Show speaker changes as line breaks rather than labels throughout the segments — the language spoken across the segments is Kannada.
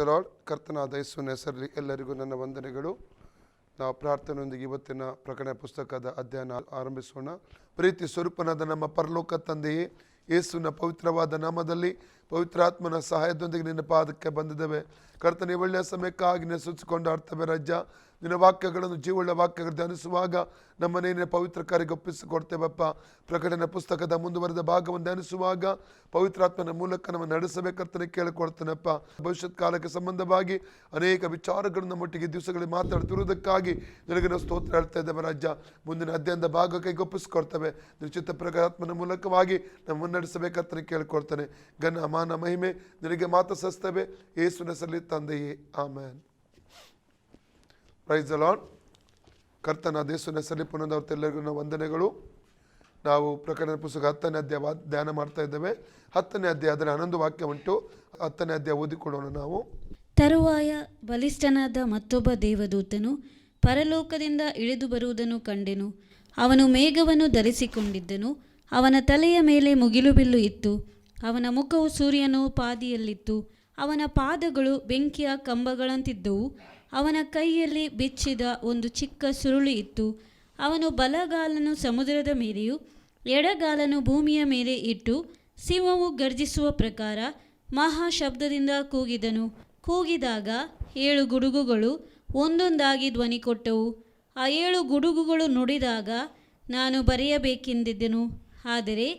ಲಾರ್ಡ್. ಕರ್ತನಾದ ಯೇಸುವಿನ ಹೆಸರಲ್ಲಿ ಎಲ್ಲರಿಗೂ ನನ್ನ ವಂದನೆಗಳು. ನಾವು ಪ್ರಾರ್ಥನೆಯೊಂದಿಗೆ ಇವತ್ತಿನ ಪ್ರಕಟಣೆ ಪುಸ್ತಕದ ಅಧ್ಯಯನ ಆರಂಭಿಸೋಣ. ಪ್ರೀತಿ ಸ್ವರೂಪನಾದ ನಮ್ಮ ಪರಲೋಕ ತಂದೆಯೇ, ಯೇಸುವಿನ ಪವಿತ್ರವಾದ ನಾಮದಲ್ಲಿ ಪವಿತ್ರಾತ್ಮನ ಸಹಾಯದೊಂದಿಗೆ ನಿನ್ನ ಪಾದಕ್ಕೆ ಬಂದಿದ್ದೇವೆ. ಕರ್ತನೆ, ಒಳ್ಳೆಯ ಸಮಯಕ್ಕಾಗಿ ನಿನ್ನ ಸೂಚಿಕೊಂಡಾಡ್ತೇವೆ ರಾಜ. ನಿನ್ನ ವಾಕ್ಯಗಳನ್ನು, ಜೀವಳ ವಾಕ್ಯಗಳು ಧ್ಯಾನಿಸುವಾಗ ನಮ್ಮನ್ನೇ ಪವಿತ್ರ ಕಾರ್ಯಕ್ಕೆ ಒಪ್ಪಿಸಿಕೊಡ್ತೇವಪ್ಪ. ಪ್ರಕಟಣೆ ಪುಸ್ತಕದ ಮುಂದುವರೆದ ಭಾಗವನ್ನು ಧ್ಯಾನಿಸುವಾಗ ಪವಿತ್ರಾತ್ಮನ ಮೂಲಕ ನಮ್ಮ ನಡೆಸಬೇಕರ್ತನೆ ಕೇಳಿಕೊಡ್ತೇನಪ್ಪ. ಭವಿಷ್ಯತ್ ಕಾಲಕ್ಕೆ ಸಂಬಂಧವಾಗಿ ಅನೇಕ ವಿಚಾರಗಳು ನಮ್ಮೊಟ್ಟಿಗೆ ದಿವಸಗಳಲ್ಲಿ ಮಾತಾಡ್ತಿರುವುದಕ್ಕಾಗಿ ನಿನಗೆ ನಾವು ಸ್ತೋತ್ರ ಹೇಳ್ತಾ ಇದ್ದೇವೆ ರಾಜ. ಮುಂದಿನ ಅಧ್ಯಯನದ ಭಾಗಕ್ಕೆ ಒಪ್ಪಿಸಿಕೊಡ್ತೇವೆ. ನಿಶ್ಚಿತ ಪ್ರಕಾರಾತ್ಮನ ಮೂಲಕವಾಗಿ ನಮ್ಮನ್ನು ನಡೆಸಬೇಕರ್ತನೆ ಕೇಳಿಕೊಡ್ತೇನೆ. ಘನ ಮಾನ ಮಹಿಮೆ ನಿನಗೆ ಮಾತು ಸಸ್ತೇವೆ ಯೇಸುವಿನ ಹೆಸರಲ್ಲಿ ತಂದೆಯೇ, ಆಮೆನ್. Praise the lord. ಕರ್ತನಾದ ಯೇಸುವಿನ ಹೆಸರಲ್ಲಿ ಪುನಃ ಎಲ್ಲರಿಗೂ ವಂದನೆಗಳು. ನಾವು ಪ್ರಕಟಣೆ ಪುಸ್ತಕ 10ನೇ ಅಧ್ಯಾಯ ಧ್ಯಾನ ಮಾಡ್ತಾ ಇದ್ದೇವೆ. 10ನೇ ಅಧ್ಯಾಯ ಅದರ 11 ವಾಕ್ಯ ಉಂಟು. 10ನೇ ಅಧ್ಯಾಯ ಓದಿಕೊಳ್ಳೋಣ ನಾವು.
ತರುವಾಯ ಬಲಿಷ್ಠನಾದ ಮತ್ತೊಬ್ಬ ದೇವದೂತನು ಪರಲೋಕದಿಂದ ಇಳಿದು ಬರುವುದನ್ನು ಕಂಡೆನು. ಅವನು ಮೇಘವನ್ನು ಧರಿಸಿಕೊಂಡಿದ್ದನು. ಅವನ ತಲೆಯ ಮೇಲೆ ಮುಗಿಲುಬಿಲ್ಲು ಇತ್ತು. ಅವನ ಮುಖವು ಸೂರ್ಯನ ಪಾದಿಯಲ್ಲಿತ್ತು. ಅವನ ಪಾದಗಳು ಬೆಂಕಿಯ ಕಂಬಗಳಂತಿದ್ದವು. ಅವನ ಕೈಯಲ್ಲಿ ಬಿಚ್ಚಿದ ಒಂದು ಚಿಕ್ಕ ಸುರುಳಿ ಇತ್ತು. ಅವನು ಬಲಗಾಲನು ಸಮುದ್ರದ ಮೇಲೆಯೂ ಎಡಗಾಲನು ಭೂಮಿಯ ಮೇಲೆ ಇಟ್ಟು ಸಿಂಹವು ಗರ್ಜಿಸುವ ಪ್ರಕಾರ ಮಹಾ ಶಬ್ದದಿಂದ ಕೂಗಿದನು. ಕೂಗಿದಾಗ 7 ಗುಡುಗುಗಳು ಒಂದೊಂದಾಗಿ ಧ್ವನಿ ಕೊಟ್ಟವು. ಆ 7 ಗುಡುಗುಗಳು ನುಡಿದಾಗ ನಾನು ಬರೆಯಬೇಕೆಂದಿದ್ದೆನು. ಆದರೆ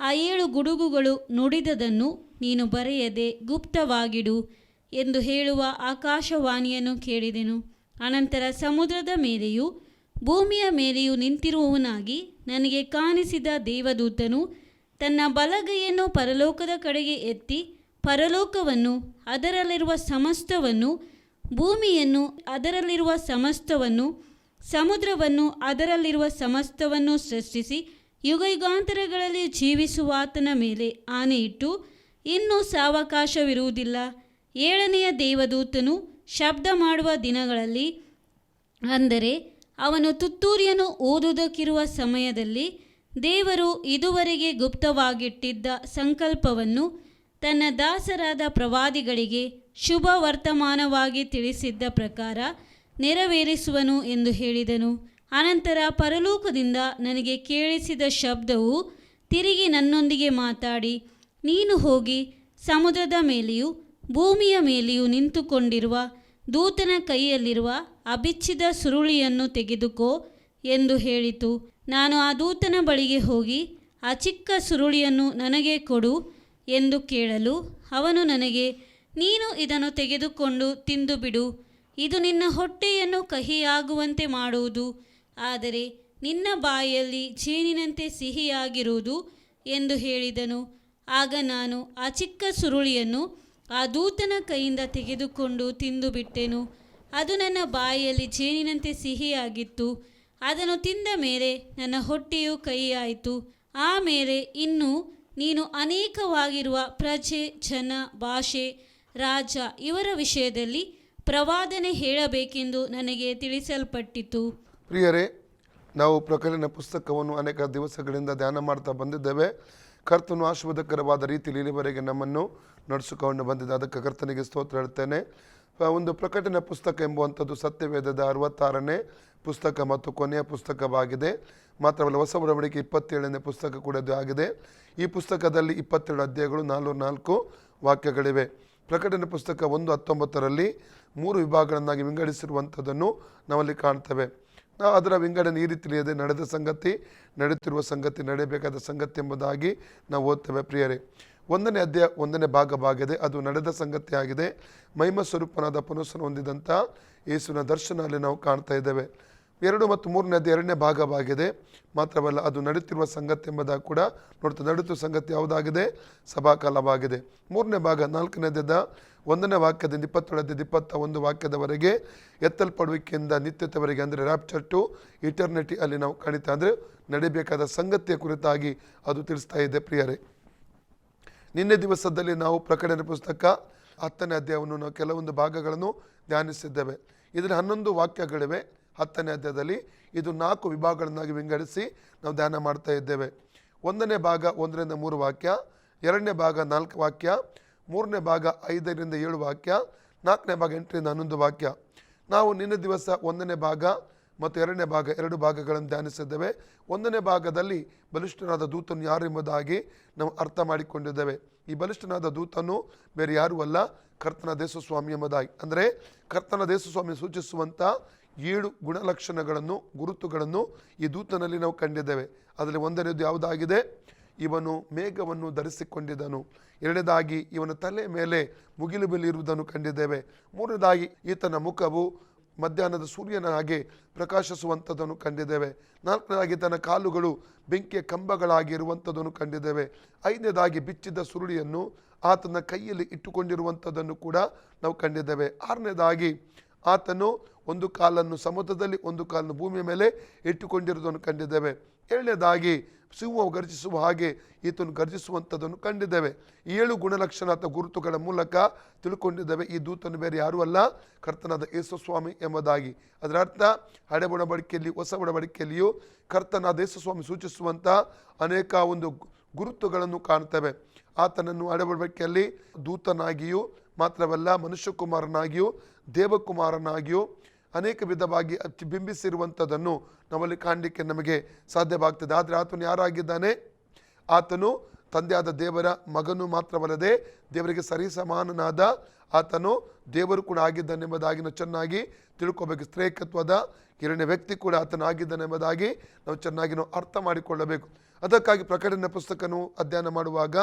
ಆ 7 ಗುಡುಗುಗಳು ನುಡಿದದನ್ನು ನೀನು ಬರೆಯದೆ ಗುಪ್ತವಾಗಿಡು ಎಂದು ಹೇಳುವ ಆಕಾಶವಾಣಿಯನ್ನು ಕೇಳಿದೆನು. ಅನಂತರ ಸಮುದ್ರದ ಮೇಲೆಯೂ ಭೂಮಿಯ ಮೇಲೆಯೂ ನಿಂತಿರುವವನಾಗಿ ನನಗೆ ಕಾಣಿಸಿದ ದೇವದೂತನು ತನ್ನ ಬಲಗೈಯನ್ನು ಪರಲೋಕದ ಕಡೆಗೆ ಎತ್ತಿ ಪರಲೋಕವನ್ನು, ಅದರಲ್ಲಿರುವ ಸಮಸ್ತವನ್ನು, ಭೂಮಿಯನ್ನು, ಅದರಲ್ಲಿರುವ ಸಮಸ್ತವನ್ನು, ಸಮುದ್ರವನ್ನು, ಅದರಲ್ಲಿರುವ ಸಮಸ್ತವನ್ನು ಸೃಷ್ಟಿಸಿ ಯುಗಯುಗಾಂತರಗಳಲ್ಲಿ ಜೀವಿಸುವ ಆತನ ಮೇಲೆ ಆಣೆಯಿಟ್ಟು, ಇನ್ನೂ ಸಾವಕಾಶವಿರುವುದಿಲ್ಲ. 7ನೆಯ ದೇವದೂತನು ಶಬ್ದ ಮಾಡುವ ದಿನಗಳಲ್ಲಿ, ಅಂದರೆ ಅವನು ತುತ್ತೂರಿಯನ್ನು ಊದುವುದಕ್ಕಿರುವ ಸಮಯದಲ್ಲಿ, ದೇವರು ಇದುವರೆಗೆ ಗುಪ್ತವಾಗಿಟ್ಟಿದ್ದ ಸಂಕಲ್ಪವನ್ನು ತನ್ನ ದಾಸರಾದ ಪ್ರವಾದಿಗಳಿಗೆ ಶುಭ ವರ್ತಮಾನವಾಗಿ ತಿಳಿಸಿದ್ದ ಪ್ರಕಾರ ನೆರವೇರಿಸುವನು ಎಂದು ಹೇಳಿದನು. ಅನಂತರ ಪರಲೋಕದಿಂದ ನನಗೆ ಕೇಳಿಸಿದ ಶಬ್ದವು ತಿರುಗಿ ನನ್ನೊಂದಿಗೆ ಮಾತಾಡಿ, ನೀನು ಹೋಗಿ ಸಮುದ್ರದ ಮೇಲೆಯೂ ಭೂಮಿಯ ಮೇಲೆಯೂ ನಿಂತುಕೊಂಡಿರುವ ದೂತನ ಕೈಯಲ್ಲಿರುವ ಅಬಿಚ್ಚಿದ ಸುರುಳಿಯನ್ನು ತೆಗೆದುಕೋ ಎಂದು ಹೇಳಿತು. ನಾನು ಆ ದೂತನ ಬಳಿಗೆ ಹೋಗಿ ಆ ಚಿಕ್ಕ ಸುರುಳಿಯನ್ನು ನನಗೆ ಕೊಡು ಎಂದು ಕೇಳಲು, ಅವನು ನನಗೆ, ನೀನು ಇದನ್ನು ತೆಗೆದುಕೊಂಡು ತಿಂದು ಬಿಡು. ಇದು ನಿನ್ನ ಹೊಟ್ಟೆಯನ್ನು ಕಹಿಯಾಗುವಂತೆ ಮಾಡುವುದು, ಆದರೆ ನಿನ್ನ ಬಾಯಲ್ಲಿ ಜೇನಿನಂತೆ ಸಿಹಿಯಾಗಿರುವುದು ಎಂದು ಹೇಳಿದನು. ಆಗ ನಾನು ಆ ಚಿಕ್ಕ ಸುರುಳಿಯನ್ನು ಆ ದೂತನ ಕೈಯಿಂದ ತೆಗೆದುಕೊಂಡು ತಿಂದು ಬಿಟ್ಟೆನು. ಅದು ನನ್ನ ಬಾಯಲ್ಲಿ ಜೇನಿನಂತೆ ಸಿಹಿಯಾಗಿತ್ತು. ಅದನ್ನು ತಿಂದ ಮೇಲೆ ನನ್ನ ಹೊಟ್ಟೆಯು ಕಹಿಯಾಯಿತು. ಆಮೇಲೆ ಇನ್ನು ನೀನು ಅನೇಕವಾಗಿರುವ ಪ್ರಜೆ, ಜನ, ಭಾಷೆ, ರಾಜ ಇವರ ವಿಷಯದಲ್ಲಿ ಪ್ರವಾದನೆ ಹೇಳಬೇಕೆಂದು ನನಗೆ ತಿಳಿಸಲ್ಪಟ್ಟಿತು.
ಪ್ರಿಯರೇ, ನಾವು ಪ್ರಕಟಣೆ ಪುಸ್ತಕವನ್ನು ಅನೇಕ ದಿವಸಗಳಿಂದ ಧ್ಯಾನ ಮಾಡ್ತಾ ಬಂದಿದ್ದೇವೆ. ಕರ್ತನು ಆಶೀರ್ವಾದಕರವಾದ ರೀತಿಯಲ್ಲಿ ಇಲ್ಲಿವರೆಗೆ ನಮ್ಮನ್ನು ನಡೆಸಿಕೊಂಡು ಬಂದಿದೆ. ಅದಕ್ಕೆ ಕರ್ತನಿಗೆ ಸ್ತೋತ್ರ ಹೇಳ್ತೇನೆ. ಒಂದು ಪ್ರಕಟಣೆ ಪುಸ್ತಕ ಎಂಬುವಂಥದ್ದು ಸತ್ಯವೇದದ 66ನೇ ಪುಸ್ತಕ ಮತ್ತು ಕೊನೆಯ ಪುಸ್ತಕವಾಗಿದೆ. ಮಾತ್ರವಲ್ಲ, ಹೊಸ ಒಡಂಬಡಿಕೆ 27ನೇ ಪುಸ್ತಕ ಕೂಡ ಇದು ಆಗಿದೆ. ಈ ಪುಸ್ತಕದಲ್ಲಿ 27 ಅಧ್ಯಾಯಗಳು, 4 ವಾಕ್ಯಗಳಿವೆ. ಪ್ರಕಟಣೆ ಪುಸ್ತಕ 1:19 3 ವಿಭಾಗಗಳನ್ನಾಗಿ ವಿಂಗಡಿಸಿರುವಂಥದ್ದನ್ನು ನಾವಲ್ಲಿ ಕಾಣ್ತೇವೆ. ನಾವು ಅದರ ವಿಂಗಡಣೆ ಈ ರೀತಿ ಇದೆ: ನಡೆದ ಸಂಗತಿ, ನಡೆಯುತ್ತಿರುವ ಸಂಗತಿ, ನಡೆಯಬೇಕಾದ ಸಂಗತಿ ಎಂಬುದಾಗಿ ನಾವು ಓದ್ತೇವೆ. ಪ್ರಿಯರೇ, 1ನೇ ಅಧ್ಯಾಯ 1ನೇ ಭಾಗವಾಗಿದೆ. ಅದು ನಡೆದ ಸಂಗತಿ ಆಗಿದೆ. ಮಹಿಮ ಸ್ವರೂಪನಾದ ಪುನಃ ಹೊಂದಿದಂಥ ಯೇಸುವಿನ ದರ್ಶನ ಅಲ್ಲಿ ನಾವು ಕಾಣ್ತಾ ಇದ್ದೇವೆ. 2 ಮತ್ತು 3ನೇ ಅಧ್ಯಾಯ 2ನೇ ಭಾಗವಾಗಿದೆ. ಮಾತ್ರವಲ್ಲ, ಅದು ನಡೆಯುತ್ತಿರುವ ಸಂಗತಿ ಎಂಬುದಾಗಿ ಕೂಡ ನೋಡ್ತಾ. ನಡೆಯುತ್ತಿರುವ ಸಂಗತಿ ಯಾವುದಾಗಿದೆ? ಸಭಾಕಾಲವಾಗಿದೆ. 3ನೇ ಭಾಗ 4ನೇ ಅಧ್ಯಾಯದ 1ನೇ ವಾಕ್ಯದಿಂದ 27 ಅಧ್ಯಾಯದ 21 ವಾಕ್ಯದವರೆಗೆ ಎತ್ತಲ್ಪಡುವಿಕೆಯಿಂದ ನಿತ್ಯತೆವರೆಗೆ, ಅಂದರೆ ರ್ಯಾಪ್ಚರ್ ಟು ಇಟರ್ನಿಟಿ ಅಲ್ಲಿ ನಾವು ಕಾಣಿತಾ, ಅಂದರೆ ನಡೆಯಬೇಕಾದ ಸಂಗತಿಯ ಕುರಿತಾಗಿ ಅದು ತಿಳಿಸ್ತಾ ಇದೆ. ಪ್ರಿಯರೇ, ನಿನ್ನೆ ದಿವಸದಲ್ಲಿ ನಾವು ಪ್ರಕಟಣೆ ಪುಸ್ತಕ 10ನೇ ಅಧ್ಯಾಯವನ್ನು ನಾವು ಕೆಲವೊಂದು ಭಾಗಗಳನ್ನು ಧ್ಯಾನಿಸಿದ್ದೇವೆ. ಇದರ 11 ವಾಕ್ಯಗಳಿವೆ 10ನೇ ಅಧ್ಯಾಯದಲ್ಲಿ. ಇದು 4 ವಿಭಾಗಗಳನ್ನಾಗಿ ವಿಂಗಡಿಸಿ ನಾವು ಧ್ಯಾನ ಮಾಡ್ತಾ ಇದ್ದೇವೆ. 1ನೇ ಭಾಗ 1ರಿಂದ 3 ವಾಕ್ಯ, 2ನೇ ಭಾಗ 4 ವಾಕ್ಯ, 3ನೇ ಭಾಗ 5ರಿಂದ 7 ವಾಕ್ಯ, 4ನೇ ಭಾಗ 8ರಿಂದ 11 ವಾಕ್ಯ. ನಾವು ನಿನ್ನೆ ದಿವಸ 1ನೇ ಭಾಗ ಮತ್ತು 2ನೇ ಭಾಗ 2 ಭಾಗಗಳನ್ನು ಧ್ಯಾನಿಸಿದ್ದೇವೆ. 1ನೇ ಭಾಗದಲ್ಲಿ ಬಲಿಷ್ಠನಾದ ದೂತನು ಯಾರು ಎಂಬುದಾಗಿ ನಾವು ಅರ್ಥ ಮಾಡಿಕೊಂಡಿದ್ದೇವೆ. ಈ ಬಲಿಷ್ಠನಾದ ದೂತನು ಬೇರೆ ಯಾರೂ ಅಲ್ಲ, ಕರ್ತನ ದೇವಸ್ವಾಮಿ ಎಂಬುದಾಗಿ. ಅಂದರೆ ಕರ್ತನ ದೇವಸ್ವಾಮಿ ಸೂಚಿಸುವಂಥ 7 ಗುಣಲಕ್ಷಣಗಳನ್ನು, ಗುರುತುಗಳನ್ನು ಈ ದೂತನಲ್ಲಿ ನಾವು ಕಂಡಿದ್ದೇವೆ. ಅದರಲ್ಲಿ 1ನೇದು ಯಾವುದಾಗಿದೆ? ಇವನು ಮೇಘವನ್ನು ಧರಿಸಿಕೊಂಡಿದ್ದನು. 2ನೇದಾಗಿ ಇವನ ತಲೆ ಮೇಲೆ ಮುಗಿಲು ಬಿಲ್ ಇರುವುದನ್ನು ಕಂಡಿದ್ದೇವೆ. 3ನೇದಾಗಿ ಈತನ ಮುಖವು ಮಧ್ಯಾಹ್ನದ ಸೂರ್ಯನ ಹಾಗೆ ಪ್ರಕಾಶಿಸುವಂಥದ್ದನ್ನು ಕಂಡಿದ್ದೇವೆ. 4ನೇದಾಗಿ ತನ್ನ ಕಾಲುಗಳು ಬೆಂಕಿಯ ಕಂಬಗಳಾಗಿರುವಂಥದ್ದನ್ನು ಕಂಡಿದ್ದೇವೆ. 5ನೇದಾಗಿ ಬಿಚ್ಚಿದ ಸುರುಳಿಯನ್ನು ಆತನ ಕೈಯಲ್ಲಿ ಇಟ್ಟುಕೊಂಡಿರುವಂಥದ್ದನ್ನು ಕೂಡ ನಾವು ಕಂಡಿದ್ದೇವೆ. 6ನೇದಾಗಿ ಆತನು ಒಂದು ಕಾಲನ್ನು ಸಮುದ್ರದಲ್ಲಿ, ಒಂದು ಕಾಲನ್ನು ಭೂಮಿಯ ಮೇಲೆ ಇಟ್ಟುಕೊಂಡಿರುವುದನ್ನು ಕಂಡಿದ್ದೇವೆ. 7ನೇದಾಗಿ ಸಿಂಹವು ಗರ್ಜಿಸುವ ಹಾಗೆ ಈತನು ಗರ್ಜಿಸುವಂಥದ್ದನ್ನು ಕಂಡಿದ್ದೇವೆ. 7 ಗುಣಲಕ್ಷಣ ಅಥವಾ ಗುರುತುಗಳ ಮೂಲಕ ತಿಳ್ಕೊಂಡಿದ್ದೇವೆ ಈ ದೂತನು ಬೇರೆ ಯಾರೂ ಅಲ್ಲ, ಕರ್ತನಾದ ಯೇಸುಸ್ವಾಮಿ ಎಂಬುದಾಗಿ. ಅದರ ಅರ್ಥ ಹಳೆ ಒಡಂಬಡಿಕೆಯಲ್ಲಿ, ಹೊಸ ಒಡಂಬಡಿಕೆಯಲ್ಲಿಯೂ ಕರ್ತನಾದ ಯೇಸುಸ್ವಾಮಿ ಸೂಚಿಸುವಂಥ ಅನೇಕ ಒಂದು ಗುರುತುಗಳನ್ನು ಕಾಣ್ತೇವೆ. ಆತನನ್ನು ಹಳೆ ಒಡಂಬಡಿಕೆಯಲ್ಲಿ ದೂತನಾಗಿಯೂ ಮಾತ್ರವಲ್ಲ, ಮನುಷ್ಯಕುಮಾರನಾಗಿಯೂ ದೇವಕುಮಾರನಾಗಿಯೂ ಅನೇಕ ವಿಧವಾಗಿ ಬಿಂಬಿಸಿರುವಂಥದ್ದನ್ನು ನಾವಲ್ಲಿ ಕಾಣಲಿಕ್ಕೆ ನಮಗೆ ಸಾಧ್ಯವಾಗ್ತದೆ. ಆದರೆ ಆತನು ಯಾರಾಗಿದ್ದಾನೆ? ಆತನು ತಂದೆಯಾದ ದೇವರ ಮಗನು ಮಾತ್ರವಲ್ಲದೆ ದೇವರಿಗೆ ಸರಿಸಮಾನನಾದ ಆತನು ದೇವರು ಕೂಡ ಆಗಿದ್ದಾನೆಂಬುದಾಗಿ ನಾವು ಚೆನ್ನಾಗಿ ತಿಳ್ಕೋಬೇಕು. ಸ್ತ್ರೀಕತ್ವದ 2ನೇ ವ್ಯಕ್ತಿ ಕೂಡ ಆತನಾಗಿದ್ದಾನೆಂಬುದಾಗಿ ನಾವು ಚೆನ್ನಾಗಿ ನಾವು ಅರ್ಥ ಮಾಡಿಕೊಳ್ಳಬೇಕು. ಅದಕ್ಕಾಗಿ ಪ್ರಕಟಣೆ ಪುಸ್ತಕವನ್ನು ಅಧ್ಯಯನ ಮಾಡುವಾಗ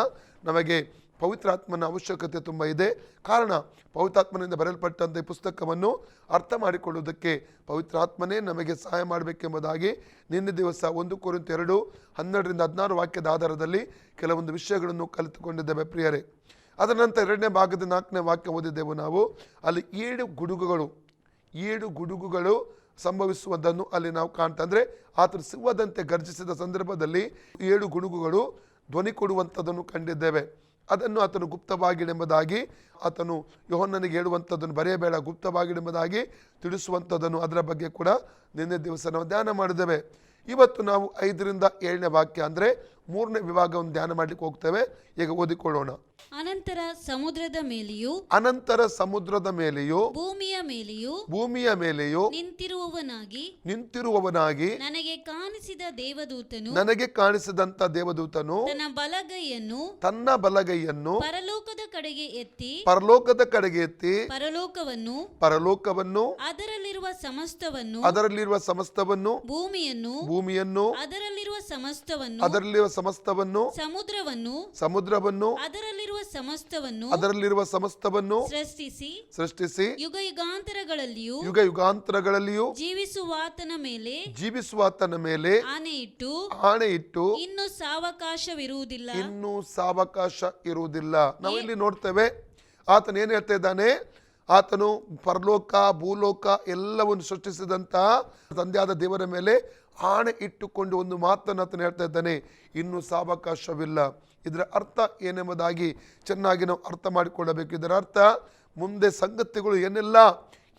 ನಮಗೆ ಪವಿತ್ರಾತ್ಮನ ಅವಶ್ಯಕತೆ ತುಂಬ ಇದೆ. ಕಾರಣ ಪವಿತ್ರಾತ್ಮನಿಂದ ಬರೆಯಲ್ಪಟ್ಟಂಥ ಈ ಪುಸ್ತಕವನ್ನು ಅರ್ಥ ಮಾಡಿಕೊಳ್ಳುವುದಕ್ಕೆ ಪವಿತ್ರಾತ್ಮನೇ ನಮಗೆ ಸಹಾಯ ಮಾಡಬೇಕೆಂಬುದಾಗಿ ನಿನ್ನೆ ದಿವಸ 1 ಕೊರಿಂಥ 2 12ರಿಂದ 16 ವಾಕ್ಯದ ಆಧಾರದಲ್ಲಿ ಕೆಲವೊಂದು ವಿಷಯಗಳನ್ನು ಕಲಿತುಕೊಂಡಿದ್ದೇವೆ ಪ್ರಿಯರೇ. ಅದರ ನಂತರ 2ನೇ ಭಾಗದ 4ನೇ ವಾಕ್ಯ ಓದಿದ್ದೆವು ನಾವು. ಅಲ್ಲಿ 7 ಗುಡುಗುಗಳು ಸಂಭವಿಸುವುದನ್ನು ಅಲ್ಲಿ ನಾವು ಕಾಣ್ತಾ, ಅಂದರೆ ಆತನು ಸಿಂಹದಂತೆ ಗರ್ಜಿಸಿದ ಸಂದರ್ಭದಲ್ಲಿ 7 ಗುಡುಗುಗಳು ಧ್ವನಿ ಕೊಡುವಂಥದ್ದನ್ನು ಕಂಡಿದ್ದೇವೆ. ಅದನ್ನು ಆತನು ಗುಪ್ತವಾಗಿಡೆಂಬುದಾಗಿ ಆತನು ಯೋಹನ್ನನಿಗೆ ಹೇಳುವಂಥದ್ದನ್ನು ಬರೆಯಬೇಡ, ಗುಪ್ತವಾಗಿಡೆಂಬುದಾಗಿ ತಿಳಿಸುವಂಥದ್ದನ್ನು ಅದರ ಬಗ್ಗೆ ಕೂಡ ನಿನ್ನೆ ದಿವಸ ನಾವು ಧ್ಯಾನ ಮಾಡಿದ್ದೇವೆ. ಇವತ್ತು ನಾವು 5ರಿಂದ 7ನೇ ವಾಕ್ಯ ಅಂದರೆ 3ನೇ ವಿಭಾಗವನ್ನು ಧ್ಯಾನ ಮಾಡಲಿಕ್ಕೆ ಹೋಗ್ತೇವೆ. ಈಗ ಓದಿಕೊಳ್ಳೋಣ.
ಅನಂತರ ಸಮುದ್ರದ ಮೇಲೆಯೂ ಭೂಮಿಯ ಮೇಲೆಯೂ ನಿಂತಿರುವವನಾಗಿ ನನಗೆ ಕಾಣಿಸಿದಂತ ದೇವದೂತನು ತನ್ನ ಬಲಗೈಯನ್ನು ಪರಲೋಕದ ಕಡೆಗೆ ಎತ್ತಿ ಪರಲೋಕವನ್ನು ಅದರಲ್ಲಿರುವ ಸಮಸ್ತವನ್ನು ಭೂಮಿಯನ್ನು ಅದರಲ್ಲಿರುವ ಸಮಸ್ತವನ್ನು ಸಮುದ್ರವನ್ನು ಅದರಲ್ಲಿರುವ ಸಮಸ್ತವನ್ನು ಸೃಷ್ಟಿಸಿ ಯುಗ ಯುಗಾಂತರಗಳಲ್ಲಿಯೂ ಜೀವಿಸುವಾತನ ಮೇಲೆ ಆಣೆಯಿಟ್ಟು ಇನ್ನು ಸಾವಕಾಶ ಇರುವುದಿಲ್ಲ. ನಾವಿಲ್ಲಿ ನೋಡ್ತೇವೆ ಆತನು ಏನು ಹೇಳ್ತಾ ಇದ್ದಾನೆ. ಆತನು ಪರಲೋಕ ಭೂಲೋಕ ಎಲ್ಲವನ್ನು ಸೃಷ್ಟಿಸಿದಂತಹ ತಂದೆಯಾದ ದೇವರ ಮೇಲೆ ಆಣೆ ಇಟ್ಟುಕೊಂಡು ಒಂದು ಮಾತನ್ನು ಆತನು ಹೇಳ್ತಾ ಇದ್ದಾನೆ, ಇನ್ನು ಸಾವಕಾಶವಿಲ್ಲ. ಇದರ ಅರ್ಥ ಏನೆಂಬುದಾಗಿ ಚೆನ್ನಾಗಿ ನಾವು ಅರ್ಥ ಮಾಡಿಕೊಳ್ಳಬೇಕು. ಇದರ ಅರ್ಥ ಮುಂದೆ ಸಂಗತಿಗಳು ಏನೆಲ್ಲ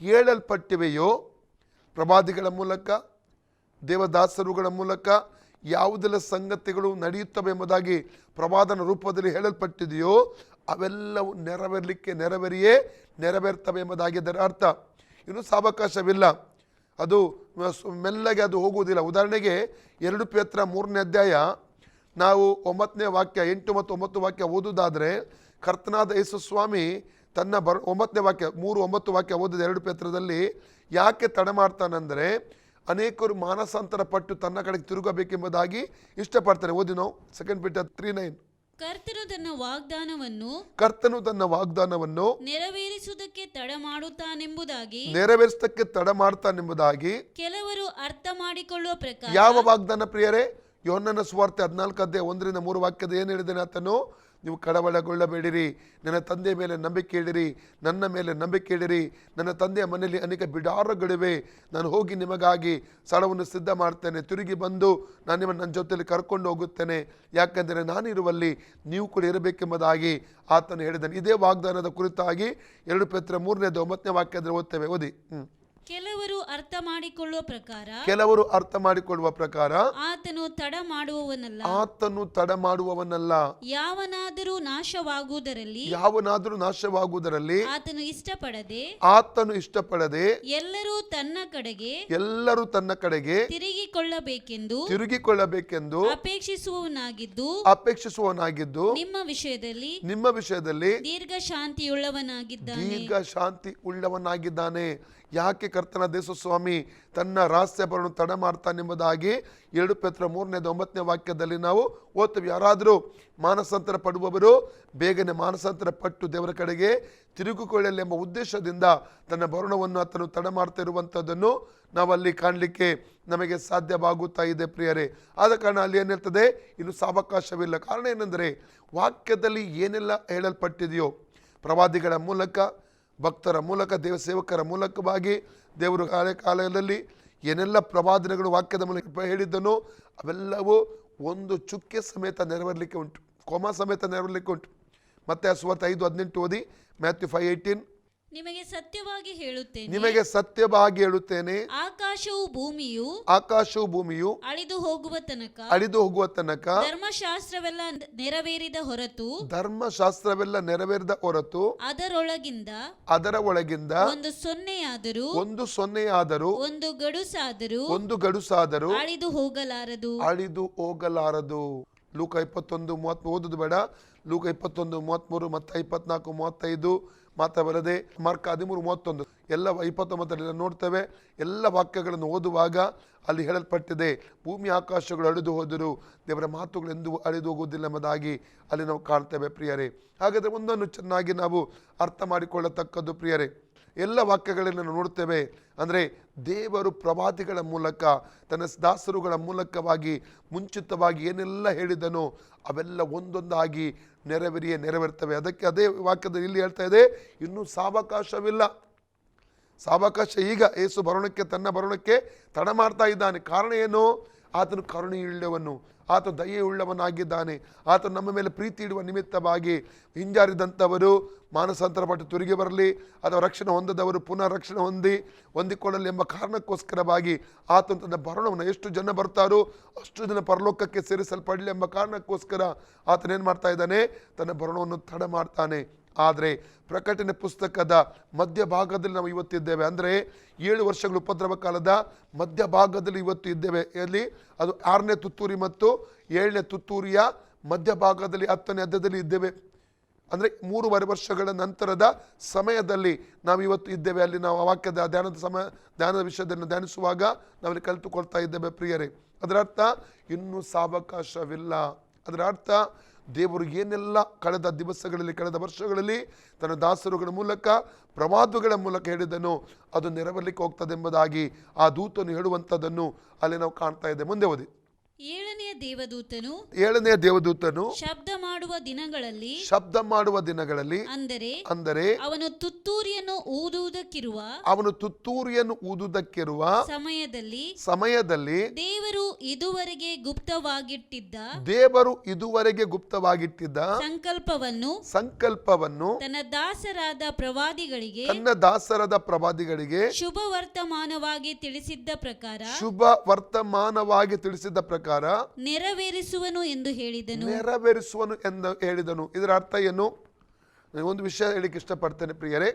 ಹೇಳಲ್ಪಟ್ಟಿವೆಯೋ ಪ್ರವಾದಿಗಳ ಮೂಲಕ, ದೇವದಾಸರುಗಳ ಮೂಲಕ ಯಾವುದೆಲ್ಲ ಸಂಗತಿಗಳು ನಡೆಯುತ್ತವೆ ಎಂಬುದಾಗಿ ಪ್ರವಾದನ ರೂಪದಲ್ಲಿ ಹೇಳಲ್ಪಟ್ಟಿದೆಯೋ ಅವೆಲ್ಲವೂ ನೆರವೇರ್ತವೆ ಎಂಬುದಾಗಿ ಇದರ ಅರ್ಥ. ಇನ್ನು ಸಾವಕಾಶವಿಲ್ಲ, ಅದು ಮೆಲ್ಲಗೆ ಅದು ಹೋಗುವುದಿಲ್ಲ. ಉದಾಹರಣೆಗೆ 2 ಪೇತ್ರ 3ನೇ ಅಧ್ಯಾಯ ನಾವು 9ನೇ ವಾಕ್ಯ 8 ಮತ್ತು 9 ವಾಕ್ಯ ಓದುವುದಾದರೆ, ಕರ್ತನಾದ ಯೇಸುಸ್ವಾಮಿ ತನ್ನ 9ನೇ ವಾಕ್ಯ 3-9 ವಾಕ್ಯ ಓದಿದ 2 ಪೇತ್ರದಲ್ಲಿ ಯಾಕೆ ತಡ ಮಾಡ್ತಾನೆಂದರೆ ಅನೇಕರು ಮಾನಸಾಂತರ ಪಟ್ಟು ತನ್ನ ಕಡೆಗೆ ತಿರುಗಬೇಕೆಂಬುದಾಗಿ ಇಷ್ಟಪಡ್ತಾರೆ. ಓದಿ ನಾವು 2 ಪೀಟರ್ 3:9. ಕರ್ತನು ತನ್ನ ವಾಗ್ದಾನವನ್ನು ನೆರವೇರಿಸುವುದಕ್ಕೆ ತಡ ಮಾಡುತ್ತಾನೆಂಬುದಾಗಿ ಕೆಲವರು ಅರ್ಥ ಮಾಡಿಕೊಳ್ಳುವ ಪ್ರಕಾರ.
ಯಾವ ವಾಗ್ದಾನ ಪ್ರಿಯರೇ? ಯೋಹನ್ನನ ಸುವಾರ್ತೆ 14 ಅಧ್ಯಾಯ 1-3 ವಾಕ್ಯದ ಏನು ಹೇಳಿದ್ದೇನೆ ಆತನು? ನೀವು ಕಳವಳಗೊಳ್ಳಬೇಡಿರಿ, ನನ್ನ ತಂದೆಯ ಮೇಲೆ ನಂಬಿಕೆ ಇಡಿರಿ, ನನ್ನ ಮೇಲೆ ನಂಬಿಕೆ ಇಡಿರಿ. ನನ್ನ ತಂದೆಯ ಮನೆಯಲ್ಲಿ ಅನೇಕ ಬಿಡಾರಗಳಿವೆ, ನಾನು ಹೋಗಿ ನಿಮಗಾಗಿ ಸ್ಥಳವನ್ನು ಸಿದ್ಧ ಮಾಡ್ತೇನೆ, ತಿರುಗಿ ಬಂದು ನಾನು ನಿಮ್ಮನ್ನು ನನ್ನ ಜೊತೆಯಲ್ಲಿ ಕರ್ಕೊಂಡು ಹೋಗುತ್ತೇನೆ, ಯಾಕೆಂದರೆ ನಾನಿರುವಲ್ಲಿ ನೀವು ಕೂಡ ಇರಬೇಕೆಂಬುದಾಗಿ ಆತನು ಹೇಳಿದ್ದಾನೆ. ಇದೇ ವಾಗ್ದಾನದ ಕುರಿತಾಗಿ 2 ಪೇತ್ರ 3ನೇ 9ನೇ ವಾಕ್ಯದಲ್ಲಿ ಓದ್ತೇವೆ. ಓದಿ.
ಕೆಲವರು ಅರ್ಥ ಮಾಡಿಕೊಳ್ಳುವ ಪ್ರಕಾರ
ಕೆಲವರು ಅರ್ಥ ಮಾಡಿಕೊಳ್ಳುವ ಪ್ರಕಾರ
ಆತನು ತಡ ಮಾಡುವವನಲ್ಲ,
ಆತನು ತಡ ಮಾಡುವವನಲ್ಲ,
ಯಾವನಾದರೂ ನಾಶವಾಗುವುದರಲ್ಲಿ
ನಾಶವಾಗುವುದರಲ್ಲಿ
ಆತನು ಇಷ್ಟಪಡದೆ
ಆತನು ಇಷ್ಟಪಡದೆ
ಎಲ್ಲರೂ ತನ್ನ ಕಡೆಗೆ
ತಿರುಗಿಕೊಳ್ಳಬೇಕೆಂದು ಅಪೇಕ್ಷಿಸುವವನಾಗಿದ್ದು ನಿಮ್ಮ ವಿಷಯದಲ್ಲಿ ದೀರ್ಘ ಶಾಂತಿ ಉಳ್ಳವನಾಗಿದ್ದಾನೆ. ಯಾಕೆ ಕರ್ತನ ದೇಶ ಸ್ವಾಮಿ ತನ್ನ ರಹಸ್ಯ ಬರಲು ತಡ ಮಾಡ್ತಾನೆಂಬುದಾಗಿ 2 ಪೇತ್ರ 3:9 ವಾಕ್ಯದಲ್ಲಿ ನಾವು ಓದ್ತೀವಿ. ಯಾರಾದರೂ ಮಾನಸಾಂತರ ಪಡುವವರು ಬೇಗನೆ ಮಾನಸಾಂತರ ಪಟ್ಟು ದೇವರ ಕಡೆಗೆ ತಿರುಗಿಕೊಳ್ಳಲಿ ಎಂಬ ಉದ್ದೇಶದಿಂದ ತನ್ನ ಬರುಣವನ್ನು ಆತನು ತಡ ಮಾಡ್ತಾ ಇರುವಂಥದ್ದನ್ನು ನಾವಲ್ಲಿ ಕಾಣಲಿಕ್ಕೆ ನಮಗೆ ಸಾಧ್ಯವಾಗುತ್ತಾ ಇದೆ ಪ್ರಿಯರೇ. ಆದ ಕಾರಣ ಅಲ್ಲಿ ಏನಿರ್ತದೆ, ಇನ್ನು ಸಾವಕಾಶವಿಲ್ಲ. ಕಾರಣ ಏನೆಂದರೆ ವಾಕ್ಯದಲ್ಲಿ ಏನೆಲ್ಲ ಹೇಳಲ್ಪಟ್ಟಿದೆಯೋ ಪ್ರವಾದಿಗಳ ಮೂಲಕ, ಭಕ್ತರ ಮೂಲಕ, ದೇವ ಸೇವಕರ ಮೂಲಕವಾಗಿ ದೇವರು ಹಳೆ ಕಾಲದಲ್ಲಿ ಏನೆಲ್ಲ ಪ್ರವಾದನೆಗಳು ವಾಕ್ಯದ ಮೂಲಕ ಹೇಳಿದ್ದನೋ ಅವೆಲ್ಲವೂ ಒಂದು ಚುಕ್ಕೆ ಸಮೇತ ನೆರವೇರಲಿಕ್ಕೆ ಉಂಟು, ಕೊಮ ಸಮೇತ ನೆರವೇರಲಿಕ್ಕೆ ಉಂಟು. ಮತ್ತೆ ಸುವಾರ್ತೆ 5:18 ಓದಿ, ಮ್ಯಾಥ್ಯೂ 5:18.
ನಿಮಗೆ ಸತ್ಯವಾಗಿ ಹೇಳುತ್ತೇನೆ, ಆಕಾಶವು ಭೂಮಿಯು ಅಳಿದು ಹೋಗುವ ತನಕ ಧರ್ಮಶಾಸ್ತ್ರವೆಲ್ಲ ನೆರವೇರಿದ ಹೊರತು ಅದರ ಒಳಗಿಂದ ಒಂದು ಸೊನ್ನೆಯಾದರೂ ಒಂದು ಗಡುಸಾದರೂ ಅಳಿದು ಹೋಗಲಾರದು. ಲೂಕ 21:30 ಓದುದು ಬೇಡ. ಲೂಕ 21:33 ಮತ್ತು 24:35 ಮಾತ್ರ ಬರದೆ ಮಾರ್ಕ 13:31 ಎಲ್ಲ 29 ನೋಡ್ತೇವೆ. ಎಲ್ಲ ವಾಕ್ಯಗಳನ್ನು ಓದುವಾಗ ಅಲ್ಲಿ ಹೇಳಲ್ಪಟ್ಟಿದೆ, ಭೂಮಿ ಆಕಾಶಗಳು ಅಳಿದು ಹೋದರು, ದೇವರ ಮಾತುಗಳು ಎಂದೂ ಅಳಿದು ಹೋಗುವುದಿಲ್ಲ ಎಂಬುದಾಗಿ ಅಲ್ಲಿ ನಾವು ಕಾಣ್ತೇವೆ ಪ್ರಿಯರೇ. ಹಾಗಾದರೆ ಒಂದನ್ನು ಚೆನ್ನಾಗಿ ನಾವು ಅರ್ಥ ಮಾಡಿಕೊಳ್ಳತಕ್ಕದ್ದು ಪ್ರಿಯರೇ, ಎಲ್ಲ ವಾಕ್ಯಗಳನ್ನು ನಾವು ನೋಡ್ತೇವೆ. ಅಂದರೆ ದೇವರು ಪ್ರವಾದಿಗಳ ಮೂಲಕ ತನ್ನ ದಾಸರುಗಳ ಮೂಲಕವಾಗಿ ಮುಂಚಿತವಾಗಿ ಏನೆಲ್ಲ ಹೇಳಿದನೋ ಅವೆಲ್ಲ ಒಂದೊಂದಾಗಿ ನೆರವೇರ್ತವೆ. ಅದಕ್ಕೆ ಅದೇ ವಾಕ್ಯದಲ್ಲಿ ಇಲ್ಲಿ ಹೇಳ್ತಾ ಇದೆ, ಇನ್ನೂ ಸಾವಕಾಶವಿಲ್ಲ. ಸಾವಕಾಶ ಈಗ ಯೇಸು ತನ್ನ ಬರೋಣಕ್ಕೆ ತಡ ಮಾಡ್ತಾ ಇದ್ದಾನೆ. ಕಾರಣ ಏನು? ಆತನು ಕರುಣೆಯುಳ್ಳವನು, ಆತ ದಯೆಯುಳ್ಳವನಾಗಿದ್ದಾನೆ. ಆತ ನಮ್ಮ ಮೇಲೆ ಪ್ರೀತಿ ಇಡುವ ನಿಮಿತ್ತವಾಗಿ ಹಿಂಜಾರಿದಂಥವರು ಮಾನಸಾಂತರ ಪಟ್ಟು ತಿರುಗಿ ಬರಲಿ, ಅಥವಾ ರಕ್ಷಣೆ ಹೊಂದದವರು ಪುನಃ ರಕ್ಷಣೆ ಹೊಂದಿಕೊಳ್ಳಲಿ ಎಂಬ ಕಾರಣಕ್ಕೋಸ್ಕರವಾಗಿ ಆತನು ತನ್ನ ಬರೋಣವನ್ನು ಎಷ್ಟು ಜನ ಬರ್ತಾರೋ ಅಷ್ಟು ಜನ ಪರಲೋಕಕ್ಕೆ ಸೇರಿಸಲ್ಪಡಲಿ ಎಂಬ ಕಾರಣಕ್ಕೋಸ್ಕರ ಆತನೇನು ಮಾಡ್ತಾ ಇದ್ದಾನೆ, ತನ್ನ ಬರೋಣವನ್ನು ತಡ ಮಾಡ್ತಾನೆ. ಆದರೆ ಪ್ರಕಟಣೆ ಪುಸ್ತಕದ ಮಧ್ಯಭಾಗದಲ್ಲಿ ನಾವು ಇವತ್ತಿದ್ದೇವೆ. ಅಂದರೆ 7 ವರ್ಷಗಳ ಉಪದ್ರವ ಕಾಲದ ಮಧ್ಯಭಾಗದಲ್ಲಿ ಇವತ್ತು ಇದ್ದೇವೆ. ಎಲ್ಲಿ? ಅದು 6ನೇ ತುತ್ತೂರಿ ಮತ್ತು 7ನೇ ತುತ್ತೂರಿಯ ಮಧ್ಯಭಾಗದಲ್ಲಿ 10ನೇ ಅಧ್ಯಾಯದಲ್ಲಿ ಇದ್ದೇವೆ. ಅಂದರೆ 3.5 ವರ್ಷಗಳ ನಂತರದ ಸಮಯದಲ್ಲಿ ನಾವು ಇವತ್ತು ಇದ್ದೇವೆ. ಅಲ್ಲಿ ನಾವು ವಾಕ್ಯದ ಧ್ಯಾನದ ವಿಷಯದಲ್ಲಿ ಧ್ಯಾನಿಸುವಾಗ ನಾವು ಕಲಿತುಕೊಳ್ತಾ ಇದ್ದೇವೆ ಪ್ರಿಯರೇ. ಅದರ ಅರ್ಥ ಇನ್ನೂ ಸಾವಕಾಶವಿಲ್ಲ. ಅದರ ಅರ್ಥ ದೇವರು ಏನೆಲ್ಲ ಕಳೆದ ದಿವಸಗಳಲ್ಲಿ, ಕಳೆದ ವರ್ಷಗಳಲ್ಲಿ ತನ್ನ ದಾಸರುಗಳ ಮೂಲಕ, ಪ್ರವಾದಗಳ ಮೂಲಕ ಹೇಳಿದನು ಅದು ನೆರವೇರಲಿಕ್ಕೆ ಹೋಗ್ತದೆ ಎಂಬುದಾಗಿ ಆ ದೂತನು ಹೇಳುವಂಥದ್ದನ್ನು ಅಲ್ಲಿ ನಾವು ಕಾಣ್ತಾ ಇದ್ದೇವೆ. ಮುಂದೆ ಓದಿ. 7ನೇ
ದೇವದೂತನು
ಶಬ್ದ ಮಾಡುವ ದಿನಗಳಲ್ಲಿ
ಅಂದರೆ
ಅವನು ತುತ್ತೂರಿಯನ್ನು ಊದುವುದಕ್ಕಿರುವ
ಸಮಯದಲ್ಲಿ
ದೇವರು ಇದುವರೆಗೆ ಗುಪ್ತವಾಗಿಟ್ಟಿದ್ದ
ಸಂಕಲ್ಪವನ್ನು
ತನ್ನ ದಾಸರಾದ ಪ್ರವಾದಿಗಳಿಗೆ ಶುಭ ವರ್ತಮಾನವಾಗಿ ತಿಳಿಸಿದ್ದ ಪ್ರಕಾರ ನೆರವೇರಿಸುವನು ಎಂದು
ಹೇಳಿದನು. ಇದರ ಅರ್ಥ ಏನು? ಒಂದು ವಿಷಯ ಹೇಳಿಕ್ಕೆ ಇಷ್ಟಪಡ್ತೇನೆ ಪ್ರಿಯರೇ.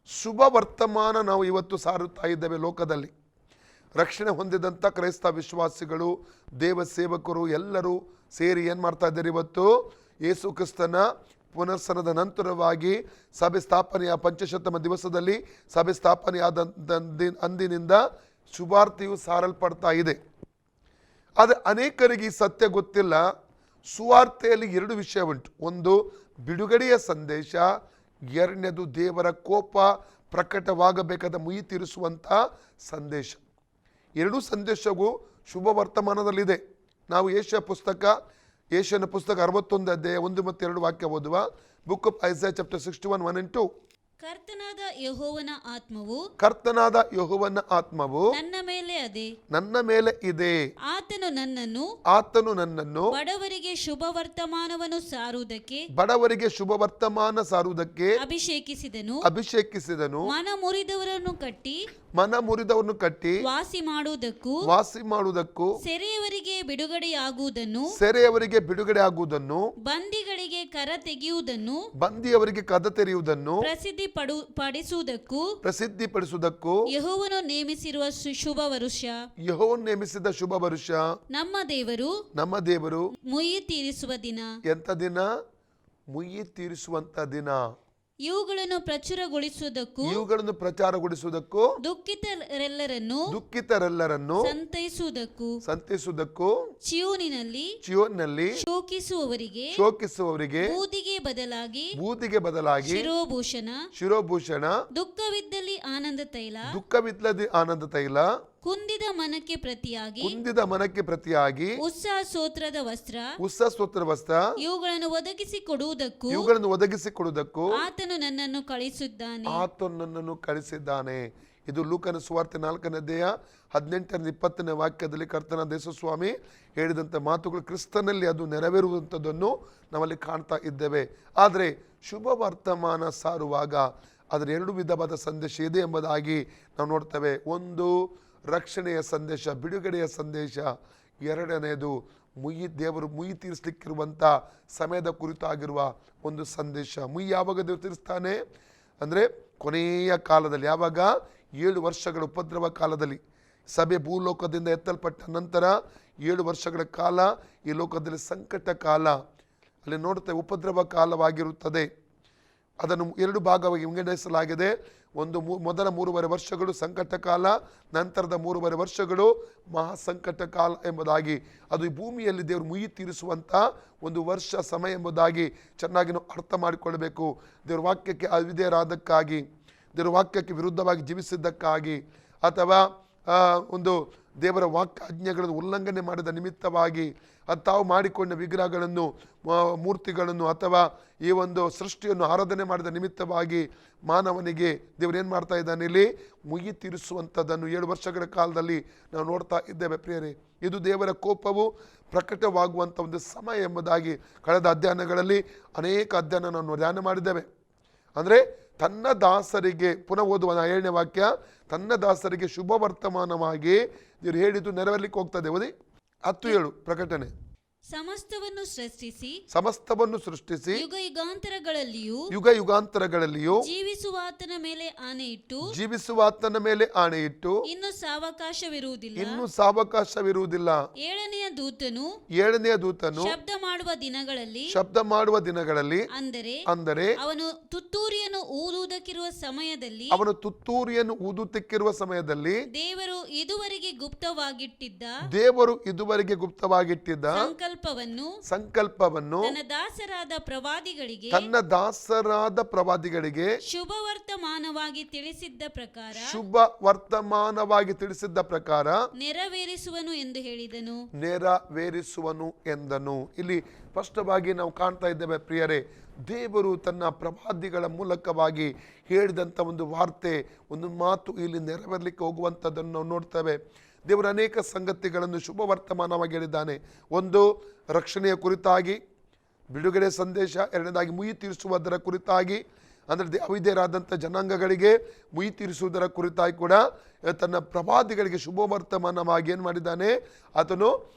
ಶುಭ ವರ್ತಮಾನ ನಾವು ಇವತ್ತು ಸಾರುತ್ತಾ ಇದ್ದೇವೆ ಲೋಕದಲ್ಲಿ. ರಕ್ಷಣೆ ಹೊಂದಿದಂಥ ಕ್ರೈಸ್ತ ವಿಶ್ವಾಸಿಗಳು, ದೇವ ಸೇವಕರು ಎಲ್ಲರೂ ಸೇರಿ ಏನು ಮಾಡ್ತಾ ಇದ್ದಾರೆ? ಇವತ್ತು ಯೇಸು ಕ್ರಿಸ್ತನ ಪುನರ್ಸನದ ನಂತರವಾಗಿ ಸಭೆ ಸ್ಥಾಪನೆಯ ಪಂಚಶತಮ ದಿವಸದಲ್ಲಿ ಸಭೆ ಸ್ಥಾಪನೆಯಾದ ಅಂದಿನಿಂದ ಶುಭಾರ್ತೆಯು ಸಾರಲ್ಪಡ್ತಾ ಇದೆ. ಆದರೆ ಅನೇಕರಿಗೆ ಈ ಸತ್ಯ ಗೊತ್ತಿಲ್ಲ. ಸುವಾರ್ತೆಯಲ್ಲಿ 2 ವಿಷಯ ಉಂಟು. ಒಂದು ಬಿಡುಗಡೆಯ ಸಂದೇಶ, ಎರಡನೇದು ದೇವರ ಕೋಪ ಪ್ರಕಟವಾಗಬೇಕಾದ ಮುಯಿ ತೀರಿಸುವಂಥ ಸಂದೇಶ. 2 ಸಂದೇಶವು ಶುಭ ವರ್ತಮಾನದಲ್ಲಿದೆ. ನಾವು ಏಷ್ಯನ ಪುಸ್ತಕ 61 ಅಧ್ಯಾಯ 1 ಮತ್ತು 2 ವಾಕ್ಯ ಓದುವ. Book of Isaiah chapter 61 1 and 2.
ಕರ್ತನಾದ ಯೆಹೋವನ ಆತ್ಮವು
ಕರ್ತನಾದ ಯೆಹೋವನ ಆತ್ಮವು
ನನ್ನ ಮೇಲೆ ಅದೆ.
ನನ್ನ ಮೇಲೆ ಇದೆ.
ಆತನು
ನನ್ನನ್ನು
ಬಡವರಿಗೆ ಶುಭ ವರ್ತಮಾನವನ್ನು ಸಾರುವುದಕ್ಕೆ
ಬಡವರಿಗೆ ಶುಭ ವರ್ತಮಾನ ಸಾರುವುದಕ್ಕೆ ಅಭಿಷೇಕಿಸಿದನು.
ಮನ ಮುರಿದವರನ್ನು ಕಟ್ಟಿ ವಾಸಿ ಮಾಡುವುದಕ್ಕೂ ಸೆರೆಯವರಿಗೆ
ಬಿಡುಗಡೆ ಆಗುವುದನ್ನು
ಬಂದಿಗಳಿಗೆ
ಕದ ತೆರೆಯುವುದನ್ನು
ಪ್ರಸಿದ್ಧಿಪಡಿಸುವುದಕ್ಕೂ ಯೆಹೋವನು ನೇಮಿಸಿರುವ
ಯೆಹೋವನು ನೇಮಿಸಿದ ಶುಭ ವರುಷ
ನಮ್ಮ ದೇವರು ಮುಯ್ಯಿ ತೀರಿಸುವ ದಿನ.
ಎಂತ ದಿನ? ಮುಯ್ಯಿ ತೀರಿಸುವಂತ ದಿನ.
ಇವುಗಳನ್ನು
ಪ್ರಚಾರಗೊಳಿಸುವುದಕ್ಕೂ ದುಃಖಿತರೆಲ್ಲರನ್ನು ಸಂತೈಸುವುದಕ್ಕೂ ಚಿಯೋನಿನಲ್ಲಿ ಶೋಕಿಸುವವರಿಗೆ ಬೂದಿಗೆ ಬದಲಾಗಿ ಶಿರೋಭೂಷಣ,
ದುಃಖವಿದ್ದಲ್ಲಿ
ಆನಂದ ತೈಲ,
ಕುಂದಿದ
ಮನಕ್ಕೆ ಪ್ರತಿಯಾಗಿ
ಉತ್ಸಾಹ ಸ್ತೋತ್ರದ ವಸ್ತ್ರ ಇವುಗಳನ್ನು
ಒದಗಿಸಿಕೊಡುವುದಕ್ಕೂ
ಆತನು ನನ್ನನ್ನು
ಕಳಿಸಿದ್ದಾನೆ. ಇದು ಲೂಕನ ಸುವಾರ್ತೆ 4ನೇ ಅಧ್ಯಾಯ 18-20 ವಾಕ್ಯದಲ್ಲಿ ಕರ್ತನಾದ ಯೇಸು ಸ್ವಾಮಿ ಹೇಳಿದಂಥ ಮಾತುಗಳು ಕ್ರಿಸ್ತನಲ್ಲಿ ಅದು ನೆರವೇರುವಂಥದ್ದನ್ನು ನಾವಲ್ಲಿ ಕಾಣ್ತಾ ಇದ್ದೇವೆ. ಆದರೆ ಶುಭ ವರ್ತಮಾನ ಸಾರುವಾಗ ಅದರ 2 ವಿಧವಾದ ಸಂದೇಶ ಇದೆ ಎಂಬುದಾಗಿ ನಾವು ನೋಡ್ತೇವೆ. ಒಂದು ರಕ್ಷಣೆಯ ಸಂದೇಶ, ಬಿಡುಗಡೆಯ ಸಂದೇಶ. ಎರಡನೆಯದು ದೇವರು ಮುಯ್ಯಿ ತೀರಿಸಲಿಕ್ಕಿರುವಂಥ ಸಮಯದ ಕುರಿತಾಗಿರುವ ಒಂದು ಸಂದೇಶ. ಮುಯ್ಯಿ ಯಾವಾಗ ದೇವರು ತೀರಿಸ್ತಾನೆ ಅಂದರೆ ಕೊನೆಯ ಕಾಲದಲ್ಲಿ, ಯಾವಾಗ 7 ವರ್ಷಗಳ ಉಪದ್ರವ ಕಾಲದಲ್ಲಿ, ಸಭೆ ಭೂಲೋಕದಿಂದ ಎತ್ತಲ್ಪಟ್ಟ ನಂತರ 7 ವರ್ಷಗಳ ಕಾಲ ಈ ಲೋಕದಲ್ಲಿ ಸಂಕಟ ಕಾಲ, ಅಲ್ಲಿ ನೋಡ್ತೇವೆ ಉಪದ್ರವ ಕಾಲವಾಗಿರುತ್ತದೆ. ಅದನ್ನು 2 ಭಾಗವಾಗಿ ವಿಂಗಡಿಸಲಾಗಿದೆ. ಒಂದು ಮೊದಲ 3.5 ವರ್ಷಗಳು ಸಂಕಟ ಕಾಲ, ನಂತರದ 3.5 ವರ್ಷಗಳು ಮಹಾಸಂಕಟ ಕಾಲ ಎಂಬುದಾಗಿ. ಅದು ಈ ಭೂಮಿಯಲ್ಲಿ ದೇವರು ಮುಯ್ಯಿ ತೀರಿಸುವಂಥ ಒಂದು ವರ್ಷ ಸಮಯ ಎಂಬುದಾಗಿ ಚೆನ್ನಾಗಿ ನಾವು ಅರ್ಥ ಮಾಡಿಕೊಳ್ಳಬೇಕು. ದೇವರ ವಾಕ್ಯಕ್ಕೆ ಅವಿಧೇಯರಾದಕ್ಕಾಗಿ, ದೇವರ ವಾಕ್ಯಕ್ಕೆ ವಿರುದ್ಧವಾಗಿ ಜೀವಿಸಿದ್ದಕ್ಕಾಗಿ, ಅಥವಾ ಒಂದು ದೇವರ ವಾಕ್ಯ ಆಜ್ಞೆಗಳನ್ನು ಉಲ್ಲಂಘನೆ ಮಾಡಿದ ನಿಮಿತ್ತವಾಗಿ, ಅದು ತಾವು ಮಾಡಿಕೊಂಡ ವಿಗ್ರಹಗಳನ್ನು, ಮೂರ್ತಿಗಳನ್ನು ಅಥವಾ ಈ ಒಂದು ಸೃಷ್ಟಿಯನ್ನು ಆರಾಧನೆ ಮಾಡಿದ ನಿಮಿತ್ತವಾಗಿ ಮಾನವನಿಗೆ ದೇವರು ಏನು ಮಾಡ್ತಾ ಇದ್ದಾನೆ? ಇಲ್ಲಿ ಮುಯ್ಯಿ ತೀರಿಸುವಂಥದ್ದನ್ನು 7 ವರ್ಷಗಳ ಕಾಲದಲ್ಲಿ ನಾವು ನೋಡ್ತಾ ಇದ್ದೇವೆ ಪ್ರಿಯರೇ. ಇದು ದೇವರ ಕೋಪವು ಪ್ರಕಟವಾಗುವಂಥ ಒಂದು ಸಮಯ ಎಂಬುದಾಗಿ ಕಳೆದ ಅಧ್ಯಯನಗಳಲ್ಲಿ ಅನೇಕ ಅಧ್ಯಯನ ನಾವು ಧ್ಯಾನ ಮಾಡಿದ್ದೇವೆ. ಅಂದರೆ ತನ್ನ ದಾಸರಿಗೆ, ಪುನಃ ಓದುವ 7ನೇ ವಾಕ್ಯ, ತನ್ನ ದಾಸರಿಗೆ ಶುಭ ವರ್ತಮಾನವಾಗಿ ದೇವರು ಹೇಳಿದ್ದು ನೆರವೇರಲಿಕ್ಕೆ ಹೋಗ್ತದೆ. ಓದಿ 10:7 ಪ್ರಕಟಣೆ.
ಸಮಸ್ತವನ್ನು ಸೃಷ್ಟಿಸಿ
ಯುಗ ಯುಗಾಂತರಗಳಲ್ಲಿಯೂ
ಜೀವಿಸುವಾತನ
ಮೇಲೆ ಆಣೆಯಿಟ್ಟು
ಇನ್ನು
ಸಾವಕಾಶವಿರುವುದಿಲ್ಲ.
ಏಳನೆಯ
ದೂತನು ಶಬ್ದ ಮಾಡುವ ದಿನಗಳಲ್ಲಿ ಅಂದರೆ
ಅವನು ತುತ್ತೂರಿಯನ್ನು ಊದುವುದಕ್ಕಿರುವ ಸಮಯದಲ್ಲಿ ದೇವರು ಇದುವರೆಗೆ ಗುಪ್ತವಾಗಿಟ್ಟಿದ್ದ
ಸಂಕಲ್ಪವನ್ನು
ತನ್ನ
ದಾಸರಾದ ಪ್ರವಾದಿಗಳಿಗೆ
ಶುಭ ವರ್ತಮಾನವಾಗಿ ತಿಳಿಸಿದ್ದ ಪ್ರಕಾರ ನೆರವೇರಿಸುವನು
ಎಂದನು. ಇಲ್ಲಿ ಸ್ಪಷ್ಟವಾಗಿ ನಾವು ಕಾಣ್ತಾ ಇದ್ದೇವೆ ಪ್ರಿಯರೇ, ದೇವರು ತನ್ನ ಪ್ರವಾದಿಗಳ ಮೂಲಕವಾಗಿ ಹೇಳಿದಂಥ ಒಂದು ವಾರ್ತೆ, ಒಂದು ಮಾತು ಇಲ್ಲಿ ನೆರವೇರಲಿಕ್ಕೆ ಹೋಗುವಂಥದ್ದನ್ನು ನಾವು ನೋಡ್ತೇವೆ. ದೇವರು ಅನೇಕ ಸಂಗತಿಗಳನ್ನು ಶುಭ ವರ್ತಮಾನವಾಗಿ ಹೇಳಿದ್ದಾನೆ. ಒಂದು, ರಕ್ಷಣೆಯ ಕುರಿತಾಗಿ, ಬಿಡುಗಡೆ ಸಂದೇಶ. ಎರಡನೇದಾಗಿ ಮುಯ್ಯಿ ತೀರಿಸುವುದರ ಕುರಿತಾಗಿ, ಅಂದರೆ ಅವಿಧೇಯರಾದಂಥ ಜನಾಂಗಗಳಿಗೆ ಮುಯ್ಯಿ ತೀರಿಸುವುದರ ಕುರಿತಾಗಿ ಕೂಡ ತನ್ನ ಪ್ರವಾದಿಗಳಿಗೆ ಶುಭ ವರ್ತಮಾನವಾಗಿ ಏನು ಮಾಡಿದ್ದಾನೆ? ಆತನು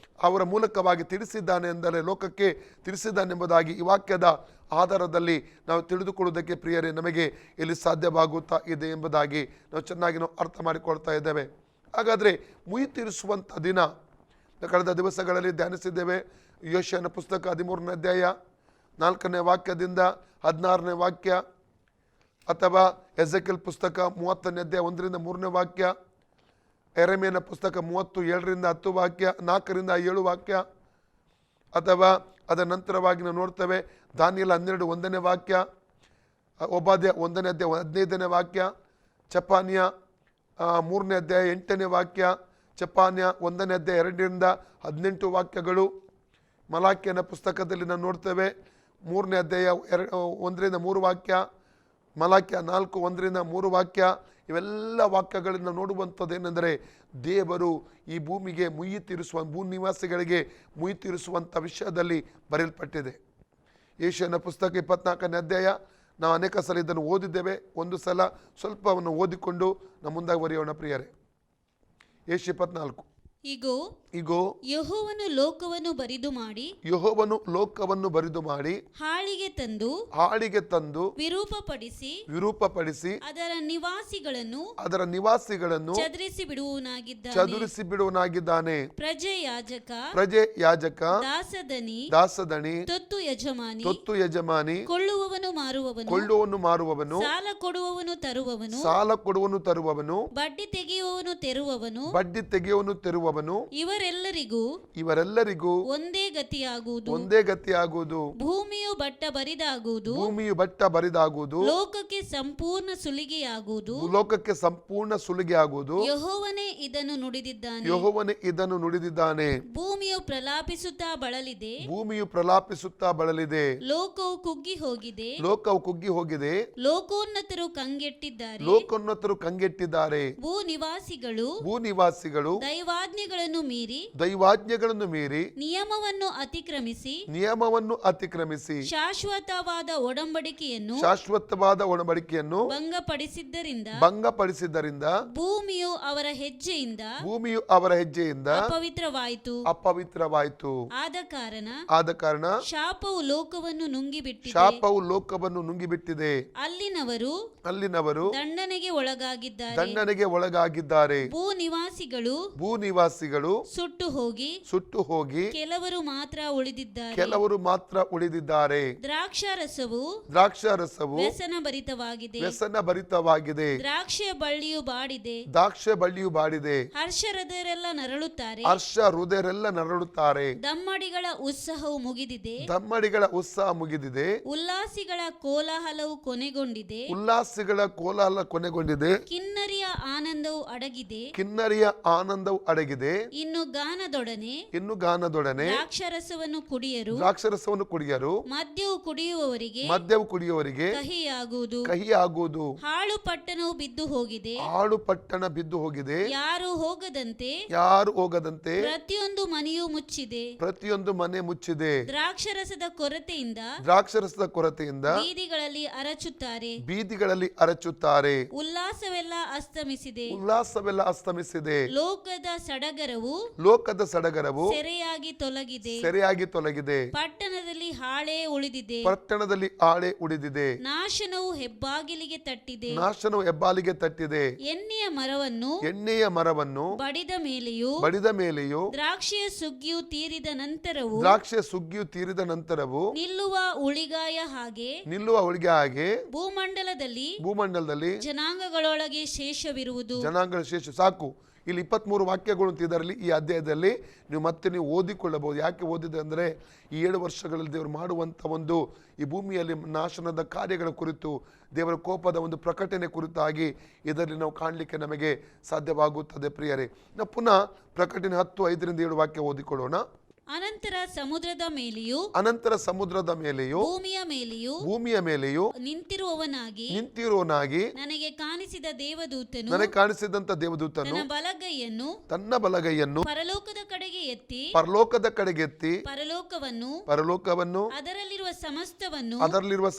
ಅವರ ಮೂಲಕವಾಗಿ ತಿಳಿಸಿದ್ದಾನೆ, ಎಂದರೆ ಲೋಕಕ್ಕೆ ತಿಳಿಸಿದ್ದಾನೆಂಬುದಾಗಿ ಈ ವಾಕ್ಯದ ಆಧಾರದಲ್ಲಿ ನಾವು ತಿಳಿದುಕೊಳ್ಳುವುದಕ್ಕೆ ಪ್ರಿಯರೇ ನಮಗೆ ಇಲ್ಲಿ ಸಾಧ್ಯವಾಗುತ್ತಾ ಇದೆ ಎಂಬುದಾಗಿ ನಾವು ಚೆನ್ನಾಗಿ ಅರ್ಥ ಮಾಡಿಕೊಳ್ತಾ ಇದ್ದೇವೆ. ಹಾಗಾದರೆ ಮುಯ್ಯಿ ತೀರಿಸುವಂಥ ದಿನ ಕಳೆದ ದಿವಸಗಳಲ್ಲಿ ಧ್ಯಾನಿಸಿದ್ದೇವೆ. ಯೋಷಯನ ಪುಸ್ತಕ 13ನೇ ಅಧ್ಯಾಯ 4ನೇ ವಾಕ್ಯದಿಂದ 16ನೇ ವಾಕ್ಯ, ಅಥವಾ ಎಜೆಕಿಯೇಲ್ ಪುಸ್ತಕ 30ನೇ ಅಧ್ಯಾಯ 1ರಿಂದ 3ನೇ ವಾಕ್ಯ, ಯೆರೆಮೀಯನ ಪುಸ್ತಕ 37ರಿಂದ 10 ವಾಕ್ಯ, 4ರಿಂದ 7 ವಾಕ್ಯ, ಅಥವಾ ಅದರ ನಂತರವಾಗಿ ನಾವು ನೋಡ್ತೇವೆ ದಾನಿಯೇಲ 12 1ನೇ ವಾಕ್ಯ, ಓಬದ್ಯ 1ನೇ ಅಧ್ಯಾಯ 15ನೇ ವಾಕ್ಯ, ಚೆಫನ್ಯ 3ನೇ ಅಧ್ಯಾಯ 8ನೇ ವಾಕ್ಯ, ಚೆಫನ್ಯ 1ನೇ ಅಧ್ಯಾಯ 2ರಿಂದ 18 ವಾಕ್ಯಗಳು. ಮಲಾಕ್ಯನ ಪುಸ್ತಕದಲ್ಲಿ ನಾವು ನೋಡ್ತೇವೆ 3ನೇ ಅಧ್ಯಾಯ 1ರಿಂದ 3 ವಾಕ್ಯ, ಮಲಾಕ್ಯ 4:1-3 ವಾಕ್ಯ, ಇವೆಲ್ಲ ವಾಕ್ಯಗಳಿಂದ ನೋಡುವಂಥದ್ದು ಏನೆಂದರೆ ದೇವರು ಈ ಭೂಮಿಗೆ ಮುಯ್ಯಿ ತೀರಿಸುವ, ಭೂ ನಿವಾಸಿಗಳಿಗೆ ಮುಯ್ಯಿ ತೀರಿಸುವಂಥ ವಿಷಯದಲ್ಲಿ ಬರೆಯಲ್ಪಟ್ಟಿದೆ. ಯೆಶಾಯನ ಪುಸ್ತಕ 24ನೇ ಅಧ್ಯಾಯ ನಾವು ಅನೇಕ ಸಲ ಇದನ್ನು ಓದಿದ್ದೇವೆ. ಒಂದು ಸಲ ಸ್ವಲ್ಪವನ್ನು ಓದಿಕೊಂಡು ನಮ್ಮ ಮುಂದಾಗಿ ಬರೆಯೋಣ ಪ್ರಿಯರೇ. ಯೆಶಾಯ 24.
ಇಗೋ ಯೆಹೋವನು ಲೋಕವನ್ನು ಬರಿದು ಮಾಡಿ,
ಯೆಹೋವನು ಲೋಕವನ್ನು ಬರಿದು ಮಾಡಿ
ಹಾಳಿಗೆ ತಂದು
ವಿರೂಪಪಡಿಸಿ
ಅದರ
ನಿವಾಸಿಗಳನ್ನು ಚದುರಿಸಿ ಬಿಡುವನಾಗಿದ್ದಾನೆ.
ಪ್ರಜೆ
ಯಾಜಕ, ದಾಸದಣಿ,
ತೊತ್ತು
ಯಜಮಾನಿ,
ಕೊಳ್ಳುವವನು ಮಾರುವವನು, ಸಾಲ ಕೊಡುವವನು ತರುವವನು, ಬಡ್ಡಿ ತೆಗೆಯುವವನು ತೆರುವವನು, ಇವರೆಲ್ಲರಿಗೂ
ಒಂದೇ ಗತಿಯಾಗುವುದು.
ಭೂಮಿಯು ಬಟ್ಟ ಬರಿದಾಗುವುದು, ಲೋಕಕ್ಕೆ ಸಂಪೂರ್ಣ ಸುಲಿಗೆಯಾಗುವುದು. ಯೆಹೋವನೇ ಇದನ್ನು ನುಡಿದಿದ್ದಾನೆ. ಭೂಮಿಯು ಪ್ರಲಾಪಿಸುತ್ತಾ ಬಳಲಿದೆ. ಲೋಕವು ಕುಗ್ಗಿ ಹೋಗಿದೆ. ಲೋಕೋನ್ನತರು ಕಂಗೆಟ್ಟಿದ್ದಾರೆ. ಭೂನಿವಾಸಿಗಳು ದೈವಾಜ್ಞೆಗಳನ್ನು ಮೀರಿ ನಿಯಮವನ್ನು ಅತಿಕ್ರಮಿಸಿ ಶಾಶ್ವತವಾದ ಒಡಂಬಡಿಕೆಯನ್ನು ಭಂಗಪಡಿಸಿದ್ದರಿಂದ ಭೂಮಿಯು ಅವರ ಹೆಜ್ಜೆಯಿಂದ ಅಪವಿತ್ರವಾಯಿತು. ಆದ ಕಾರಣ ಶಾಪವು ಲೋಕವನ್ನು ನುಂಗಿಬಿಟ್ಟಿದೆ. ಅಲ್ಲಿನವರು ದಂಡನೆಗೆ ಒಳಗಾಗಿದ್ದಾರೆ. ಭೂನಿವಾಸಿಗಳು ಸುಟ್ಟು ಹೋಗಿ ಕೆಲವರು ಮಾತ್ರ ಉಳಿದಿದ್ದಾರೆ. ದ್ರಾಕ್ಷಾರಸವು ವ್ಯಸನಭರಿತವಾಗಿದೆ. ದ್ರಾಕ್ಷಿಯ ಬಳ್ಳಿಯು ಬಾಡಿದೆ. ಹರ್ಷಹೃದಯರೆಲ್ಲ ನರಳುತ್ತಾರೆ. ದಮ್ಮಡಿಗಳ ಉತ್ಸಾಹವು ಮುಗಿದಿದೆ. ಉಲ್ಲಾಸಿಗಳ ಕೋಲಾಹಲವು ಕೊನೆಗೊಂಡಿದೆ. ಕಿನ್ನರಿಯ ಆನಂದವು ಅಡಗಿದೆ. ಇನ್ನು ಗಾನದೊಡನೆ ದ್ರಾಕ್ಷಾರಸವನ್ನು ಕುಡಿಯರು. ಮದ್ಯವು ಕುಡಿಯುವವರಿಗೆ ಕಹಿಯಾಗುವುದು. ಹಾಳು ಪಟ್ಟಣವು ಬಿದ್ದು ಹೋಗಿದೆ. ಯಾರು ಹೋಗದಂತೆ ಪ್ರತಿಯೊಂದು ಮನೆ ಮುಚ್ಚಿದೆ. ದ್ರಾಕ್ಷಾರಸದ ಕೊರತೆಯಿಂದ ಬೀದಿಗಳಲ್ಲಿ ಅರಚುತ್ತಾರೆ. ಉಲ್ಲಾಸವೆಲ್ಲ ಅಸ್ತಮಿಸಿದೆ. ಲೋಕದ ಸಡಗರವು ಸೆರೆಯಾಗಿ ತೊಲಗಿದೆ. ಪಟ್ಟಣದಲ್ಲಿ ಹಾಳೆ ಉಳಿದಿದೆ. ನಾಶನವು ಹೆಬ್ಬಾಗಿಲಿಗೆ ತಟ್ಟಿದೆ. ಎಣ್ಣೆಯ ಮರವನ್ನು ಬಡಿದ ಮೇಲೆಯೂ ದ್ರಾಕ್ಷಿಯ ಸುಗ್ಗಿಯು ತೀರಿದ ನಂತರವು ನಿಲ್ಲುವ ಉಳಿಗಾಯ ಹಾಗೆ ಭೂಮಂಡಲದಲ್ಲಿ ಜನಾಂಗಗಳೊಳಗೆ ಶೇಷವಿರುವುದು.
ಸಾಕು. ಇಲ್ಲಿ 23 ವಾಕ್ಯಗಳು ಅಂತ ಇದರಲ್ಲಿ ಈ ಅಧ್ಯಾಯದಲ್ಲಿ ನೀವು ಓದಿಕೊಳ್ಳಬಹುದು. ಯಾಕೆ ಓದಿದೆ ಅಂದರೆ ಈ 7 ವರ್ಷಗಳಲ್ಲಿ ದೇವರು ಮಾಡುವಂಥ ಒಂದು ಈ ಭೂಮಿಯಲ್ಲಿ ನಾಶನದ ಕಾರ್ಯಗಳ ಕುರಿತು, ದೇವರ ಕೋಪದ ಒಂದು ಪ್ರಕಟಣೆ ಕುರಿತಾಗಿ ಇದರಲ್ಲಿ ನಾವು ಕಾಣಲಿಕ್ಕೆ ನಮಗೆ ಸಾಧ್ಯವಾಗುತ್ತದೆ ಪ್ರಿಯರೇ. ನಾವು ಪುನಃ ಪ್ರಕಟಣೆ 10:5-7 ವಾಕ್ಯ ಓದಿಕೊಳ್ಳೋಣ.
ಅನಂತರ ಸಮುದ್ರದ ಮೇಲೆಯೂ ಭೂಮಿಯ ಮೇಲೆಯೂ ನಿಂತಿರುವವನಾಗಿ ನನಗೆ ಕಾಣಿಸಿದಂತ ದೇವದೂತನು ತನ್ನ ಬಲಗೈಯನ್ನು ಪರಲೋಕದ ಕಡೆಗೆ ಎತ್ತಿ ಪರಲೋಕವನ್ನು ಅದರಲ್ಲಿರುವ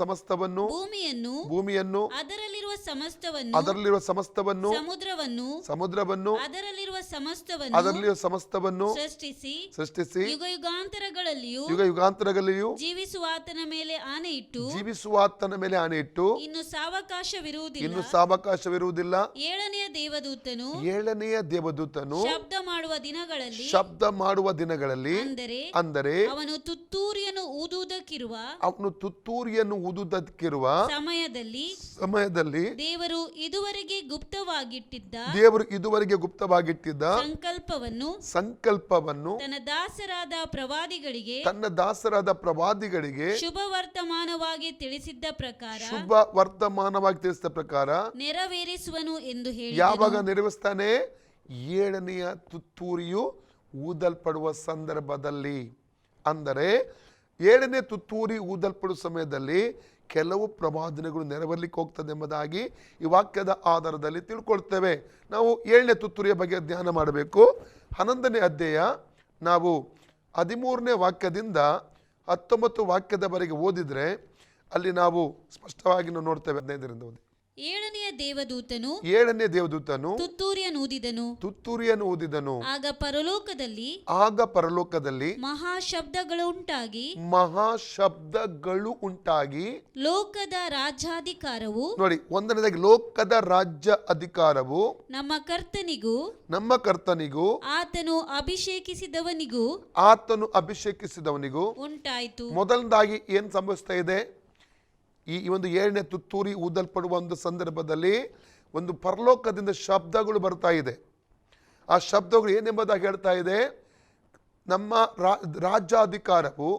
ಸಮಸ್ತವನ್ನು ಭೂಮಿಯನ್ನು ಅದರಲ್ಲಿರುವ ಸಮಸ್ತವನ್ನು ಸಮುದ್ರವನ್ನು ಅದರಲ್ಲಿರುವ ಸಮಸ್ತವನ್ನು ಸೃಷ್ಟಿಸಿ ಯುಗಾಂತರಗಳಲ್ಲಿಯೂ ಜೀವಿಸುವಾತನ ಮೇಲೆ ಆಣೆ ಇಟ್ಟು ಇನ್ನು ಸಾವಕಾಶವಿರುವುದಿಲ್ಲ. ಏಳನೆಯ ದೇವದೂತನು ಶಬ್ದ ಮಾಡುವ ದಿನಗಳಲ್ಲಿ ಅಂದರೆ ಅವನು ತುತ್ತೂರಿಯನ್ನು ಊದುವುದಕ್ಕಿರುವ ಸಮಯದಲ್ಲಿ ದೇವರು ಇದುವರೆಗೆ ಗುಪ್ತವಾಗಿಟ್ಟಿದ್ದ ಸಂಕಲ್ಪವನ್ನು ತನ್ನ ದಾಸರಾದ ಪ್ರವಾದಿಗಳಿಗೆ ಶುಭ ವರ್ತಮಾನವಾಗಿ ತಿಳಿಸಿದ್ದ ಪ್ರಕಾರ ನೆರವೇರಿಸುವನು ಎಂದು ಹೇಳಿ. ಯಾವಾಗ ನೆರವೇರಿಸ್ತಾನೆ? 7ನೆಯ ತುತ್ತೂರಿಯು ಊದಲ್ಪಡುವ ಸಂದರ್ಭದಲ್ಲಿ. ಅಂದರೆ 7ನೇ ತುತ್ತೂರಿ ಊದಲ್ಪಡುವ ಸಮಯದಲ್ಲಿ
ಕೆಲವು ಪ್ರವಾದನೆಗಳು ನೆರವೇರಲಿಕ್ಕೆ ಹೋಗ್ತದೆ ಎಂಬುದಾಗಿ ಈ ವಾಕ್ಯದ ಆಧಾರದಲ್ಲಿ ತಿಳ್ಕೊಳ್ತೇವೆ. ನಾವು 7ನೇ ತುತ್ತೂರಿಯ ಬಗ್ಗೆ ಧ್ಯಾನ ಮಾಡಬೇಕು. 11ನೇ ಅಧ್ಯಾಯ ನಾವು 13ನೇ ವಾಕ್ಯದಿಂದ 19 ವಾಕ್ಯದವರೆಗೆ ಓದಿದರೆ ಅಲ್ಲಿ ನಾವು ಸ್ಪಷ್ಟವಾಗಿ ನಾವು ನೋಡ್ತೇವೆ. 15ರಿಂದ ಓದಿ.
7ನೇ ದೇವದೂತನು
7ನೇ ದೇವದೂತನು
ತುತ್ತೂರಿಯನ್ನು ಊದಿದನು. ಆಗ ಪರಲೋಕದಲ್ಲಿ ಮಹಾಶಬ್ದಗಳು
ಉಂಟಾಗಿ
ಲೋಕದ ರಾಜ್ಯಾಧಿಕಾರವು,
ನೋಡಿ, ಒಂದನೇದಾಗಿ ಲೋಕದ ರಾಜ್ಯ ಅಧಿಕಾರವು
ನಮ್ಮ ಕರ್ತನಿಗೂ
ಆತನು ಅಭಿಷೇಕಿಸಿದವನಿಗೂ
ಉಂಟಾಯಿತು.
ಮೊದಲನೇದಾಗಿ ಏನ್ ಸಂಭವಿಸ್ತಾ ಇದೆ? ಈ ಒಂದು 7ನೇ ತುತ್ತೂರಿ ಊದಲ್ಪಡುವ ಒಂದು ಸಂದರ್ಭದಲ್ಲಿ ಒಂದು ಪರಲೋಕದಿಂದ ಶಬ್ದಗಳು ಬರ್ತಾ ಇದೆ. ಆ ಶಬ್ದಗಳು ಏನೆಂಬುದಾಗಿ ಹೇಳ್ತಾ ಇದೆ? ನಮ್ಮ ರಾಜ್ಯಾಧಿಕಾರವು,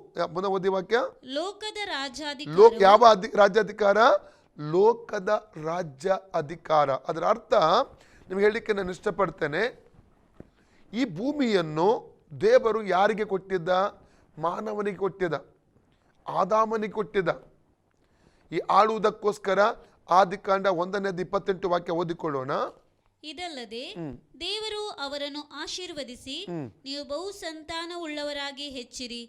ಓದಿ ವಾಕ್ಯ,
ಲೋಕದ
ಯಾವ ರಾಜ್ಯಾಧಿಕಾರ? ಲೋಕದ ರಾಜ್ಯ ಅಧಿಕಾರ. ಅದರ ಅರ್ಥ ನಿಮ್ಗೆ ಹೇಳಲಿಕ್ಕೆ ನಾನು ಇಷ್ಟಪಡ್ತೇನೆ. ಈ ಭೂಮಿಯನ್ನು ದೇವರು ಯಾರಿಗೆ ಕೊಟ್ಟಿದ್ದ? ಮಾನವನಿಗೆ ಕೊಟ್ಟಿದ್ದ, ಆದಾಮನಿಗೆ ಕೊಟ್ಟಿದ್ದ. ಈ ಆಳುವುದಕ್ಕೋಸ್ಕರ ಆದಿಕಾಂಡ 1:28 ವಾಕ್ಯ ಓದಿಕೊಳ್ಳೋಣ.
ಇದಲ್ಲದೆ ದೇವರು ಅವರನ್ನು ಆಶೀರ್ವದಿಸಿ, ನೀವು ಬಹು ಸಂತಾನವುಳ್ಳವರಾಗಿ ಹೆಚ್ಚಿರಿ,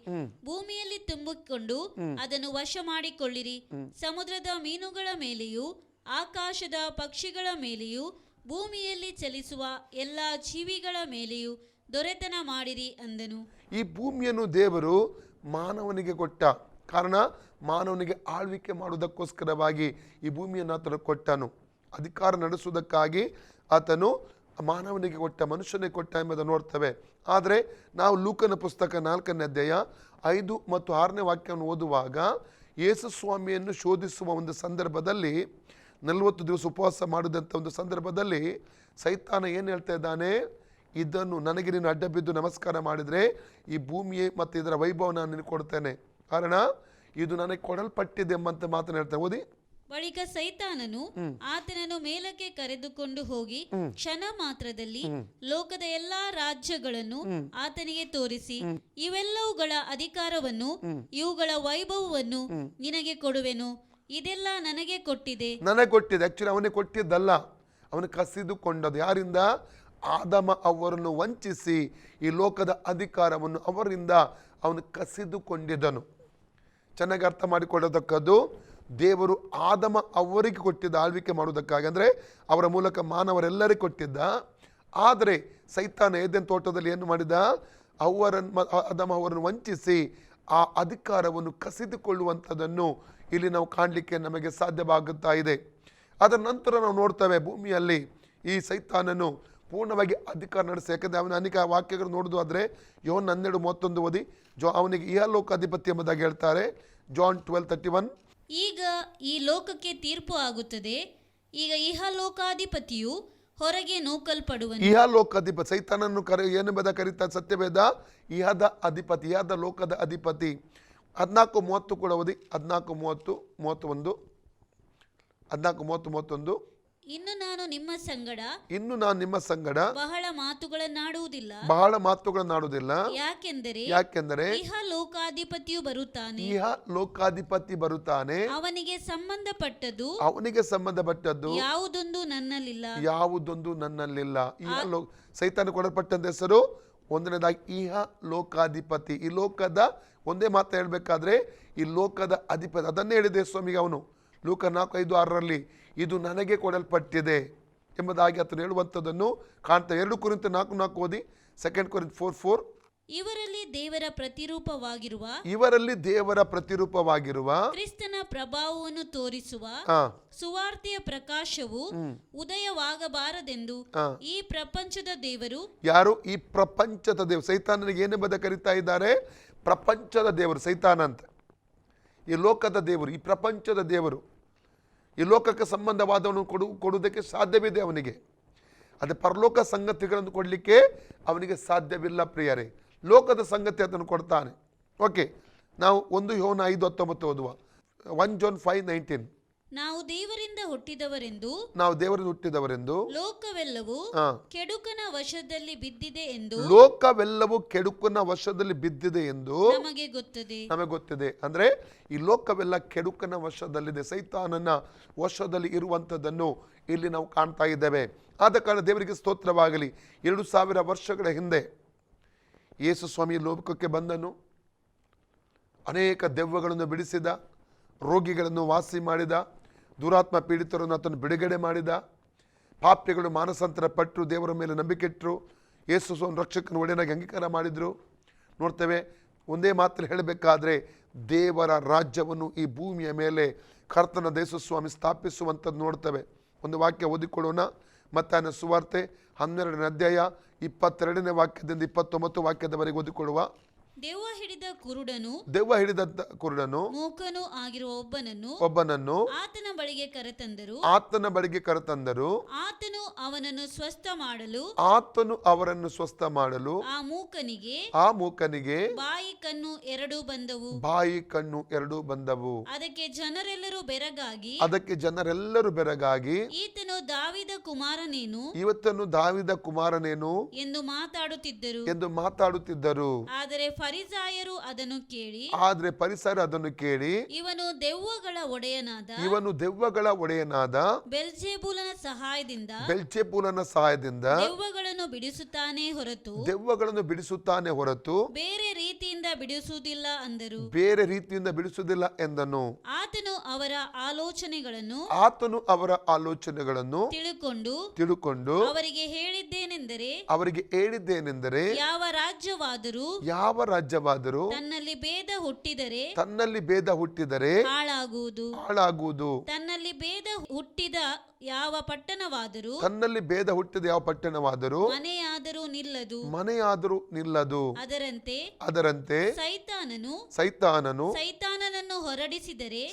ಭೂಮಿಯಲ್ಲಿ ತುಂಬಿಕೊಂಡು ಅದನ್ನು ವಶ ಮಾಡಿಕೊಳ್ಳಿರಿ, ಸಮುದ್ರದ ಮೀನುಗಳ ಮೇಲೆಯೂ ಆಕಾಶದ ಪಕ್ಷಿಗಳ ಮೇಲೆಯೂ ಭೂಮಿಯಲ್ಲಿ ಚಲಿಸುವ ಎಲ್ಲಾ ಜೀವಿಗಳ ಮೇಲೆಯೂ ದೊರೆತನ ಮಾಡಿರಿ ಅಂದನು.
ಈ ಭೂಮಿಯನ್ನು ದೇವರು ಮಾನವನಿಗೆ ಕೊಟ್ಟ. ಕಾರಣ, ಮಾನವನಿಗೆ ಆಳ್ವಿಕೆ ಮಾಡುವುದಕ್ಕೋಸ್ಕರವಾಗಿ ಈ ಭೂಮಿಯನ್ನು ಆತನು ಕೊಟ್ಟನು. ಅಧಿಕಾರ ನಡೆಸುವುದಕ್ಕಾಗಿ ಆತನು ಮಾನವನಿಗೆ ಕೊಟ್ಟ, ಮನುಷ್ಯನಿಗೆ ಕೊಟ್ಟ ಎಂಬುದನ್ನು ನೋಡ್ತೇವೆ. ಆದರೆ ನಾವು ಲೂಕನ ಪುಸ್ತಕ 4ನೇ ಅಧ್ಯಾಯ 5 ಮತ್ತು 6ನೇ ವಾಕ್ಯವನ್ನು ಓದುವಾಗ ಯೇಸು ಸ್ವಾಮಿಯನ್ನು ಶೋಧಿಸುವ ಒಂದು ಸಂದರ್ಭದಲ್ಲಿ 40 ದಿವಸ ಉಪವಾಸ ಮಾಡಿದಂಥ ಒಂದು ಸಂದರ್ಭದಲ್ಲಿ ಸೈತಾನ ಏನು ಹೇಳ್ತಾ ಇದ್ದಾನೆ? ಇದನ್ನು ನನಗೆ ನೀನು ಅಡ್ಡ ಬಿದ್ದು ನಮಸ್ಕಾರ ಮಾಡಿದರೆ ಈ ಭೂಮಿಯೇ ಮತ್ತು ಇದರ ವೈಭವ ನಾನು ನಿನಗೆ ಕೊಡ್ತೇನೆ, ಕಾರಣ ಇದು ನನಗೆ ಕೊಡಲ್ಪಟ್ಟಿದೆ ಎಂಬಂತ ಮಾತನ್ನು ಹೇಳ್ತೇನೆ. ಓದಿ.
ಬಳಿಕ ಸೈತಾನನು ಆತನನ್ನು ಮೇಲಕ್ಕೆ ಕರೆದುಕೊಂಡು ಹೋಗಿ ಕ್ಷಣ ಮಾತ್ರದಲ್ಲಿ ಲೋಕದ ಎಲ್ಲಾ ರಾಜ್ಯಗಳನ್ನು ಆತನಿಗೆ ತೋರಿಸಿ, ಇವೆಲ್ಲವುಗಳ ಅಧಿಕಾರವನ್ನು ಇವುಗಳ ವೈಭವವನ್ನು ನಿನಗೆ ಕೊಡುವೆನು, ಇದೆಲ್ಲ ನನಗೆ ಕೊಟ್ಟಿದೆ.
ಆಕ್ಚುಲಿ ಅವನಿಗೆ ಕೊಟ್ಟಿದ್ದಲ್ಲ, ಅವನು ಕಸಿದುಕೊಂಡದ್ದು. ಯಾರಿಂದ? ಆದಮ ಅವರನ್ನು ವಂಚಿಸಿ ಈ ಲೋಕದ ಅಧಿಕಾರವನ್ನು ಅವರಿಂದ ಅವನು ಕಸಿದುಕೊಂಡಿದ್ದನು. ಚೆನ್ನಾಗಿ ಅರ್ಥ ಮಾಡಿಕೊಳ್ಳತಕ್ಕದ್ದು, ದೇವರು ಆದಮ ಅವರಿಗೆ ಕೊಟ್ಟಿದ್ದ ಆಳ್ವಿಕೆ ಮಾಡುವುದಕ್ಕಾಗಿ, ಅಂದರೆ ಅವರ ಮೂಲಕ ಮಾನವರೆಲ್ಲರಿಗೂ ಕೊಟ್ಟಿದ್ದ. ಆದರೆ ಸೈತಾನ ಏದೆನ್ ತೋಟದಲ್ಲಿ ಏನು ಮಾಡಿದ? ಆದಮ ಅವರನ್ನು ವಂಚಿಸಿ ಆ ಅಧಿಕಾರವನ್ನು ಕಸಿದುಕೊಳ್ಳುವಂಥದ್ದನ್ನು ಇಲ್ಲಿ ನಾವು ಕಾಣಲಿಕ್ಕೆ ನಮಗೆ ಸಾಧ್ಯವಾಗುತ್ತಾ ಇದೆ. ಅದರ ನಂತರ ನಾವು ನೋಡ್ತೇವೆ ಭೂಮಿಯಲ್ಲಿ ಈ ಸೈತಾನನು ಪೂರ್ಣವಾಗಿ ಅಧಿಕಾರ ನಡೆಸಿ. ಯಾಕಂದರೆ ಅವನ ಅನೇಕ ವಾಕ್ಯಗಳು ನೋಡುವುದು ಆದರೆ ಯೋಹನ್ 12:31 ಓದಿ. ಅವನಿಗೆ ಇಹಲೋಕಾಧಿಪತಿ ಎಂಬುದಾಗಿ ಹೇಳ್ತಾರೆ. ಜಾನ್ 12:31.
ಈಗ ಈ ಲೋಕಕ್ಕೆ ತೀರ್ಪು ಆಗುತ್ತದೆ, ಈಗ ಇಹಲೋಕಾಧಿಪತಿಯು ಹೊರಗೆ ನೂಕಲ್ಪಡುವನು.
ಇಹಲೋಕಾಧಿಪತಿ ಸೈತಾನನ್ನು ಏನೆಂಬುದ ಕರೀತಾರೆ? ಸತ್ಯವೇದ ಇಹದ ಅಧಿಪತಿ, ಇಹದ ಲೋಕದ ಅಧಿಪತಿ. 14:30 ಕೂಡ ಓದಿ. 14:30-31.
ಇನ್ನು ನಾನು ನಿಮ್ಮ ಸಂಗಡ ಬಹಳ
ಮಾತುಗಳನ್ನಾಡುವುದಿಲ್ಲ, ಯಾಕೆಂದರೆ
ಇಹ ಲೋಕಾಧಿಪತಿಯು
ಬರುತ್ತಾನೆ,
ಅವನಿಗೆ
ಸಂಬಂಧಪಟ್ಟದ್ದು
ಯಾವುದೊಂದು
ನನ್ನಲ್ಲಿಲ್ಲ. ಸೈತಾನ ಕೊಡಲ್ಪಟ್ಟಂತ ಹೆಸರು ಒಂದನೇದಾಗಿ ಇಹ ಲೋಕಾಧಿಪತಿ. ಈ ಲೋಕದ ಒಂದೇ ಮಾತು ಹೇಳ್ಬೇಕಾದ್ರೆ ಈ ಲೋಕದ ಅಧಿಪತಿ, ಅದನ್ನೇ ಹೇಳಿದೆ ಸ್ವಾಮಿಗೆ ಅವನು ಲೂಕ 4:5-6 ಇದು ನನಗೆ ಕೊಡಲ್ಪಟ್ಟಿದೆ ಎಂಬುದಾಗಿ ಆತನು ಹೇಳುವಂಥದ್ದನ್ನು ಕಾಣ್ತಾ. 2 ಕೊರಿಂಥ 4:4 ಓದಿ. 2 ಕೊರಿಂಥ 4:4.
ಇವರಲ್ಲಿ
ದೇವರ ಪ್ರತಿರೂಪವಾಗಿರುವ
ಕ್ರಿಸ್ತನ ಪ್ರಭಾವವನ್ನು ತೋರಿಸುವ ಸುವಾರ್ತೆಯ ಪ್ರಕಾಶವು ಉದಯವಾಗಬಾರದೆಂದು ಈ ಪ್ರಪಂಚದ ದೇವರು.
ಯಾರು? ಈ ಪ್ರಪಂಚದ ದೇವರು. ಸೈತಾನನಿಗೆ ಏನೆಂಬುದ ಕರೀತಾ ಇದ್ದಾರೆ? ಪ್ರಪಂಚದ ದೇವರು ಸೈತಾನ ಅಂತ. ಈ ಲೋಕದ ದೇವರು, ಈ ಪ್ರಪಂಚದ ದೇವರು, ಈ ಲೋಕಕ್ಕೆ ಸಂಬಂಧವಾದವನು ಕೊಡುವುದಕ್ಕೆ ಸಾಧ್ಯವಿದೆ ಅವನಿಗೆ. ಅದೇ ಪರಲೋಕ ಸಂಗತಿಗಳನ್ನು ಕೊಡಲಿಕ್ಕೆ ಅವನಿಗೆ ಸಾಧ್ಯವಿಲ್ಲ ಪ್ರಿಯರೇ. ಲೋಕದ ಸಂಗತಿ ಅದನ್ನು ಕೊಡ್ತಾನೆ. ಓಕೆ, ನಾವು 1 ಯೋಹನ 5:19 ಓದುವ. 1 John 5:19.
ನಾವು ದೇವರಿಂದ ಹುಟ್ಟಿದವರೆಂದು
ನಾವು ದೇವರಿಂದ ಹುಟ್ಟಿದವರೆಂದು
ಲೋಕವೆಲ್ಲವೂ
ಹಾ.
ಕೆಡುಕನ ವಶದಲ್ಲಿ ಬಿದ್ದಿದೆ ಎಂದು
ಲೋಕವೆಲ್ಲವೂ ಕೆಡುಕನ ವಶದಲ್ಲಿ ಬಿದ್ದಿದೆ ಎಂದು
ನಮಗೆ ಗೊತ್ತದೆ.
ನಮಗೆ ಗೊತ್ತಿದೆ. ಅಂದ್ರೆ ಈ ಲೋಕವೆಲ್ಲ ಕೆಡುಕನ ವಶದಲ್ಲಿದೆ, ಸೈತಾನನ ವಶದಲ್ಲಿ ಇರುವಂಥದ್ದನ್ನು ಇಲ್ಲಿ ನಾವು ಕಾಣ್ತಾ ಇದ್ದೇವೆ. ಆದ ಕಾರಣ ದೇವರಿಗೆ ಸ್ತೋತ್ರವಾಗಲಿ. 2000 ವರ್ಷಗಳ ಹಿಂದೆ ಯೇಸು ಸ್ವಾಮಿ ಲೋಕಕ್ಕೆ ಬಂದನು, ಅನೇಕ ದೆವ್ವಗಳನ್ನು ಬಿಡಿಸಿದ, ರೋಗಿಗಳನ್ನು ವಾಸಿ ಮಾಡಿದ, ದುರಾತ್ಮ ಪೀಡಿತರನ್ನು ಆತನು ಬಿಡುಗಡೆ ಮಾಡಿದ, ಪಾಪಿಗಳು ಮಾನಸಾಂತರ ಪಟ್ಟರು, ದೇವರ ಮೇಲೆ ನಂಬಿಕೆ ಇಟ್ಟರು, ಯೇಸು ಸ್ವಾಮಿ ರಕ್ಷಕನ ಒಡೆಯನಾಗಿ ಅಂಗೀಕಾರ ಮಾಡಿದರು. ನೋಡ್ತೇವೆ. ಒಂದೇ ಮಾತ್ರ ಹೇಳಬೇಕಾದ್ರೆ ದೇವರ ರಾಜ್ಯವನ್ನು ಈ ಭೂಮಿಯ ಮೇಲೆ ಕರ್ತನ ಯೇಸು ಸ್ವಾಮಿ ಸ್ಥಾಪಿಸುವಂಥದ್ದು ನೋಡ್ತೇವೆ. ಒಂದು ವಾಕ್ಯ ಓದಿಕೊಳ್ಳೋಣ. ಮತ್ತಾಯನ ಸುವಾರ್ತೆ 12ನೇ ಅಧ್ಯಾಯ 22ನೇ ವಾಕ್ಯದಿಂದ 29 ವಾಕ್ಯದವರೆಗೆ ಓದಿಕೊಳ್ಳುವ.
ದೆವ್ವ ಹಿಡಿದ ಕುರುಡನು,
ದೆವ್ವ ಹಿಡಿದಂತ ಕುರುಡನು,
ಮೂಕನು ಆಗಿರುವ
ಒಬ್ಬನನ್ನು
ಆತನ ಬಳಿಗೆ ಕರೆತಂದರು.
ಆತನ ಬಳಿಗೆ ಕರೆತಂದರು.
ಆತನು ಅವನನ್ನು ಸ್ವಸ್ಥ ಮಾಡಲು
ಆತನು ಅವರನ್ನು ಸ್ವಸ್ಥ ಮಾಡಲು
ಆ
ಮೂಕನಿಗೆ
ಬಾಯಿ ಕಣ್ಣು ಎರಡೂ ಬಂದವು.
ಬಾಯಿ ಕಣ್ಣು ಎರಡೂ ಬಂದವು.
ಅದಕ್ಕೆ ಜನರೆಲ್ಲರೂ
ಬೆರಗಾಗಿ
ಈತನು ದಾವಿದ ಕುಮಾರನೇನು
ಇವತ್ತನ್ನು ದಾವಿದ ಕುಮಾರನೇನು
ಎಂದು
ಮಾತಾಡುತ್ತಿದ್ದರು.
ಆದರೆ ಫರಿಸಾಯರು ಅದನ್ನು ಕೇಳಿ ಇವನು ದೆವ್ವಗಳ ಒಡೆಯನಾದ ಬೆಲ್ಜೆಬೂಲನ ಸಹಾಯದಿಂದ ದೆವ್ವಗಳನ್ನು ಬಿಡಿಸುತ್ತಾನೆ ಹೊರತು ಬೇರೆ ರೀತಿಯಿಂದ ಬಿಡಿಸುವುದಿಲ್ಲ ಎಂದನು. ಆತನು ಅವರ ಆಲೋಚನೆಗಳನ್ನು ತಿಳುಕೊಂಡು ಅವರಿಗೆ ಹೇಳಿದ್ದೇನೆಂದರೆ ಯಾವ ರಾಜ್ಯವಾದರೂ ತನ್ನಲ್ಲಿ ಭೇದ ಹುಟ್ಟಿದರೆ ಹಾಳಾಗುವುದು. ತನ್ನಲ್ಲಿ ಭೇದ ಹುಟ್ಟಿದ ಯಾವ ಪಟ್ಟಣವಾದರೂ ಮನೆಯಾದರೂ ನಿಲ್ಲದು. ಅದರಂತೆ ಸೈತಾನನನ್ನು ಹೊರಡಿಸಿದರೆ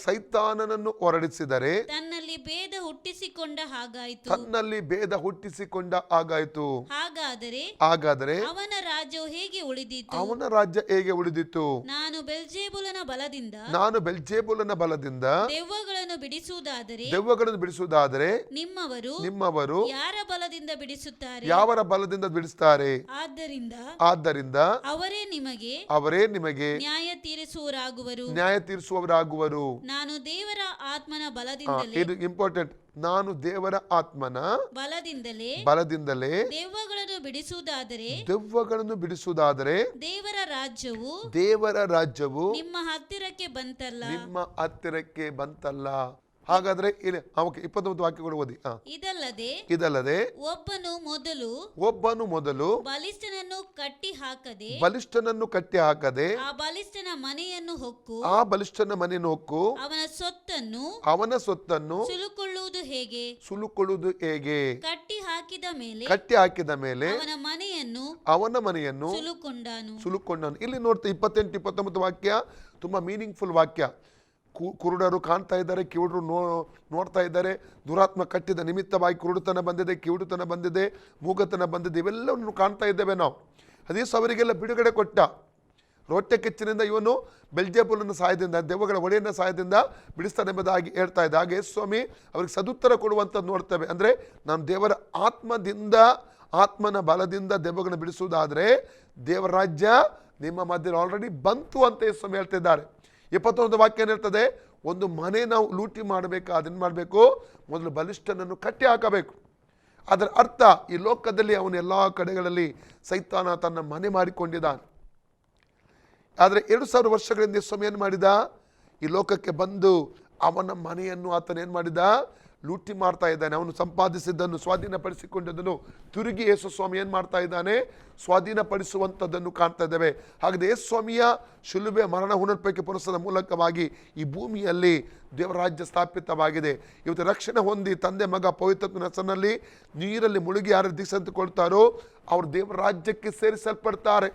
ತನ್ನಲ್ಲಿ ಭೇದ ಹುಟ್ಟಿಸಿಕೊಂಡ ಹಾಗಾಯಿತು. ಹಾಗಾದರೆ ಅವನ ರಾಜ್ಯ ಹೇಗೆ ಉಳಿದಿತು? ನಾನು ಬೆಲ್ಜೆಬೂಲನ ಬಲದಿಂದ ದೆವ್ವಗಳನ್ನು ಬಿಡಿಸುವುದಾದರೆ ನಿಮ್ಮವರು ಯಾರ ಬಲದಿಂದ ಬಿಡಿಸುತ್ತಾರೆ? ಆದ್ದರಿಂದ ಅವರೇ ನಿಮಗೆ ನ್ಯಾಯ ತೀರಿಸುವವರಾಗುವರು. ನಾನು ದೇವರ ಆತ್ಮನ ಬಲದಿಂದಲೇ, ಇದು ಇಂಪಾರ್ಟೆಂಟ್, ನಾನು ದೇವರ ಆತ್ಮನ ಬಲದಿಂದಲೇ ದೆವ್ವಗಳನ್ನು ಬಿಡಿಸುವುದಾದರೆ ದೇವರ ರಾಜ್ಯವು ನಿಮ್ಮ ಹತ್ತಿರಕ್ಕೆ ಬಂತಲ್ಲ. ಹಾಗಾದ್ರೆ 29 ವಾಕ್ಯಗಳು ಓದಿ. ಇದಲ್ಲದೆ ಒಬ್ಬನು ಮೊದಲು ಬಲಿಷ್ಠನನ್ನು ಕಟ್ಟಿ ಹಾಕದೆ ಆ ಬಲಿಷ್ಠನ ಮನೆಯನ್ನು ಹೊಕ್ಕು ಅವನ ಸೊತ್ತನ್ನು ಸುಲುಕೊಳ್ಳುವುದು ಹೇಗೆ? ಕಟ್ಟಿ ಹಾಕಿದ ಮೇಲೆ ಅವನ ಮನೆಯನ್ನು ಸುಲುಕೊಂಡನು. ಇಲ್ಲಿ ನೋಡ್ತಾ 28, 29 ವಾಕ್ಯ ತುಂಬಾ ಮೀನಿಂಗ್ಫುಲ್ ವಾಕ್ಯ. ಕುರುಡರು ಕಾಣ್ತಾ ಇದ್ದಾರೆ, ಕಿವುಡರು ನೋಡ್ತಾ ಇದ್ದಾರೆ. ದುರಾತ್ಮ ಕಟ್ಟಿದ ನಿಮಿತ್ತವಾಗಿ ಕುರುಡುತನ ಬಂದಿದೆ, ಕಿವುಡುತನ ಬಂದಿದೆ, ಮೂಗತನ ಬಂದಿದೆ. ಇವೆಲ್ಲವನ್ನು ಕಾಣ್ತಾ ಇದ್ದೇವೆ ನಾವು. ಅದೇ ಅವರಿಗೆಲ್ಲ ಬಿಡುಗಡೆ ಕೊಟ್ಟ. ರೊಟ್ಟೆ ಕೆಚ್ಚಿನಿಂದ ಇವನು ಬೆಲ್ಜೆಬೂಲನ ಸಹಾಯದಿಂದ, ದೆವ್ವಗಳ ಒಡೆಯನ ಸಹಾಯದಿಂದ ಬಿಡಿಸ್ತಾನೆಂಬುದಾಗಿ ಹೇಳ್ತಾ ಇದ್ದ. ಹಾಗೆ ಸ್ವಾಮಿ ಅವ್ರಿಗೆ ಸದುತ್ತರ ಕೊಡುವಂಥದ್ದು ನೋಡ್ತೇವೆ. ಅಂದರೆ ನಾನು ದೇವರ ಆತ್ಮನ ಬಲದಿಂದ ದೆವ್ವಗಳನ್ನು ಬಿಡಿಸುವುದಾದರೆ ದೇವರ ರಾಜ್ಯ ನಿಮ್ಮ ಮಧ್ಯೆ ಆಲ್ರೆಡಿ ಬಂತು ಅಂತ ಸ್ವಾಮಿ ಹೇಳ್ತಿದ್ದಾರೆ. 21 ವಾಕ್ಯ ಹೇಳ್ತದೆ, ಒಂದು ಮನೆ ನಾವು ಲೂಟಿ ಮಾಡಬೇಕು, ಅದನ್ನು ಮಾಡಬೇಕು, ಮೊದಲು ಬಲಿಷ್ಠನನ್ನು ಕಟ್ಟಿ ಹಾಕಬೇಕು. ಅದರ ಅರ್ಥ ಈ ಲೋಕದಲ್ಲಿ ಅವನು ಎಲ್ಲ ಕಡೆಗಳಲ್ಲಿ ಸೈತಾನ ತನ್ನ ಮನೆ ಮಾಡಿಕೊಂಡಿದ್ದಾನೆ. ಆದರೆ 2000 ವರ್ಷಗಳಿಂದ ಸ್ವಾಮಿ ಏನು ಮಾಡಿದ? ಈ ಲೋಕಕ್ಕೆ ಬಂದು ಅವನ ಮನೆಯನ್ನು ಆತನೇನು ಮಾಡಿದ? ಲೂಟಿ ಮಾಡ್ತಾ ಇದ್ದಾನೆ. ಅವನು ಸಂಪಾದಿಸಿದ್ದನ್ನು, ಸ್ವಾಧೀನಪಡಿಸಿಕೊಂಡಿದ್ದನ್ನು ತಿರುಗಿ ಯೇಸು ಸ್ವಾಮಿ ಏನು ಮಾಡ್ತಾ ಇದ್ದಾನೆ? ಸ್ವಾಧೀನಪಡಿಸುವಂಥದ್ದನ್ನು ಕಾಣ್ತಾ ಇದ್ದೇವೆ. ಹಾಗಾದರೆ ಯೇಸು ಸ್ವಾಮಿಯ ಶಿಲುಬೆ ಮರಣ ಹುಣರ್ಪೈಕೆ ಪುರಸ್ಸದ ಮೂಲಕವಾಗಿ ಈ ಭೂಮಿಯಲ್ಲಿ ದೇವರ ರಾಜ್ಯ ಸ್ಥಾಪಿತವಾಗಿದೆ. ಇವತ್ತು ರಕ್ಷಣೆ ಹೊಂದಿ ತಂದೆ ಮಗ ಪವಿತ್ರಾತ್ಮನ ಹೆಸರಿನಲ್ಲಿ ನೀರಲ್ಲಿ ಮುಳುಗಿ ಯಾರು ದೀಕ್ಷಿಸಿಕೊಳ್ತಾರೋ ಅವರು ದೇವರ ರಾಜ್ಯಕ್ಕೆ ಸೇರಿಸಲ್ಪಡ್ತಾರೆ,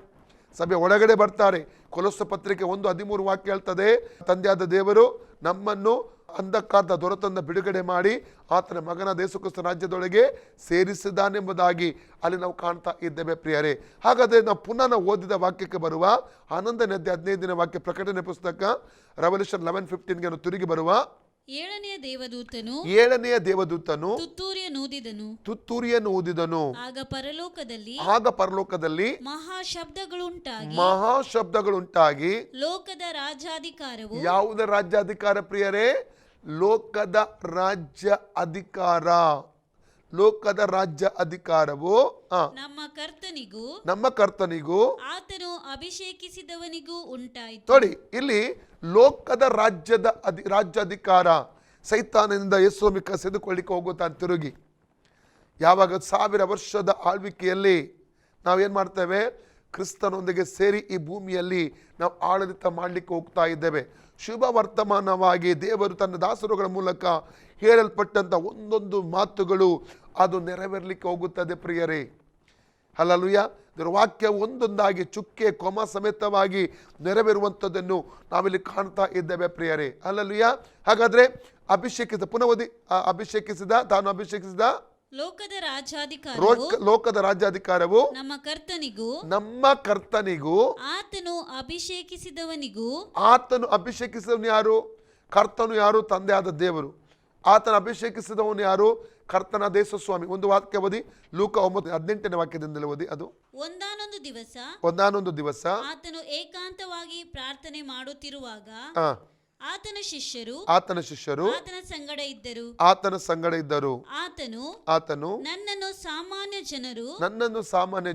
ಸಭೆ ಒಳಗಡೆ ಬರ್ತಾರೆ. ಕೊಲೊಸ್ಸೆ ಪತ್ರಿಕೆ 1:13 ವಾಕ್ಯ ಹೇಳ್ತದೆ, ತಂದೆಯಾದ ದೇವರು ನಮ್ಮನ್ನು ಅಂಧಕಾರದ ದೊರೆತಂದ ಬಿಡುಗಡೆ ಮಾಡಿ ಆತನ ಮಗನ ಯೇಸು ಕ್ರಿಸ್ತ ರಾಜ್ಯದೊಳಗೆ ಸೇರಿಸಿದ್ದಾನೆಂಬುದಾಗಿ ಅಲ್ಲಿ ನಾವು ಕಾಣ್ತಾ ಇದ್ದೇವೆ ಪ್ರಿಯರೇ. ಹಾಗಾದರೆ ನಾವು ಓದಿದ ವಾಕ್ಯಕ್ಕೆ ಬರುವ 11ನೇ ಅಧ್ಯಾಯ 15ನೇ ವಾಕ್ಯ, ಪ್ರಕಟಣೆ ಪುಸ್ತಕ ರೆವಲ್ಯೂಷನ್ 11:15ಗೆ ತಿರುಗಿ ಬರುವ. ಏಳನೆಯ ದೇವದೂತನು ತುತ್ತೂರಿಯನ್ನು ಊದಿದನು. ಆಗ ಪರಲೋಕದಲ್ಲಿ ಮಹಾಶಬ್ದಗಳುಂಟಾಗಿ
ಲೋಕದ ರಾಜ್ಯಾಧಿಕಾರವು,
ಯಾವುದ ರಾಜ್ಯಾಧಿಕಾರ ಪ್ರಿಯರೇ? ಲೋಕದ ರಾಜ್ಯ ಅಧಿಕಾರ, ಲೋಕದ ರಾಜ್ಯ ಅಧಿಕಾರವು
ನಮ್ಮ ಕರ್ತನಿಗೂ
ಆತನು
ಅಭಿಷೇಕಿಸಿದವನಿಗೂ ಉಂಟಾಯಿತು.
ನೋಡಿ, ಇಲ್ಲಿ ಲೋಕದ ರಾಜ್ಯಾಧಿಕಾರ ಸೈತಾನದಿಂದ ಯೇಸುವನ್ನು ಕಸಿದುಕೊಳ್ಳಿಕ್ಕೆ ಹೋಗುತ್ತಾನೆ ತಿರುಗಿ. ಯಾವಾಗ 1000 ವರ್ಷದ ಆಳ್ವಿಕೆಯಲ್ಲಿ ನಾವೇನು ಮಾಡ್ತೇವೆ? ಕ್ರಿಸ್ತನೊಂದಿಗೆ ಸೇರಿ ಈ ಭೂಮಿಯಲ್ಲಿ ನಾವು ಆಡಳಿತ ಮಾಡಲಿಕ್ಕೆ ಹೋಗ್ತಾ ಇದ್ದೇವೆ. ಶುಭ ವರ್ತಮಾನವಾಗಿ ದೇವರು ತನ್ನ ದಾಸರುಗಳ ಮೂಲಕ ಹೇಳಲ್ಪಟ್ಟಂಥ ಒಂದೊಂದು ಮಾತುಗಳು ಅದು ನೆರವೇರಲಿಕ್ಕೆ ಹೋಗುತ್ತದೆ ಪ್ರಿಯರೇ. ಹಲ್ಲೆಲೂಯಾ. ಇದರ ವಾಕ್ಯ ಒಂದೊಂದಾಗಿ ಚುಕ್ಕೆ ಕೊಮ ಸಮೇತವಾಗಿ ನೆರವೇರುವಂಥದ್ದನ್ನು ನಾವಿಲ್ಲಿ ಕಾಣ್ತಾ ಇದ್ದೇವೆ ಪ್ರಿಯರೇ. ಹಲ್ಲೆಲೂಯಾ. ಹಾಗಾದ್ರೆ ತಾನು ಅಭಿಷೇಕಿಸಿದ ಲೋಕದ ರಾಜ್ಯಾಧಿಕಾರವು
ನಮ್ಮ
ಕರ್ತನಿಗೂ
ಆತನು
ಅಭಿಷೇಕಿಸಿದವನು ಯಾರು? ಕರ್ತನು ಯಾರು? ತಂದೆ ಆದ ದೇವರು. ಆತನ ಅಭಿಷೇಕಿಸಿದವನು ಯಾರು? ಕರ್ತನ ದೇಶ ಸ್ವಾಮಿ. ಒಂದು ವಾಕ್ಯ ಓದಿ, ಲೂಕ 9:18 ವಾಕ್ಯದಿಂದಲೇ ಓದಿ. ಅದು ಒಂದಾನೊಂದು ದಿವಸ
ಆತನು ಏಕಾಂತವಾಗಿ ಪ್ರಾರ್ಥನೆ ಮಾಡುತ್ತಿರುವಾಗ ಆತನ ಶಿಷ್ಯರು
ಆತನ ಸಂಗಡ ಇದ್ದರು. ಆತನು
ನನ್ನನ್ನು
ಸಾಮಾನ್ಯ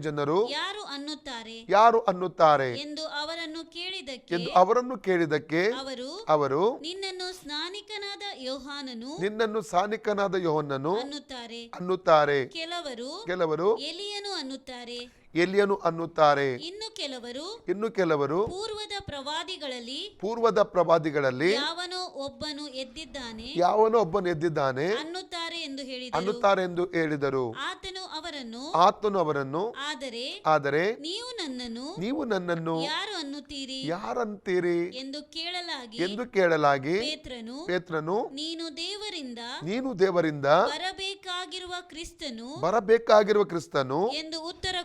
ಜನರು
ಯಾರು
ಅನ್ನುತ್ತಾರೆ
ಎಂದು
ಅವರನ್ನು ಕೇಳಿದಕ್ಕೆ ಅವರು
ನಿನ್ನನ್ನು ಸ್ನಾನಿಕನಾದ
ಯೋಹಾನನು ಅನ್ನುತ್ತಾರೆ. ಕೆಲವರು ಎಲಿಯನು ಅನ್ನುತ್ತಾರೆ. ಇನ್ನು ಕೆಲವರು ಪೂರ್ವದ ಪ್ರವಾದಿಗಳಲ್ಲಿ
ಯಾವನೋ ಒಬ್ಬನು
ಎದ್ದಿದ್ದಾನೆ
ಅನ್ನುತ್ತಾರೆ
ಎಂದು ಹೇಳಿದರು. ಆತನು ಅವರನ್ನು ಆದರೆ ನೀವು ನನ್ನನ್ನು ಯಾರಂತೀರಿ ಎಂದು ಕೇಳಲಾಗಿ ಪೇತ್ರನು ನೀನು ದೇವರಿಂದ ಬರಬೇಕಾಗಿರುವ ಕ್ರಿಸ್ತನು
ಎಂದು ಉತ್ತರ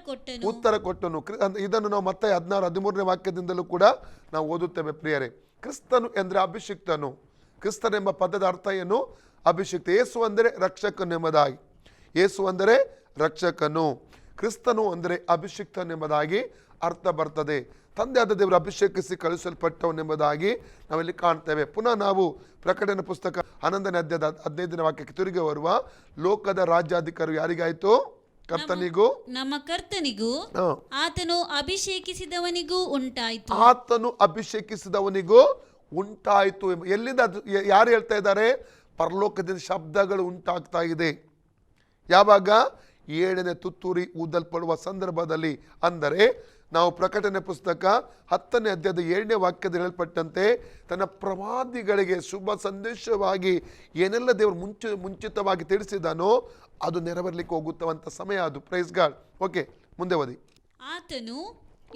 ಕೊಟ್ಟನು. ಇದನ್ನು ನಾವು ಮತ್ತೆ 16-13 ವಾಕ್ಯದಿಂದಲೂ ಕೂಡ ನಾವು ಓದುತ್ತೇವೆ ಪ್ರಿಯರೇ. ಕ್ರಿಸ್ತನು ಎಂದರೆ ಅಭಿಷಿಕ್ತನು. ಕ್ರಿಸ್ತನೆಂಬ ಪದದ ಅರ್ಥ ಏನು? ಅಭಿಷಿಕ್ತ. ಯೇಸು ಅಂದರೆ ರಕ್ಷಕನೆಂಬುದಾಗಿ. ಯೇಸು ಅಂದರೆ ರಕ್ಷಕನು, ಕ್ರಿಸ್ತನು ಅಂದರೆ ಅಭಿಷಿಕ್ತನೆಂಬುದಾಗಿ ಅರ್ಥ ಬರ್ತದೆ. ತಂದೆಯಾದ ದೇವರು ಅಭಿಷೇಕಿಸಿ ಕಳುಹಿಸಲ್ಪಟ್ಟವನೆಂಬುದಾಗಿ ನಾವಿಲ್ಲಿ ಕಾಣ್ತೇವೆ. ಪುನಃ ನಾವು ಪ್ರಕಟಣೆ ಪುಸ್ತಕ 11ನೇ ಅಧ್ಯಾಯದ 15ನೇ ವಾಕ್ಯಕ್ಕೆ ತಿರುಗಿ ಬರುವ, ಲೋಕದ ರಾಜ್ಯಾಧಿಕಾರ ಯಾರಿಗಾಯಿತು?
ನಮ್ಮ ಕರ್ತನಿಗೂ ಆತನು ಅಭಿಷೇಕಿಸಿದವನಿಗೂ
ಉಂಟಾಯಿತು. ಎಲ್ಲಿಂದ? ಯಾರು ಹೇಳ್ತಾ ಇದ್ದಾರೆ? ಪರಲೋಕದಿಂದ ಶಬ್ದಗಳು ಉಂಟಾಗ್ತಾ ಇದೆ. ಯಾವಾಗ? 7ನೇ ತುತ್ತೂರಿ ಊದಲ್ಪಡುವ ಸಂದರ್ಭದಲ್ಲಿ. ಅಂದರೆ ನಾವು ಪ್ರಕಟಣೆ ಪುಸ್ತಕ 10ನೇ ಅಧ್ಯಾಯದ 7ನೇ ವಾಕ್ಯದಲ್ಲಿ ಹೇಳಲ್ಪಟ್ಟಂತೆ ತನ್ನ ಪ್ರವಾದಿಗಳಿಗೆ ಶುಭ ಸಂದೇಶವಾಗಿ ಏನೆಲ್ಲ ದೇವರು ಮುಂಚಿತವಾಗಿ ತಿಳಿಸಿದಾನೋ ಅದು ನೆರವೇರಲಿಕ್ಕೆ ಹೋಗುತ್ತವಂತ ಸಮಯ ಅದು. Praise God. ಓಕೆ, ಮುಂದೆ ಓದಿ.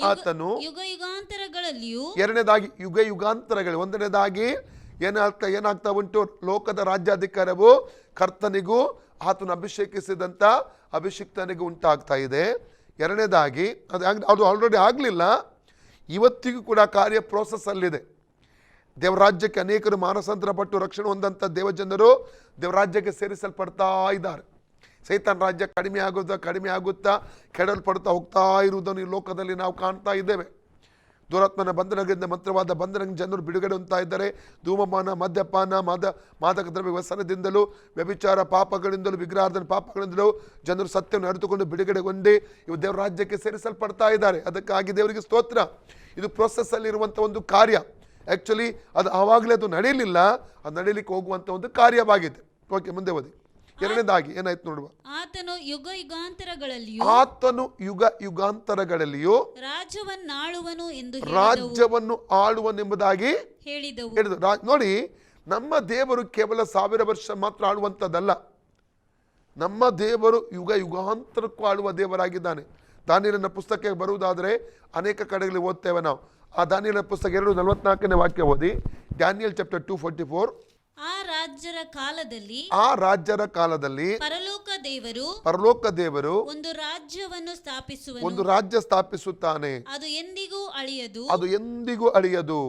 ಆತನು
ಯುಗಯುಗಾಂತರಗಳಲ್ಲಿಯೂ,
ಎರಡನೇದಾಗಿ ಯುಗಯುಗಾಂತರಗಳು, ಒಂದನೇದಾಗಿ ಏನಾಗ್ತಾ ಉಂಟು? ಲೋಕದ ರಾಜ್ಯಾಧಿಕಾರವು ಕರ್ತನಿಗೂ ಆತನು ಅಭಿಷೇಕಿಸಿದಂಥ ಅಭಿಷಿಕ್ತನಿಗೂ ಉಂಟಾಗ್ತಾ ಇದೆ. ಎರಡನೇದಾಗಿ ಅದು ಆಲ್ರೆಡಿ ಆಗಲಿಲ್ಲ, ಇವತ್ತಿಗೂ ಕೂಡ ಕಾರ್ಯ ಪ್ರೋಸೆಸ್ ಅಲ್ಲಿದೆ. ದೇವರಾಜ್ಯಕ್ಕೆ ಅನೇಕರು ಮಾನಸಾಂತರ ಪಟ್ಟು ರಕ್ಷಣೆ ಹೊಂದಂಥ ದೇವಜನರು ದೇವರಾಜ್ಯಕ್ಕೆ ಸೇರಿಸಲ್ಪಡ್ತಾ ಇದ್ದಾರೆ. ಸೈತಾನ್ ರಾಜ್ಯ ಕಡಿಮೆ ಆಗುತ್ತಾ ಕೆಡಲ್ಪಡ್ತಾ ಹೋಗ್ತಾ ಇರುವುದನ್ನು ಈ ಲೋಕದಲ್ಲಿ ನಾವು ಕಾಣ್ತಾ ಇದ್ದೇವೆ. ದುರಾತ್ಮನ ಬಂಧನಗಳಿಂದ ಮಂತ್ರವಾದ ಬಂಧನ ಜನರು ಬಿಡುಗಡೆ ಹೊಂದ್ತಾ ಇದ್ದಾರೆ. ಧೂಮಪಾನ, ಮದ್ಯಪಾನ, ಮಾದಕ ದ್ರವ್ಯ ವ್ಯಸನದಿಂದಲೂ, ವ್ಯಭಿಚಾರ ಪಾಪಗಳಿಂದಲೂ, ವಿಗ್ರಹಾರ್ಧನ ಪಾಪಗಳಿಂದಲೂ ಜನರು ಸತ್ಯವನ್ನು ಅರಿತುಕೊಂಡು ಬಿಡುಗಡೆಗೊಂಡು ಇವು ದೇವರ ರಾಜ್ಯಕ್ಕೆ ಸೇರಿಸಲ್ಪಡ್ತಾ ಇದ್ದಾರೆ. ಅದಕ್ಕಾಗಿ ದೇವರಿಗೆ ಸ್ತೋತ್ರ. ಇದು ಪ್ರೊಸೆಸ್ ಅಲ್ಲಿ ಇರುವಂಥ ಒಂದು ಕಾರ್ಯ. ಆ್ಯಕ್ಚುಲಿ ಅದು ಆವಾಗಲೇ ಅದು ನಡೆಯಲಿಲ್ಲ, ಅದು ನಡೀಲಿಕ್ಕೆ ಹೋಗುವಂಥ ಒಂದು ಕಾರ್ಯವಾಗಿದೆ. ಓಕೆ, ಮುಂದೆ ಓದಿ. ಎರಡನೇದಾಗಿ ಏನಾಯ್ತು ನೋಡುವ.
ಆತನು ಯುಗ ಯುಗಾಂತರಗಳಲ್ಲಿಯೂ
ರಾಜ್ಯವನ್ನು ಆಳುವನೆಂಬುದಾಗಿ ಹೇಳಿದರು. ನೋಡಿ, ನಮ್ಮ ದೇವರು ಕೇವಲ 1000 ವರ್ಷ ಮಾತ್ರ ಆಳುವಂಥದ್ದಲ್ಲ. ನಮ್ಮ ದೇವರು ಯುಗಾಂತರಕ್ಕೂ ಆಳುವ ದೇವರಾಗಿದ್ದಾನೆ. ದಾನಿಯೇಲನ ಪುಸ್ತಕಕ್ಕೆ ಬರುವುದಾದರೆ ಅನೇಕ ಕಡೆಗಳಲ್ಲಿ ಓದ್ತೇವೆ ನಾವು. ಆ ದಾನಿಯೇಲನ ಪುಸ್ತಕ 2:44ನೇ ವಾಕ್ಯ ಓದಿ. Daniel chapter 2:44.
ಆ
ರಾಜ್ಯರ ಕಾಲದಲ್ಲಿ
ಆ ರಾಜ್ಯರ ಕಾಲದಲ್ಲಿ
ಪರಲೋಕ ದೇವರು
ಒಂದು ರಾಜ್ಯವನ್ನು ಸ್ಥಾಪಿಸುವನು,
ಒಂದು ರಾಜ್ಯ ಸ್ಥಾಪಿಸುತ್ತಾನೆ.
ಅದು ಎಂದಿಗೂ ಅಳಿಯದು,
ಅದು ಎಂದಿಗೂ ಅಳಿಯದು.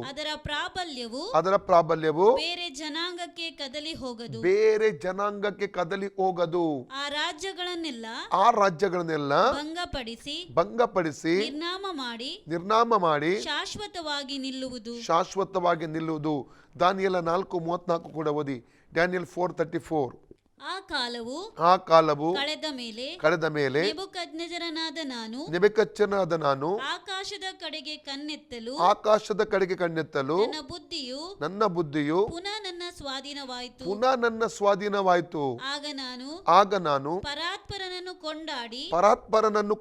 ಅದರ ಪ್ರಾಬಲ್ಯವು
ಬೇರೆ ಜನಾಂಗಕ್ಕೆ ಕದಲಿ ಹೋಗದು,
ಬೇರೆ ಜನಾಂಗಕ್ಕೆ ಕದಲಿ ಹೋಗದು.
ಆ ರಾಜ್ಯಗಳನ್ನೆಲ್ಲ
ಭಂಗಪಡಿಸಿ ನಿರ್ನಾಮ ಮಾಡಿ ಶಾಶ್ವತವಾಗಿ ನಿಲ್ಲುವುದು. ದಾನಿಯೇಲ 4:34 ಕೂಡ ಓದಿ. ಡ್ಯಾನಿಯಲ್ 4:34.
ಆ
ಕಾಲವು
ಕಳೆದ ಮೇಲೆ
ನೆಬೂಕದ್ನೆಚ್ಚರನಾದ ನಾನು
ಆಕಾಶದ ಕಡೆಗೆ
ಕಣ್ಣೆತ್ತಲು ನನ್ನ ಬುದ್ಧಿಯು
ಪುನಃ ನನ್ನ
ಸ್ವಾಧೀನವಾಯಿತು. ಆಗ ನಾನು ಪರಾತ್ಪರನನ್ನು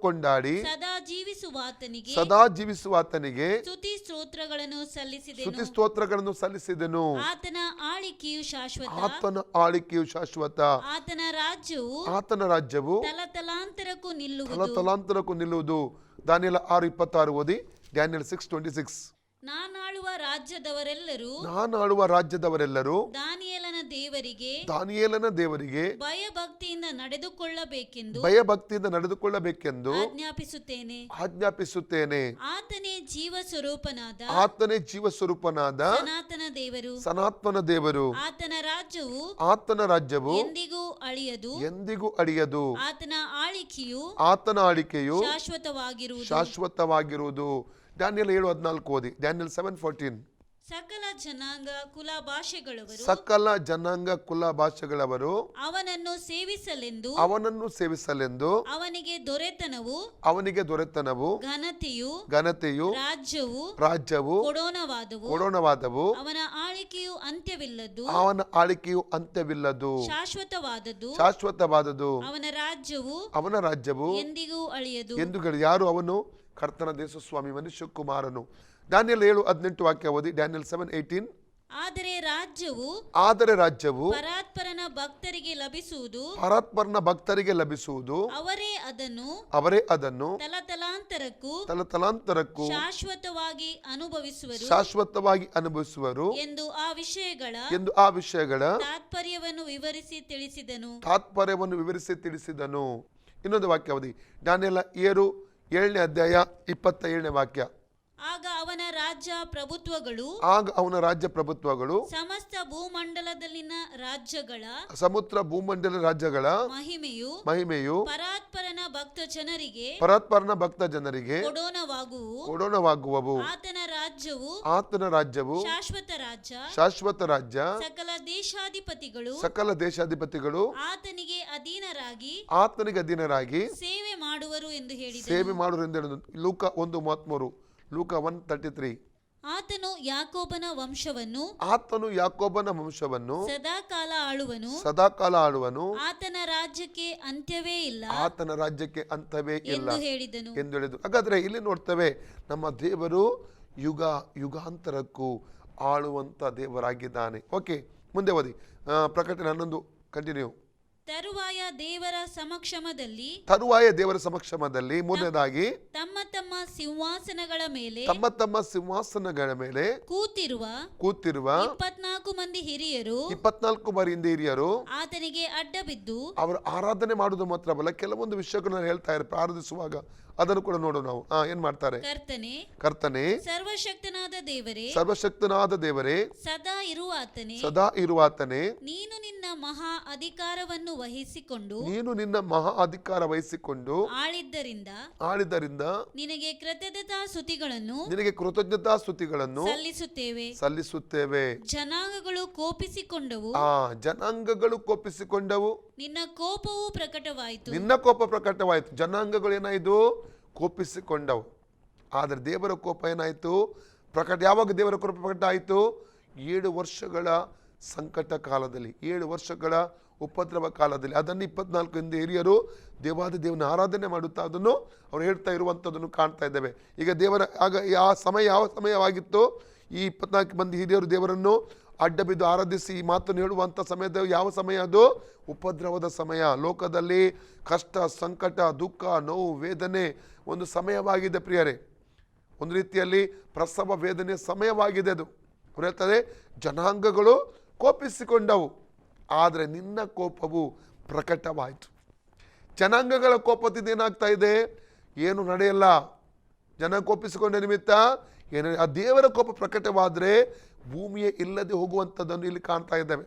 ಕೊಂಡಾಡಿ ಸದಾ ಜೀವಿಸುವಾತನಿಗೆ ಸ್ತುತಿ ಸ್ತೋತ್ರಗಳನ್ನು ಸಲ್ಲಿಸಿದೆನು.
ಆತನ ಆಳಿಕೆಯು
ಶಾಶ್ವತ.
ಆತನ
ರಾಜ್ಯವು ತಲತಲಾಂತರಕ್ಕೂ ನಿಲ್ಲುವುದು. ದಾನಿಯೇಲ 6:26 ಓದಿ. ಡ್ಯಾನಿಯಲ್ 6:26.
ನಾನಾಳುವ
ರಾಜ್ಯದವರೆಲ್ಲರೂ
ದಾನಿಯೇಲನ
ದೇವರಿಗೆ
ಭಯಭಕ್ತಿಯಿಂದ
ನಡೆದುಕೊಳ್ಳಬೇಕೆಂದು ಆಜ್ಞಾಪಿಸುತ್ತೇನೆ.
ಆತನೇ ಜೀವ ಸ್ವರೂಪನಾದ
ಸನಾತನ ದೇವರು.
ಆತನ ರಾಜ್ಯವು
ಎಂದಿಗೂ ಅಳಿಯದು.
ಆತನ ಆಳಿಕೆಯು
ಶಾಶ್ವತವಾಗಿರುವುದು. ಡ್ಯಾನಿಯಲ್ 7:14 ಓದಿ. ಡ್ಯಾನಿಯಲ್ 7:14.
ಸಕಲ
ಜನಾಂಗ ಕುಲ ಭಾಷೆಗಳವರು
ಅವನನ್ನು
ಸೇವಿಸಲೆಂದು ಅವನಿಗೆ ದೊರೆತನವು ಘನತೆಯು ರಾಜ್ಯವು ಕೊಡೋಣವಾದವು.
ಅವನ ಆಳಿಕೆಯು
ಅಂತ್ಯವಿಲ್ಲದು,
ಶಾಶ್ವತವಾದದ್ದು.
ಅವನ ರಾಜ್ಯವು
ಎಂದಿಗೂ ಅಳಿಯದು.
ಯಾರು ಅವನು? ಕರ್ತನ ದೇವಸ್ವಾಮಿ ಮನುಷ್ಯಕುಮಾರನು. ಡ್ಯಾನಿಯಲ್ 7:18 ವಾಕ್ಯ ಓದಿ. ಡ್ಯಾನಿಯಲ್ 7:18.
ಆದರೆ ರಾಜ್ಯವು
ಪರಾತ್ಪರನ ಭಕ್ತರಿಗೆ ಲಭಿಸುವುದು. ಅವರೇ ಅದನ್ನು ತಲತಲಾಂತರಕ್ಕೂ ಶಾಶ್ವತವಾಗಿ ಅನುಭವಿಸುವರು
ಎಂದು ಆ ವಿಷಯಗಳ
ತಾತ್ಪರ್ಯವನ್ನು ವಿವರಿಸಿ ತಿಳಿಸಿದನು. ಇನ್ನೊಂದು ವಾಕ್ಯ ಓದಿ. ಡ್ಯಾನಿಯಲ್ 7ನೇ ಅಧ್ಯಾಯ 27ನೇ ವಾಕ್ಯ.
ಆಗ ಅವನ ರಾಜ್ಯ ಪ್ರಭುತ್ವಗಳು
ಸಮಸ್ತ ಭೂಮಂಡಲದಲ್ಲಿನ ರಾಜ್ಯಗಳ ಮಹಿಮೆಯು
ಪರಾತ್ಪರನ ಭಕ್ತ ಜನರಿಗೆ
ಕೊಡೋಣವಾಗುವವು.
ಆತನ ರಾಜ್ಯವು
ಶಾಶ್ವತ ರಾಜ್ಯ.
ಸಕಲ ದೇಶಾಧಿಪತಿಗಳು
ಆತನಿಗೆ
ಅಧೀನರಾಗಿ
ಸೇವೆ ಮಾಡುವರು ಎಂದು
ಹೇಳಿದನು.
ಲೂಕ 1:33. ಲೂಕ 1:33.
ಆತನು ಯಾಕೋಬನ
ವಂಶವನ್ನು
ಸದಾಕಾಲ ಆಳುವನು.
ಆತನ ರಾಜ್ಯಕ್ಕೆ ಅಂತ್ಯವೇ ಇಲ್ಲ
ಎಂದು ಹೇಳಿದನು.
ಹಾಗಾದ್ರೆ ಇಲ್ಲಿ ನೋಡ್ತೇವೆ, ನಮ್ಮ ದೇವರು ಯುಗಾಂತರಕ್ಕೂ ಆಳುವಂತ ದೇವರಾಗಿದ್ದಾನೆ. ಓಕೆ, ಮುಂದೆ ಓದಿ. ಪ್ರಕಟಣೆ 11 ಕಂಟಿನ್ಯೂ.
ತರುವಾಯ ದೇವರ ಸಮಕ್ಷಮದಲ್ಲಿ
ಮೂರನೇದಾಗಿ
ತಮ್ಮ ತಮ್ಮ
ಸಿಂಹಾಸನಗಳ ಮೇಲೆ ಕೂತಿರುವ
24 ಮಂದಿ ಹಿರಿಯರು ಆತನಿಗೆ ಅಡ್ಡ ಬಿದ್ದು
ಅವರು ಆರಾಧನೆ ಮಾಡುವುದು ಮಾತ್ರವಲ್ಲ, ಕೆಲವೊಂದು ವಿಷಯಗಳನ್ನ ಹೇಳ್ತಾ ಇದ್ದಾರೆ ಪ್ರಾರ್ಥಿಸುವಾಗ. ಅದನ್ನು ಕೂಡ ನೋಡು ನಾವು. ಏನ್ ಮಾಡ್ತಾರೆ? ಕರ್ತನೆ
ಸರ್ವಶಕ್ತನಾದ
ದೇವರೇ
ಸದಾ
ಇರುವಾತನೇ
ನೀನು ನಿನ್ನ ಮಹಾ ಅಧಿಕಾರವನ್ನು
ವಹಿಸಿಕೊಂಡು ಆಳಿದ್ದರಿಂದ
ನಿನಗೆ ಕೃತಜ್ಞತಾ
ಸ್ತುತಿಗಳನ್ನು ಸಲ್ಲಿಸುತ್ತೇವೆ.
ಜನಾಂಗಗಳು
ಕೋಪಿಸಿಕೊಂಡವು.
ನಿನ್ನ ಕೋಪವು
ಪ್ರಕಟವಾಯಿತು. ಜನಾಂಗಗಳು ಏನಾಯ್ತು? ಕೋಪಿಸಿಕೊಂಡವು. ಆದರೆ ದೇವರ ಕೋಪ ಏನಾಯ್ತು? ಯಾವಾಗ ದೇವರ ಕೋಪ ಪ್ರಕಟ ಆಯಿತು? 7 ವರ್ಷಗಳ ಸಂಕಟ ಕಾಲದಲ್ಲಿ, 7 ವರ್ಷಗಳ ಉಪದ್ರವ ಕಾಲದಲ್ಲಿ. ಅದನ್ನು 24 ಮಂದಿ ಹಿರಿಯರು ದೇವನ ಆರಾಧನೆ ಮಾಡುತ್ತಾ ಅದನ್ನು ಅವ್ರು ಹೇಳ್ತಾ ಇರುವಂಥದ್ದನ್ನು ಕಾಣ್ತಾ ಇದ್ದೇವೆ. ಈಗ ದೇವರ ಯಾವ ಸಮಯವಾಗಿತ್ತು? ಈ 24 ಮಂದಿ ಹಿರಿಯರು ದೇವರನ್ನು ಅಡ್ಡ ಬಿದ್ದು ಆರಾಧಿಸಿ ಈ ಮಾತನ್ನು ಹೇಳುವಂಥ ಸಮಯದ ಯಾವ ಸಮಯ ಅದು? ಉಪದ್ರವದ ಸಮಯ. ಲೋಕದಲ್ಲಿ ಕಷ್ಟ, ಸಂಕಟ, ದುಃಖ, ನೋವು, ವೇದನೆ ಒಂದು ಸಮಯವಾಗಿದೆ ಪ್ರಿಯರೇ. ಒಂದು ರೀತಿಯಲ್ಲಿ ಪ್ರಸವ ವೇದನೆ ಸಮಯವಾಗಿದೆ ಅದು. ಅವ್ರು ಹೇಳ್ತಾರೆ ಜನಾಂಗಗಳು ಕೋಪಿಸಿಕೊಂಡವು.
ಆದರೆ ನಿನ್ನ ಕೋಪವು ಪ್ರಕಟವಾಯಿತು. ಜನಾಂಗಗಳ ಕೋಪದಿಂದ ಏನಾಗ್ತಾ ಇದೆ? ಏನು ನಡೆಯಲ್ಲ. ಜನ ಕೋಪಿಸಿಕೊಂಡ ನಿಮಿತ್ತ ಏನು, ಆ ದೇವರ ಕೋಪ ಪ್ರಕಟವಾದರೆ ಭೂಮಿಯೇ ಇಲ್ಲದೆ ಹೋಗುವಂಥದ್ದನ್ನು ಇಲ್ಲಿ ಕಾಣ್ತಾ ಇದ್ದೇವೆ.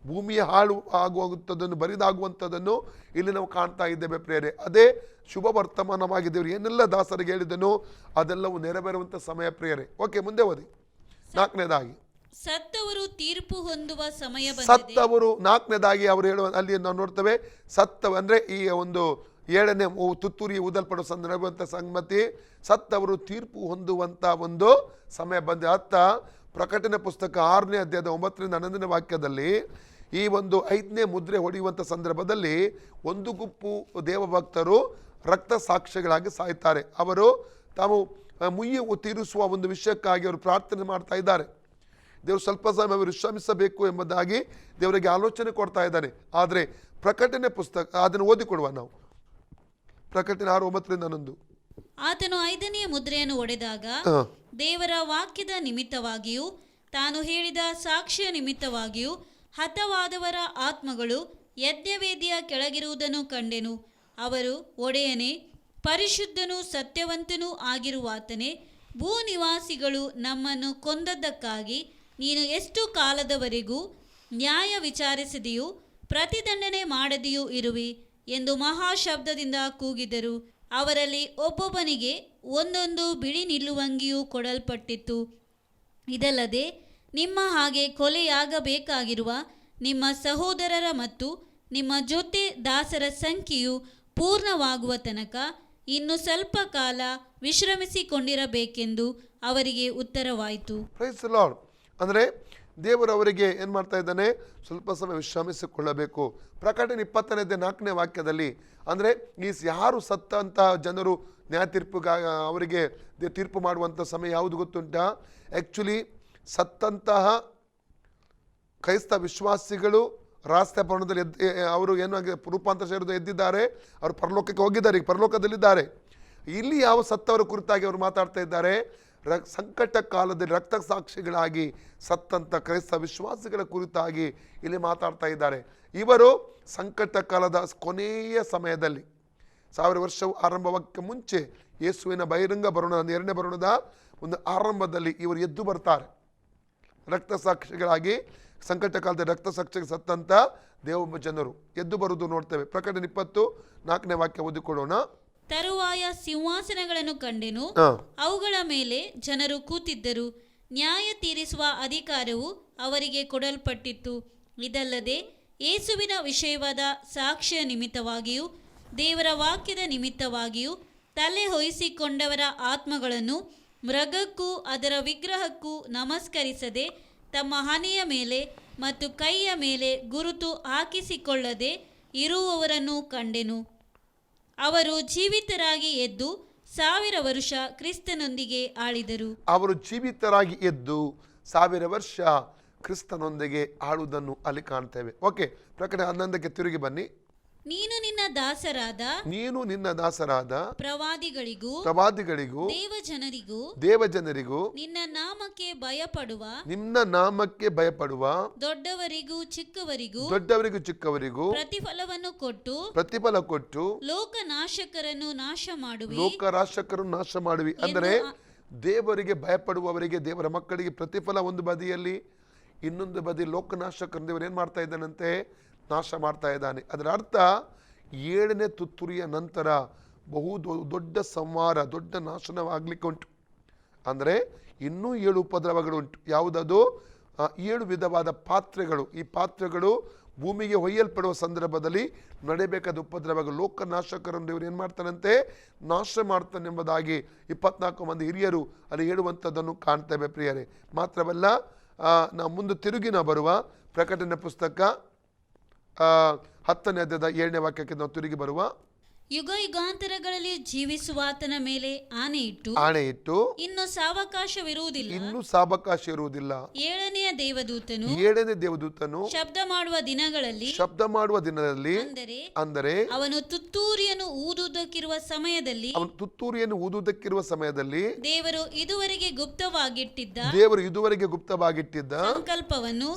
ಭೂಮಿಯ ಹಾಳು ಆಗುವಂಥದ್ದನ್ನು, ಬರಿದಾಗುವಂಥದ್ದನ್ನು ಇಲ್ಲಿ ನಾವು ಕಾಣ್ತಾ ಇದ್ದೇವೆ ಪ್ರಿಯರೇ. ಅದೇ ಶುಭ ವರ್ತಮಾನವಾಗಿ ದೇವರು ಏನೆಲ್ಲ ದಾಸರಿಗೆ ಹೇಳಿದನು ಅದೆಲ್ಲವೂ ನೆರವೇರುವಂಥ ಸಮಯ ಪ್ರಿಯರೇ. ಓಕೆ, ಮುಂದೆ ಓದಿ. 4ನೇದಾಗಿ
ಸತ್ತವರು ತೀರ್ಪು ಹೊಂದುವ ಸಮಯ ಬಂದಿದೆ.
ಸತ್ತವರು 4ನೇದಾಗಿ ಅವರು ಹೇಳುವ ಅಲ್ಲಿ ನಾವು ನೋಡ್ತೇವೆ. ಸತ್ತವ ಅಂದರೆ ಈ ಒಂದು 7ನೇ ತುತ್ತೂರಿ ಊದಲ್ಪಡುವ ಸಂದರ್ಭವಂತ ಸಂಗತಿ, ಸತ್ತವರು ತೀರ್ಪು ಹೊಂದುವಂಥ ಒಂದು ಸಮಯ ಬಂದಿದೆ. ಅರ್ಥ ಪ್ರಕಟಣೆ ಪುಸ್ತಕ 6ನೇ ಅಧ್ಯಾಯದ 9ರಿಂದ 11ನೇ ವಾಕ್ಯದಲ್ಲಿ ಈ ಒಂದು 5ನೇ ಮುದ್ರೆ ಹೊಡೆಯುವಂಥ ಸಂದರ್ಭದಲ್ಲಿ ಒಂದು ಗುಂಪು ದೇವಭಕ್ತರು ರಕ್ತ ಸಾಕ್ಷಿಗಳಾಗಿ ಸಾಯ್ತಾರೆ. ಅವರು ತಾವು ಮುಯ್ಯಿ ತೀರಿಸುವ ಒಂದು ವಿಷಯಕ್ಕಾಗಿ ಅವರು ಪ್ರಾರ್ಥನೆ ಮಾಡ್ತಾ ಇದ್ದಾರೆ. ದೇವರು ಸ್ವಲ್ಪ ಸಮಯ ಅವರು ವಿಶ್ರಮಿಸಬೇಕು ಎಂಬುದಾಗಿ ದೇವರಿಗೆ ಆಲೋಚನೆ ಕೊಡ್ತಾ ಇದ್ದಾನೆ. ಆದರೆ ಪ್ರಕಟಣೆ ಪುಸ್ತಕ ಅದನ್ನು ಓದಿಕೊಡುವ ನಾವು. ಪ್ರಕಟಣೆ 6:9ರಿಂದ 11.
ಆತನು 5ನೇ ಮುದ್ರೆಯನ್ನು ಒಡೆದಾಗ ದೇವರ ವಾಕ್ಯದ ನಿಮಿತ್ತವಾಗಿಯೂ ತಾನು ಹೇಳಿದ ಸಾಕ್ಷ್ಯ ನಿಮಿತ್ತವಾಗಿಯೂ ಹತವಾದವರ ಆತ್ಮಗಳು ಯಜ್ಞವೇದಿಯ ಕೆಳಗಿರುವುದನ್ನು ಕಂಡೆನು. ಅವರು, ಒಡೆಯನೇ, ಪರಿಶುದ್ಧನೂ ಸತ್ಯವಂತನೂ ಆಗಿರುವಾತನೇ, ಭೂನಿವಾಸಿಗಳು ನಮ್ಮನ್ನು ಕೊಂದದ್ದಕ್ಕಾಗಿ ನೀನು ಎಷ್ಟು ಕಾಲದವರೆಗೂ ನ್ಯಾಯ ವಿಚಾರಿಸಿದೆಯೂ ಪ್ರತಿದಂಡನೆ ಮಾಡದೆಯೂ ಇರುವಿ ಎಂದು ಮಹಾಶಬ್ದದಿಂದ ಕೂಗಿದರು. ಅವರಲ್ಲಿ ಒಬ್ಬೊಬ್ಬನಿಗೆ ಒಂದೊಂದು ಬಿಳಿ ನಿಲ್ಲುವಂಗಿಯೂ ಕೊಡಲ್ಪಟ್ಟಿತ್ತು. ಇದಲ್ಲದೆ ನಿಮ್ಮ ಹಾಗೆ ಕೊಲೆಯಾಗಬೇಕಾಗಿರುವ ನಿಮ್ಮ ಸಹೋದರರ ಮತ್ತು ನಿಮ್ಮ ಜೊತೆ ದಾಸರ ಸಂಖ್ಯೆಯು ಪೂರ್ಣವಾಗುವ ತನಕ ಇನ್ನು ಸ್ವಲ್ಪ ಕಾಲ ವಿಶ್ರಮಿಸಿಕೊಂಡಿರಬೇಕೆಂದು ಅವರಿಗೆ ಉತ್ತರವಾಯಿತು.
Price the lord. ಅಂದರೆ ದೇವರು ಅವರಿಗೆ ಏನು ಮಾಡ್ತಾ ಇದ್ದಾನೆ? ಸ್ವಲ್ಪ ಸಮಯ ವಿಶ್ರಮಿಸಿಕೊಳ್ಳಬೇಕು. ಪ್ರಕಟಣೆ 20ನೇ ಅಧ್ಯಾಯ 4ನೇ ವಾಕ್ಯದಲ್ಲಿ ಅಂದರೆ ಈ ಯಾರು ಸತ್ತಂತಹ ಜನರು ನ್ಯಾಯ ತೀರ್ಪುಗಾಗಿ ಅವರಿಗೆ ತೀರ್ಪು ಮಾಡುವಂಥ ಸಮಯ ಯಾವುದು ಗೊತ್ತುಂಟಾ? ಆ್ಯಕ್ಚುಲಿ ಸತ್ತಂತಹ ಕ್ರೈಸ್ತ ವಿಶ್ವಾಸಿಗಳು ರಾಸ್ತ ಭವನದಲ್ಲಿ ಅವರು ಏನಾಗಿ ರೂಪಾಂತರ ಸೇರಿದ ಎದ್ದಿದ್ದಾರೆ. ಅವರು ಪರಲೋಕಕ್ಕೆ ಹೋಗಿದ್ದಾರೆ, ಈಗ ಪರಲೋಕದಲ್ಲಿದ್ದಾರೆ. ಇಲ್ಲಿ ಯಾವ ಸತ್ತವರ ಕುರಿತಾಗಿ ಅವರು ಮಾತಾಡ್ತಾ ಇದ್ದಾರೆ? ಸಂಕಟ ಕಾಲದಲ್ಲಿ ರಕ್ತ ಸಾಕ್ಷಿಗಳಾಗಿ ಸತ್ತಂಥ ಕ್ರೈಸ್ತ ವಿಶ್ವಾಸಿಗಳ ಕುರಿತಾಗಿ ಇಲ್ಲಿ ಮಾತಾಡ್ತಾ ಇದ್ದಾರೆ. ಇವರು ಸಂಕಟ ಕಾಲದ ಕೊನೆಯ ಸಮಯದಲ್ಲಿ 1000 ವರ್ಷವು ಆರಂಭಕ್ಕೆ ಮುಂಚೆ ಯೇಸುವಿನ ಬಹಿರಂಗ ಬರೋಣ 2ನೇ ಬರೋಣದ ಒಂದು ಆರಂಭದಲ್ಲಿ ಇವರು ಎದ್ದು ಬರ್ತಾರೆ. ರಕ್ತ ಸಾಕ್ಷಿಗಳಾಗಿ ಸಂಕಟ ಕಾಲದ ರಕ್ತ ಸಾಕ್ಷಿ ಸತ್ತಂಥ ದೇವ ಜನರು ಎದ್ದು ಬರುವುದು ನೋಡ್ತೇವೆ. ಪ್ರಕಟಣೆ 20:4ನೇ ವಾಕ್ಯ ಓದಿಕೊಳ್ಳೋಣ.
ತರುವಾಯ ಸಿಂಹಾಸನಗಳನ್ನು ಕಂಡೆನು, ಅವುಗಳ ಮೇಲೆ ಜನರು ಕೂತಿದ್ದರು. ನ್ಯಾಯ ತೀರಿಸುವ ಅಧಿಕಾರವು ಅವರಿಗೆ ಕೊಡಲ್ಪಟ್ಟಿತ್ತು. ಇದಲ್ಲದೆ ಯೇಸುವಿನ ವಿಷಯವಾದ ಸಾಕ್ಷ್ಯ ನಿಮಿತ್ತವಾಗಿಯೂ ದೇವರ ವಾಕ್ಯದ ನಿಮಿತ್ತವಾಗಿಯೂ ತಲೆ ಹೊಯ್ಯಿಸಿಕೊಂಡವರ ಆತ್ಮಗಳನ್ನು ಮೃಗಕ್ಕೂ ಅದರ ವಿಗ್ರಹಕ್ಕೂ ನಮಸ್ಕರಿಸದೆ ತಮ್ಮ ಹಣೆಯ ಮೇಲೆ ಮತ್ತು ಕೈಯ ಮೇಲೆ ಗುರುತು ಹಾಕಿಸಿಕೊಳ್ಳದೆ ಇರುವವರನ್ನು ಕಂಡೆನು. ಅವರು ಜೀವಿತರಾಗಿ ಎದ್ದು 1000 ವರ್ಷ ಕ್ರಿಸ್ತನೊಂದಿಗೆ ಆಳಿದರು.
ಅವರು ಜೀವಿತರಾಗಿ ಎದ್ದು 1000 ವರ್ಷ ಕ್ರಿಸ್ತನೊಂದಿಗೆ ಆಳುವುದನ್ನು ಅಲ್ಲಿ ಕಾಣ್ತೇವೆ. ಓಕೆ, ಪ್ರಕಟಣೆ 11ಕ್ಕೆ ತಿರುಗಿ ಬನ್ನಿ.
ನೀನು ನಿನ್ನ ದಾಸರಾದ ಪ್ರವಾದಿಗಳಿಗೂ ದೇವಜನರಿಗೂ ನಿನ್ನ ನಾಮಕ್ಕೆ ಭಯಪಡುವ ದೊಡ್ಡವರಿಗೂ ಚಿಕ್ಕವರಿಗೂ ಪ್ರತಿಫಲ ಕೊಟ್ಟು ಲೋಕನಾಶಕರನ್ನು ನಾಶ ಮಾಡುವಿ.
ಅಂದರೆ ದೇವರಿಗೆ ಭಯಪಡುವವರಿಗೆ, ದೇವರ ಮಕ್ಕಳಿಗೆ ಪ್ರತಿಫಲ ಒಂದು ಬದಿಯಲ್ಲಿ, ಇನ್ನೊಂದು ಬದಿ ಲೋಕನಾಶಕರು ದೇವರು ಏನು ಮಾಡ್ತಾ ಇದ್ದಾನಂತೆ? ನಾಶ ಮಾಡ್ತಾ ಇದ್ದಾನೆ. ಅದರ ಅರ್ಥ 7ನೇ ತುತ್ತೂರಿಯ ನಂತರ ಬಹು ದೊಡ್ಡ ಸಂಹಾರ, ದೊಡ್ಡ ನಾಶನವಾಗಲಿಕ್ಕೆ ಉಂಟು. ಅಂದರೆ ಇನ್ನೂ 7 ಉಪದ್ರವಗಳು ಉಂಟು. ಯಾವುದದು? 7 ವಿಧವಾದ ಪಾತ್ರೆಗಳು. ಈ ಪಾತ್ರೆಗಳು ಭೂಮಿಗೆ ಒಯ್ಯಲ್ಪಡುವ ಸಂದರ್ಭದಲ್ಲಿ ನಡೆಯಬೇಕಾದ ಉಪದ್ರವಗಳು. ಲೋಕನಾಶಕರನ್ನು ಇವರು ಏನು ಮಾಡ್ತಾನಂತೆ? ನಾಶ ಮಾಡ್ತಾನೆಂಬುದಾಗಿ 24 ಮಂದಿ ಹಿರಿಯರು ಅಲ್ಲಿ ಹೇಳುವಂಥದ್ದನ್ನು ಕಾಣ್ತೇವೆ ಪ್ರಿಯರೇ. ಮಾತ್ರವಲ್ಲ, ನಾವು ಮುಂದೆ ತಿರುಗಿ ನಾವು ಬರುವ ಪ್ರಕಟಣೆ ಪುಸ್ತಕ 10ನೇ ಅಧ್ಯಾಯದ 7ನೇ ವಾಕ್ಯಕ್ಕೆ ನಾವು ತಿರುಗಿ ಬರುವ.
ಯುಗ ಯುಗಾಂತರಗಳಲ್ಲಿ ಜೀವಿಸುವಾತನ ಮೇಲೆ ಆಣೆ ಇಟ್ಟು ಇನ್ನು
ಸಾವಕಾಶ ಇರುವುದಿಲ್ಲ.
ಏಳನೆಯ ದೇವದೂತನು ಶಬ್ದ ಮಾಡುವ ದಿನಗಳಲ್ಲಿ
ಅಂದರೆ
ಅವನು ತುತ್ತೂರಿಯನ್ನು ಊದುವುದಕ್ಕಿರುವ ಸಮಯದಲ್ಲಿ ದೇವರು ಇದುವರೆಗೆ ಗುಪ್ತವಾಗಿಟ್ಟಿದ್ದ
ಸಂಕಲ್ಪವನ್ನು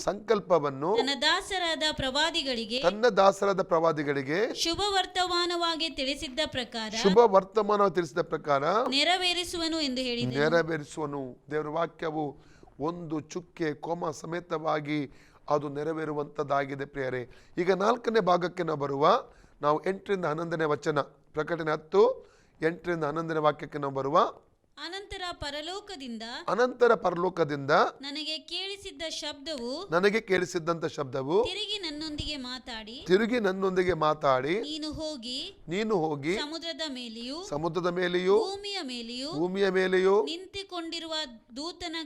ತನ್ನ ದಾಸರಾದ
ಪ್ರವಾದಿಗಳಿಗೆ
ಶುಭ ವರ್ತಮಾನವಾಗಿ ತಿಳಿಸಿದ್ದ
ಪ್ರಕಾರ
ನೆರವೇರಿಸುವನು ಎಂದು ಹೇಳಿದ.
ನೆರವೇರಿಸುವನು. ದೇವರ ವಾಕ್ಯವು ಒಂದು ಚುಕ್ಕೆ ಕೊಮ ಸಮೇತವಾಗಿ ಅದು ನೆರವೇರುವಂತದ್ದಾಗಿದೆ ಪ್ರಿಯರೇ. ಈಗ 4ನೇ ಭಾಗಕ್ಕೆ ನಾವು ಬರುವ. ನಾವು 8ರಿಂದ 11ನೇ ವಚನ, ಪ್ರಕಟಣೆ 10 8ರಿಂದ 11ನೇ ವಾಕ್ಯಕ್ಕೆ ನಾವು ಬರುವ.
ಅನಂತರ
ಪರಲೋಕದಿಂದ
ನನಗೆ
ಕೇಳಿಸಿದ್ದಂತ ಶಬ್ದವು
ತಿರುಗಿ
ನನ್ನೊಂದಿಗೆ ಮಾತಾಡಿ
ನೀನು ಹೋಗಿ
ಸಮುದ್ರದ ಮೇಲೆಯೂ ಭೂಮಿಯ ಮೇಲೆಯೂ
ನಿಂತುಕೊಂಡಿರುವ
ದೂತನ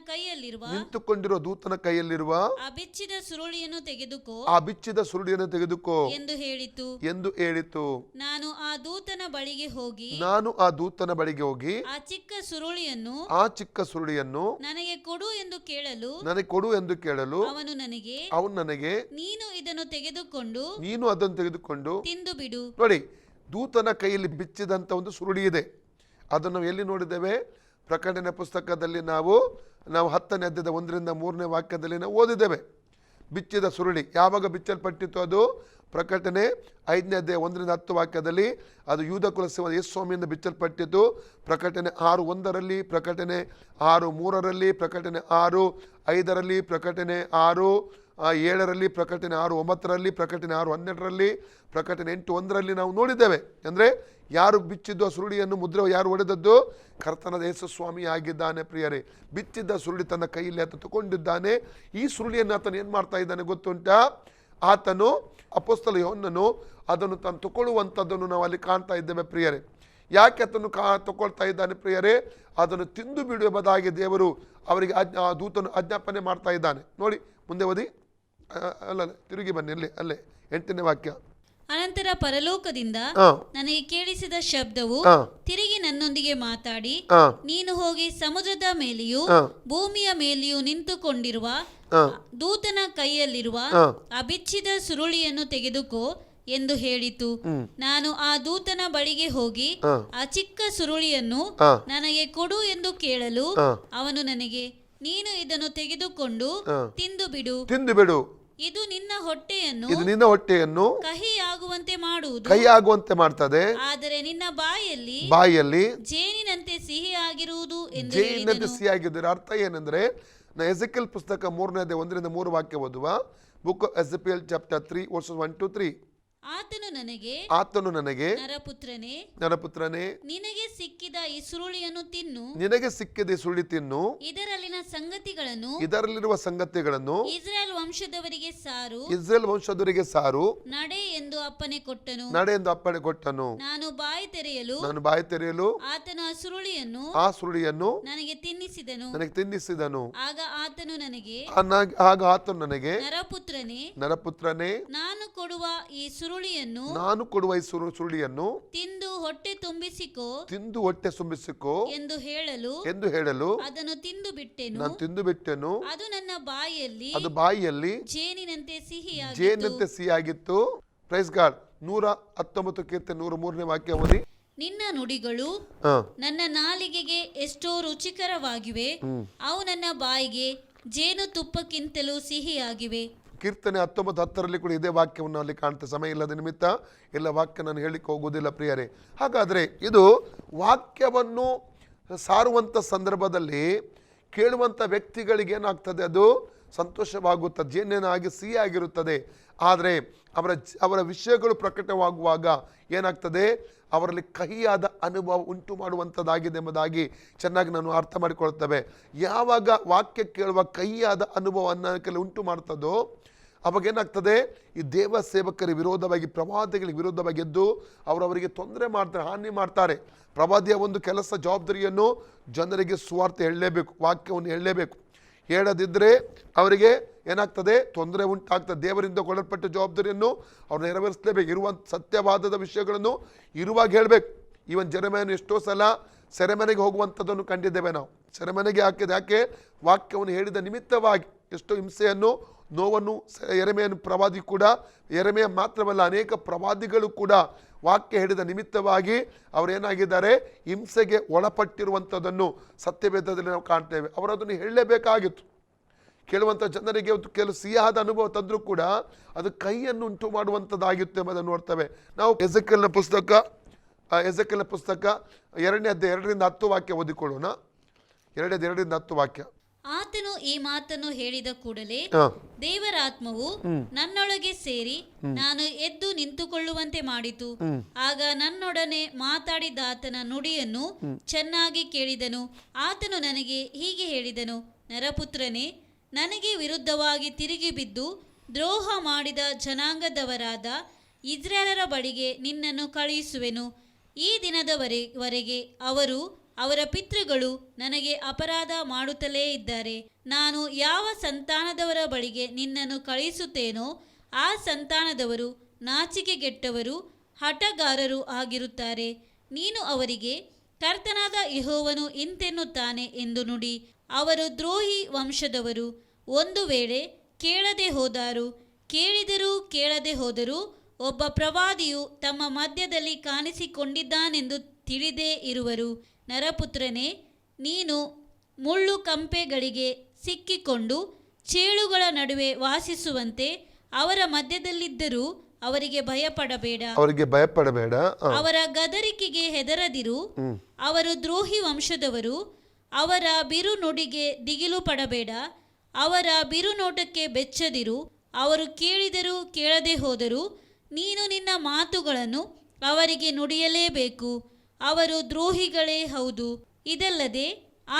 ಕೈಯಲ್ಲಿರುವ
ಆ ಬಿಚ್ಚಿದ ಸುರುಳಿಯನ್ನು
ತೆಗೆದುಕೋ ಎಂದು ಹೇಳಿತು.
ನಾನು ಆ ದೂತನ ಬಳಿಗೆ ಹೋಗಿ
ಆ
ಚಿಕ್ಕ ಸುರುಳಿಯನ್ನು
ನನಗೆ ಕೊಡು ಎಂದು ಕೇಳಲು
ಅವನು
ನನಗೆ
ನೀನು ಅದನ್ನು ತೆಗೆದುಕೊಂಡು ತಿಂದು ಬಿಡು.
ನೋಡಿ, ದೂತನ ಕೈಯಲ್ಲಿ ಬಿಚ್ಚಿದಂತ ಒಂದು ಸುರುಳಿ ಇದೆ. ಅದನ್ನು ನಾವು ಎಲ್ಲಿ ನೋಡಿದ್ದೇವೆ? ಪ್ರಕಟಣೆ ಪುಸ್ತಕದಲ್ಲಿ ನಾವು 10ನೇ ಅಧ್ಯಾಯದ 1ರಿಂದ 3ನೇ ವಾಕ್ಯದಲ್ಲಿ ನಾವು ಓದಿದ್ದೇವೆ. ಬಿಚ್ಚಿದ ಸುರುಳಿ ಯಾವಾಗ ಬಿಚ್ಚಲ್ಪಟ್ಟಿತ್ತು? ಅದು ಪ್ರಕಟಣೆ 5ನೇ ಅಧ್ಯಾಯ 1ರಿಂದ 10 ವಾಕ್ಯದಲ್ಲಿ ಅದು ಯೂದ ಕುಲಸಿಂಹ ಯೇಸುಸ್ವಾಮಿಯಿಂದ ಬಿಚ್ಚಲ್ಪಟ್ಟಿತು. ಪ್ರಕಟಣೆ 6:1ರಲ್ಲಿ, ಪ್ರಕಟಣೆ 6:3ರಲ್ಲಿ, ಪ್ರಕಟಣೆ 6:5ರಲ್ಲಿ, ಪ್ರಕಟಣೆ 6:7ರಲ್ಲಿ, ಪ್ರಕಟಣೆ 6:9ರಲ್ಲಿ, ಪ್ರಕಟಣೆ 6:12ರಲ್ಲಿ, ಪ್ರಕಟಣೆ 8:1ರಲ್ಲಿ ನಾವು ನೋಡಿದ್ದೇವೆ. ಅಂದರೆ ಯಾರು ಬಿಚ್ಚಿದ್ದು ಆ ಸುರುಳಿಯನ್ನು, ಮುದ್ರೆ ಯಾರು ಹೊಡೆದದ್ದು? ಕರ್ತನಾದ ಯೇಸುಸ್ವಾಮಿ ಆಗಿದ್ದಾನೆ ಪ್ರಿಯರೇ. ಬಿಚ್ಚಿದ್ದ ಸುರುಳಿ ತನ್ನ ಕೈಯಲ್ಲಿ ಆತ ತಗೊಂಡಿದ್ದಾನೆ. ಈ ಸುರುಳಿಯನ್ನು ಆತನು ಏನು ಮಾಡ್ತಾ ಇದ್ದಾನೆ ಗೊತ್ತುಂಟಾ? ಆತನು ಅಪೊಸ್ತಲ ಯೋಹನ್ನನು ಅದನ್ನು ತಾನು ತಗೊಳ್ಳುವಂಥದ್ದನ್ನು ನಾವು ಅಲ್ಲಿ ಕಾಣ್ತಾ ಇದ್ದೇವೆ ಪ್ರಿಯರೇ. ಯಾಕೆ ಆತನು ತಗೊಳ್ತಾ ಇದ್ದಾನೆ ಪ್ರಿಯರೇ? ಅದನ್ನು ತಿಂದು ಬಿಡುವುದಾಗಿ ದೇವರು ಅವರಿಗೆ ದೂತನು ಆಜ್ಞಾಪನೆ ಮಾಡ್ತಾ ಇದ್ದಾನೆ. ನೋಡಿ, ಮುಂದೆ ಓದಿ. ತಿರುಗಿ ಬನ್ನಿ, ಅಲ್ಲೇ 8ನೇ ವಾಕ್ಯ.
ಅನಂತರ ಪರಲೋಕದಿಂದ ನನಗೆ ಕೇಳಿಸಿದ ಶಬ್ದವು ತಿರುಗಿ ನನ್ನೊಂದಿಗೆ ಮಾತಾಡಿ, ನೀನು ಹೋಗಿ ಸಮುದ್ರದ ಮೇಲೆಯೂ ಭೂಮಿಯ ಮೇಲೆಯೂ ನಿಂತುಕೊಂಡಿರುವ ದೂತನ ಕೈಯಲ್ಲಿರುವ ಆ ಬಿಚ್ಚಿದ ಸುರುಳಿಯನ್ನು ತೆಗೆದುಕೋ ಎಂದು ಹೇಳಿತು. ನಾನು ಆ ದೂತನ ಬಳಿಗೆ ಹೋಗಿ ಆ ಚಿಕ್ಕ ಸುರುಳಿಯನ್ನು ನನಗೆ ಕೊಡು ಎಂದು ಕೇಳಲು ಅವನು ನನಗೆ, ನೀನು ಇದನ್ನು ತೆಗೆದುಕೊಂಡು ತಿಂದು ಬಿಡು. ಇದು ನಿನ್ನ ಹೊಟ್ಟೆಯನ್ನು
ಕಹಿಯಾಗುವಂತೆ ಮಾಡುತ್ತದೆ.
ಆದರೆ ನಿನ್ನ
ಬಾಯಲ್ಲಿ
ಜೇನಿನಂತೆ ಸಿಹಿಯಾಗಿರುವುದು ಎಂದು
ಸಿಹಿಯಾಗಿರುವುದು. ಅರ್ಥ ಏನಂದ್ರೆ, ಎಜೆಕಿಯೇಲ್ ಪುಸ್ತಕ 3ನೇ ಅಧ್ಯಾಯ 1ರಿಂದ 3 ವಾಕ್ಯ ಓದುವ. Book of Ezekiel chapter 3 verses 1-3.
ಆತನು ನನಗೆ
ನರಪುತ್ರನೇ,
ನಿನಗೆ ಸಿಕ್ಕಿದ ಈ ಸುರುಳಿಯನ್ನು ತಿನ್ನು. ಇದರಲ್ಲಿರುವ ಸಂಗತಿಗಳನ್ನು ಇಸ್ರಾಯೇಲ್
ವಂಶದವರಿಗೆ ಸಾರು.
ನಡೆ ಎಂದು ಅಪ್ಪಣೆ
ಕೊಟ್ಟನು.
ನಾನು ಬಾಯಿ ತೆರೆಯಲು ಆತನು ಆ ಸುರುಳಿಯನ್ನು ನನಗೆ ತಿನ್ನಿಸಿದನು. ಆಗ ಆತನು ನನಗೆ,
ನರಪುತ್ರನೇ,
ನಾನು ಕೊಡುವ ಈ
ಸುರುಳಿಯನ್ನು
ತಿಂದು ಹೊಟ್ಟೆ ತುಂಬಿಸಿಕೋ ಎಂದು
ಹೇಳಲು
ಅದನ್ನು ತಿಂದು
ಬಿಟ್ಟೆನು.
ಅದು ನನ್ನ
ಬಾಯಿಯಲ್ಲಿ
ಜೇನಿನಂತೆ
ಸಿಹಿಯಾಗಿತ್ತು. Praise God. 119 ಕೀರ್ತನೆ 103ನೇ ವಾಕ್ಯ ಓದಿ.
ನಿನ್ನ ನುಡಿಗಳು ನನ್ನ ನಾಲಿಗೆಗೆ ಎಷ್ಟೋ ರುಚಿಕರವಾಗಿವೆ, ಅವು ನನ್ನ ಬಾಯಿಗೆ ಜೇನುತುಪ್ಪಕ್ಕಿಂತಲೂ ಸಿಹಿಯಾಗಿವೆ.
ಕೀರ್ತನೆ 19:10ರಲ್ಲಿ ಕೂಡ ಇದೇ ವಾಕ್ಯವನ್ನು ಅಲ್ಲಿ ಕಾಣ್ತೇವೆ. ಸಮಯ ಇಲ್ಲದ ನಿಮಿತ್ತ ಎಲ್ಲ ವಾಕ್ಯ ನಾನು ಹೇಳಿಕ್ಕೆ ಹೋಗುವುದಿಲ್ಲ ಪ್ರಿಯರೇ. ಹಾಗಾದರೆ ಇದು ವಾಕ್ಯವನ್ನು ಸಾರುವಂಥ ಸಂದರ್ಭದಲ್ಲಿ ಕೇಳುವಂಥ ವ್ಯಕ್ತಿಗಳಿಗೆ ಏನಾಗ್ತದೆ? ಅದು ಸಂತೋಷವಾಗುತ್ತದೆ, ಜೇನೇನಾಗಿ ಸಿಹಿಯಾಗಿರುತ್ತದೆ. ಆದರೆ ಅವರ ವಿಷಯಗಳು ಪ್ರಕಟವಾಗುವಾಗ ಏನಾಗ್ತದೆ? ಅವರಲ್ಲಿ ಕಹಿಯಾದ ಅನುಭವ ಉಂಟು ಮಾಡುವಂಥದ್ದಾಗಿದೆ ಎಂಬುದಾಗಿ ಚೆನ್ನಾಗಿ ನಾನು ಅರ್ಥ ಮಾಡಿಕೊಳ್ತೇವೆ. ಯಾವಾಗ ವಾಕ್ಯ ಕೇಳುವ ಕಹಿಯಾದ ಅನುಭವವನ್ನು ಕೆಲವು ಉಂಟು ಮಾಡ್ತದೋ ಅವಾಗ ಏನಾಗ್ತದೆ? ಈ ದೇವ ಸೇವಕರ ವಿರೋಧವಾಗಿ, ಪ್ರವಾದಿಗಳಿಗೆ ವಿರೋಧವಾಗಿ ಎದ್ದು ಅವರವರಿಗೆ ತೊಂದರೆ ಮಾಡ್ತಾರೆ, ಹಾನಿ ಮಾಡ್ತಾರೆ. ಪ್ರವಾದಿಯ ಒಂದು ಕೆಲಸ, ಜವಾಬ್ದಾರಿಯನ್ನು ಜನರಿಗೆ ಸುವಾರ್ತೆ ಹೇಳಲೇಬೇಕು, ವಾಕ್ಯವನ್ನು ಹೇಳಲೇಬೇಕು.
ಹೇಳದಿದ್ದರೆ ಅವರಿಗೆ ಏನಾಗ್ತದೆ, ತೊಂದರೆ ಉಂಟಾಗ್ತದೆ. ದೇವರಿಂದ ಕೊಡಲ್ಪಟ್ಟ ಜವಾಬ್ದಾರಿಯನ್ನು ಅವ್ರು ನೆರವೇರಿಸಲೇಬೇಕು. ಇರುವಂಥ ಸತ್ಯವಾದದ ವಿಷಯಗಳನ್ನು ಇರುವಾಗ ಹೇಳಬೇಕು. ಈವನ್ ಜೆರೆಮೀಯನು ಎಷ್ಟೋ ಸಲ ಸೆರೆಮನೆಗೆ ಹೋಗುವಂಥದ್ದನ್ನು ಕಂಡಿದ್ದೇವೆ ನಾವು. ಸೆರೆಮನೆಗೆ ಹಾಕಿದ ಯಾಕೆ? ವಾಕ್ಯವನ್ನು ಹೇಳಿದ ನಿಮಿತ್ತವಾಗಿ ಎಷ್ಟೋ ಹಿಂಸೆಯನ್ನು, ನೋವನ್ನು ಯೆರೆಮೀಯನ ಪ್ರವಾದಿ ಕೂಡ, ಯೆರೆಮೀಯ ಮಾತ್ರವಲ್ಲ ಅನೇಕ ಪ್ರವಾದಿಗಳು ಕೂಡ ವಾಕ್ಯ ಹೇಳಿದ ನಿಮಿತ್ತವಾಗಿ ಅವರೇನಾಗಿದ್ದಾರೆ, ಹಿಂಸೆಗೆ ಒಳಪಟ್ಟಿರುವಂಥದ್ದನ್ನು ಸತ್ಯವೇದದಲ್ಲಿ ನಾವು ಕಾಣ್ತೇವೆ. ಅವರದನ್ನು ಹೇಳಲೇಬೇಕಾಗಿತ್ತು. ಕೇಳುವಂಥ ಜನರಿಗೆ ಕೆಲವು ಸಿಹಿಯಾದ ಅನುಭವ ತಂದರೂ ಕೂಡ ಅದು ಕೈಯನ್ನು ಉಂಟು ಮಾಡುವಂಥದ್ದಾಗಿತ್ತು ಎಂಬುದನ್ನು ನೋಡ್ತೇವೆ ನಾವು. ಎಜೆಕೇಲನ ಪುಸ್ತಕ 2ನೇ ಅಧ್ಯಾಯ 2-10 ವಾಕ್ಯ ಓದಿಕೊಳ್ಳೋಣ. 2:2-10 ವಾಕ್ಯ.
ಆತನು ಈ ಮಾತನ್ನು ಹೇಳಿದ ಕೂಡಲೇ ದೇವರ ಆತ್ಮವು ನನ್ನೊಳಗೆ ಸೇರಿ ನಾನು ಎದ್ದು ನಿಂತುಕೊಳ್ಳುವಂತೆ ಮಾಡಿತು. ಆಗ ನನ್ನೊಡನೆ ಮಾತಾಡಿದ ಆತನ ನುಡಿಯನ್ನು ಚೆನ್ನಾಗಿ ಕೇಳಿದನು. ಆತನು ನನಗೆ ಹೀಗೆ ಹೇಳಿದನು, ನರಪುತ್ರನೇ, ನನಗೆ ವಿರುದ್ಧವಾಗಿ ತಿರುಗಿ ಬಿದ್ದು ದ್ರೋಹ ಮಾಡಿದ ಜನಾಂಗದವರಾದ ಇಸ್ರಾಯೇಲರ ಬಳಿಗೆ ನಿನ್ನನ್ನು ಕಳುಹಿಸುವೆನು. ಈ ದಿನದವರೆಗೆ ಅವರ ಪಿತೃಗಳು ನನಗೆ ಅಪರಾಧ ಮಾಡುತ್ತಲೇ ಇದ್ದಾರೆ. ನಾನು ಯಾವ ಸಂತಾನದವರ ಬಳಿಗೆ ನಿನ್ನನ್ನು ಕಳುಹಿಸುತ್ತೇನೋ ಆ ಸಂತಾನದವರು ನಾಚಿಕೆಗೆಟ್ಟವರು, ಹಠಗಾರರು ಆಗಿರುತ್ತಾರೆ. ನೀನು ಅವರಿಗೆ, ಕರ್ತನಾದ ಯೆಹೋವನು ಇಂತೆನ್ನುತ್ತಾನೆ ಎಂದು ನುಡಿ. ಅವರು ದ್ರೋಹಿ ವಂಶದವರು. ಒಂದು ವೇಳೆ ಕೇಳದೆ ಹೋದಾರು, ಕೇಳಿದರೂ ಕೇಳದೆ ಹೋದರೂ ಒಬ್ಬ ಪ್ರವಾದಿಯು ತಮ್ಮ ಮಧ್ಯದಲ್ಲಿ ಕಾಣಿಸಿಕೊಂಡಿದ್ದಾನೆಂದು ತಿಳಿದೇ ಇರುವರು. ನರಪುತ್ರನೇ, ನೀನು ಮುಳ್ಳು ಕಂಪೆಗಳಿಗೆ ಸಿಕ್ಕಿಕೊಂಡು ಚೇಳುಗಳ ನಡುವೆ ವಾಸಿಸುವಂತೆ ಅವರ ಮಧ್ಯದಲ್ಲಿದ್ದರೂ ಅವರಿಗೆ ಭಯಪಡಬೇಡ. ಅವರ ಗದರಿಕೆಗೆ ಹೆದರದಿರು. ಅವರು ದ್ರೋಹಿ ವಂಶದವರು. ಅವರ ಬಿರು ನುಡಿಗೆ ದಿಗಿಲು ಪಡಬೇಡ. ಅವರ ಬಿರು ನೋಟಕ್ಕೆ ಬೆಚ್ಚದಿರು. ಅವರು ಕೇಳಿದರೂ ಕೇಳದೆ ಹೋದರೂ ನೀನು ನಿನ್ನ ಮಾತುಗಳನ್ನು ಅವರಿಗೆ ನುಡಿಯಲೇಬೇಕು. ಅವರು ದ್ರೋಹಿಗಳೇ ಹೌದು. ಇದಲ್ಲದೆ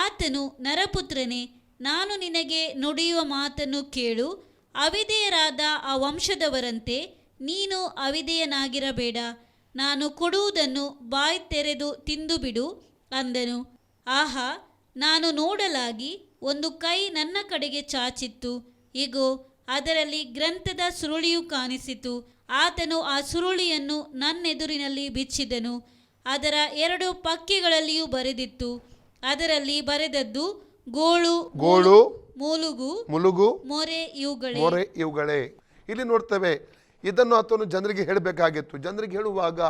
ಆತನು, ನರಪುತ್ರನೇ, ನಾನು ನಿನಗೆ ನುಡಿಯುವ ಮಾತನ್ನು ಕೇಳು. ಅವಿಧೇಯರಾದ ಆ ವಂಶದವರಂತೆ ನೀನು ಅವಿಧೇಯನಾಗಿರಬೇಡ. ನಾನು ಕೊಡುವುದನ್ನು ಬಾಯಿ ತೆರೆದು ತಿಂದು ಬಿಡು ಅಂದನು. ಆಹಾ, ನಾನು ನೋಡಲಾಗಿ ಒಂದು ಕೈ ನನ್ನ ಕಡೆಗೆ ಚಾಚಿತ್ತು. ಇಗೋ, ಅದರಲ್ಲಿ ಗ್ರಂಥದ ಸುರುಳಿಯು ಕಾಣಿಸಿತು. ಆತನು ಆ ಸುರುಳಿಯನ್ನು ನನ್ನೆದುರಿನಲ್ಲಿ ಬಿಚ್ಚಿದನು. ಅದರ 2 ಪಕ್ಕೆಗಳಲ್ಲಿಯೂ ಬರೆದಿತ್ತು. ಅದರಲ್ಲಿ ಬರೆದದ್ದು ಗೋಳು, ಮುಲುಗು, ಮೊರೆ
ಇವುಗಳೇ. ಇಲ್ಲಿ ನೋಡ್ತೇವೆ, ಇದನ್ನು ಆತನು ಜನರಿಗೆ ಹೇಳಬೇಕಾಗಿತ್ತು. ಜನರಿಗೆ ಹೇಳುವಾಗ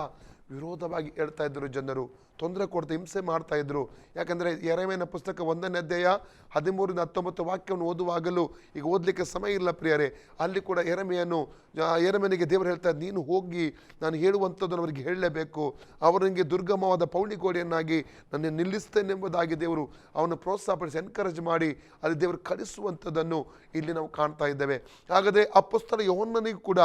ವಿರೋಧವಾಗಿ ಹೇಳ್ತಾ ಇದ್ರು. ಜನರು ತೊಂದರೆ ಕೊಡ್ತಾ ಹಿಂಸೆ ಮಾಡ್ತಾ ಇದ್ರು. ಯಾಕಂದರೆ ಯೆರೆಮೀಯನ ಪುಸ್ತಕ 1ನೇ ಅಧ್ಯಾಯ 13-19 ವಾಕ್ಯವನ್ನು ಓದುವಾಗಲೂ, ಈಗ ಓದಲಿಕ್ಕೆ ಸಮಯ ಇಲ್ಲ ಪ್ರಿಯರೇ, ಅಲ್ಲಿ ಕೂಡ ಯೆರೆಮೀಯನಿಗೆ ದೇವರು ಹೇಳ್ತಾರೆ, ನೀನು ಹೋಗಿ ನಾನು ಹೇಳುವಂಥದ್ದನ್ನು ಅವರಿಗೆ ಹೇಳಲೇಬೇಕು. ಅವರಿಗೆ ದುರ್ಗಮವಾದ ಪೌಳಿಗೋಡೆಯನ್ನಾಗಿ ನನ್ನ ನಿಲ್ಲಿಸ್ತೇನೆ ಎಂಬುದಾಗಿ ದೇವರು ಅವನು ಪ್ರೋತ್ಸಾಹಪಡಿಸಿ ಎನ್ಕರೇಜ್ ಮಾಡಿ ಅಲ್ಲಿ ದೇವರು ಕಲಿಸುವಂಥದ್ದನ್ನು ಇಲ್ಲಿ ನಾವು ಕಾಣ್ತಾ ಇದ್ದೇವೆ. ಹಾಗಾದರೆ ಅಪೊಸ್ತಲ ಯೋಹನ್ನನಿಗೂ ಕೂಡ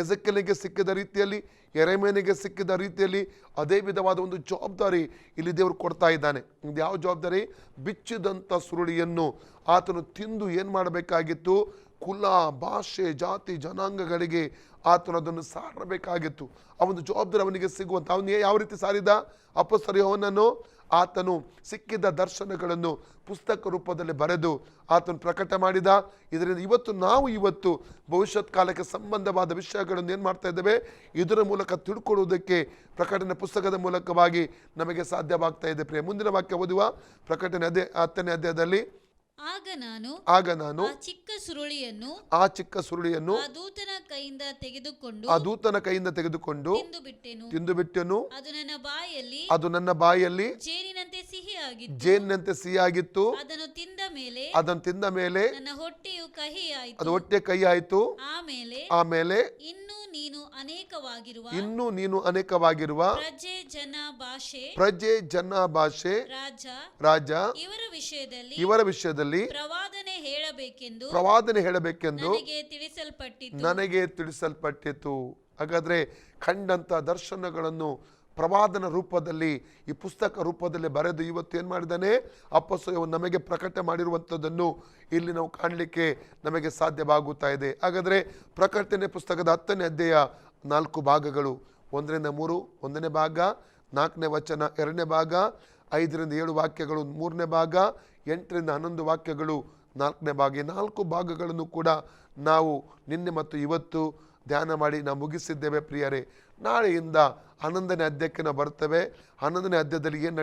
ಎಜೆಕೇಲನಿಗೆ ಸಿಕ್ಕಿದ ರೀತಿಯಲ್ಲಿ, ಯೆರೆಮೀಯನಿಗೆ ಸಿಕ್ಕಿದ ರೀತಿಯಲ್ಲಿ ಅದೇ ವಿಧವಾದ ಒಂದು ಜವಾಬ್ದಾರಿ ಇಲ್ಲಿ ದೇವರು ಕೊಡ್ತಾ ಇದ್ದಾನೆ. ಇದು ಯಾವ ಜವಾಬ್ದಾರಿ? ಬಿಚ್ಚಿದಂಥ ಸುರುಳಿಯನ್ನು ಆತನು ತಿಂದು ಏನು ಮಾಡಬೇಕಾಗಿತ್ತು? ಕುಲ, ಭಾಷೆ, ಜಾತಿ, ಜನಾಂಗಗಳಿಗೆ ಆತನು ಅದನ್ನು ಸಾರಬೇಕಾಗಿತ್ತು. ಆ ಒಂದು ಜವಾಬ್ದಾರಿ ಅವನಿಗೆ ಸಿಗುವಂಥ, ಅವನು ಯಾವ ರೀತಿ ಸಾರಿದ? ಅಪೊಸ್ತಲ ಯೋಹನ್ನನು ಆತನು ಸಿಕ್ಕಿದ ದರ್ಶನಗಳನ್ನು ಪುಸ್ತಕ ರೂಪದಲ್ಲಿ ಬರೆದು ಆತನು ಪ್ರಕಟ ಮಾಡಿದ. ಇದರಿಂದ ಇವತ್ತು ಭವಿಷ್ಯತ್ ಕಾಲಕ್ಕೆ ಸಂಬಂಧವಾದ ವಿಷಯಗಳನ್ನು ಏನು ಮಾಡ್ತಾ ಇದ್ದೇವೆ? ಇದರ ಮೂಲಕ ತಿಳ್ಕೊಳ್ಳುವುದಕ್ಕೆ ಪ್ರಕಟಣೆ ಪುಸ್ತಕದ ಮೂಲಕವಾಗಿ ನಮಗೆ ಸಾಧ್ಯವಾಗ್ತಾ ಇದೆ. ಪ್ರಿಯ, ಮುಂದಿನ ವಾಕ್ಯ ಓದುವ. ಪ್ರಕಟಣೆ 10ನೇ ಅಧ್ಯಾಯದಲ್ಲಿ, ಆಗ ನಾನು ಆ ಚಿಕ್ಕ ಸುರುಳಿಯನ್ನು ಆ ದೂತನ ಕೈಯಿಂದ ತೆಗೆದುಕೊಂಡು ತಿಂದು ಬಿಟ್ಟೆನು. ಅದು ನನ್ನ ಬಾಯಲ್ಲಿ ಜೇನಿನಂತೆ ಸಿಹಿಯಾಗಿತ್ತು. ಅದನ್ನು ತಿಂದ ಮೇಲೆ ಅದು ಹೊಟ್ಟೆ ಕಹಿ ಆಯಿತು. ಆಮೇಲೆ ಇನ್ನೂ ನೀನು ಅನೇಕವಾಗಿರುವ ಪ್ರಜೆ, ಜನ, ಭಾಷೆ, ರಾಜ ಇವರ ವಿಷಯದಲ್ಲಿ ಪ್ರವಾದನೆ ಹೇಳಬೇಕೆಂದು ನನಗೆ ತಿಳಿಸಲ್ಪಟ್ಟಿತು. ಹಾಗಾದ್ರೆ ಕಂಡಂತ ದರ್ಶನಗಳನ್ನು ಪ್ರವಾದನ ರೂಪದಲ್ಲಿ, ಈ ಪುಸ್ತಕ ರೂಪದಲ್ಲಿ ಬರೆದು ಇವತ್ತು ಏನು ಮಾಡಿದ್ದಾನೆ? ಅಪೊಸ್ತಲ ನಮಗೆ ಪ್ರಕಟ ಮಾಡಿರುವಂಥದ್ದನ್ನು ಇಲ್ಲಿ ನಾವು ಕಾಣಲಿಕ್ಕೆ ನಮಗೆ ಸಾಧ್ಯವಾಗುತ್ತಾ ಇದೆ. ಹಾಗಾದರೆ ಪ್ರಕಟಣೆ ಪುಸ್ತಕದ 10ನೇ ಅಧ್ಯಾಯ 4 ಭಾಗಗಳು. 1-3 1ನೇ ಭಾಗ, 4ನೇ ವಚನ 2ನೇ ಭಾಗ, 5-7 ವಾಕ್ಯಗಳು 3ನೇ ಭಾಗ, 8-11 ವಾಕ್ಯಗಳು 4ನೇ ಭಾಗ. ಈ 4 ಭಾಗಗಳನ್ನು ಕೂಡ ನಾವು ನಿನ್ನೆ ಮತ್ತು ಇವತ್ತು ಧ್ಯಾನ ಮಾಡಿ ನಾವು ಮುಗಿಸಿದ್ದೇವೆ ಪ್ರಿಯರೇ. ನಾಳೆಯಿಂದ 11ನೇ ಅಧ್ಯಾಯಕ್ಕೆ ನಾವು ಬರ್ತೇವೆ. 11ನೇ ಅಧ್ಯಾಯದಲ್ಲಿ ಏನು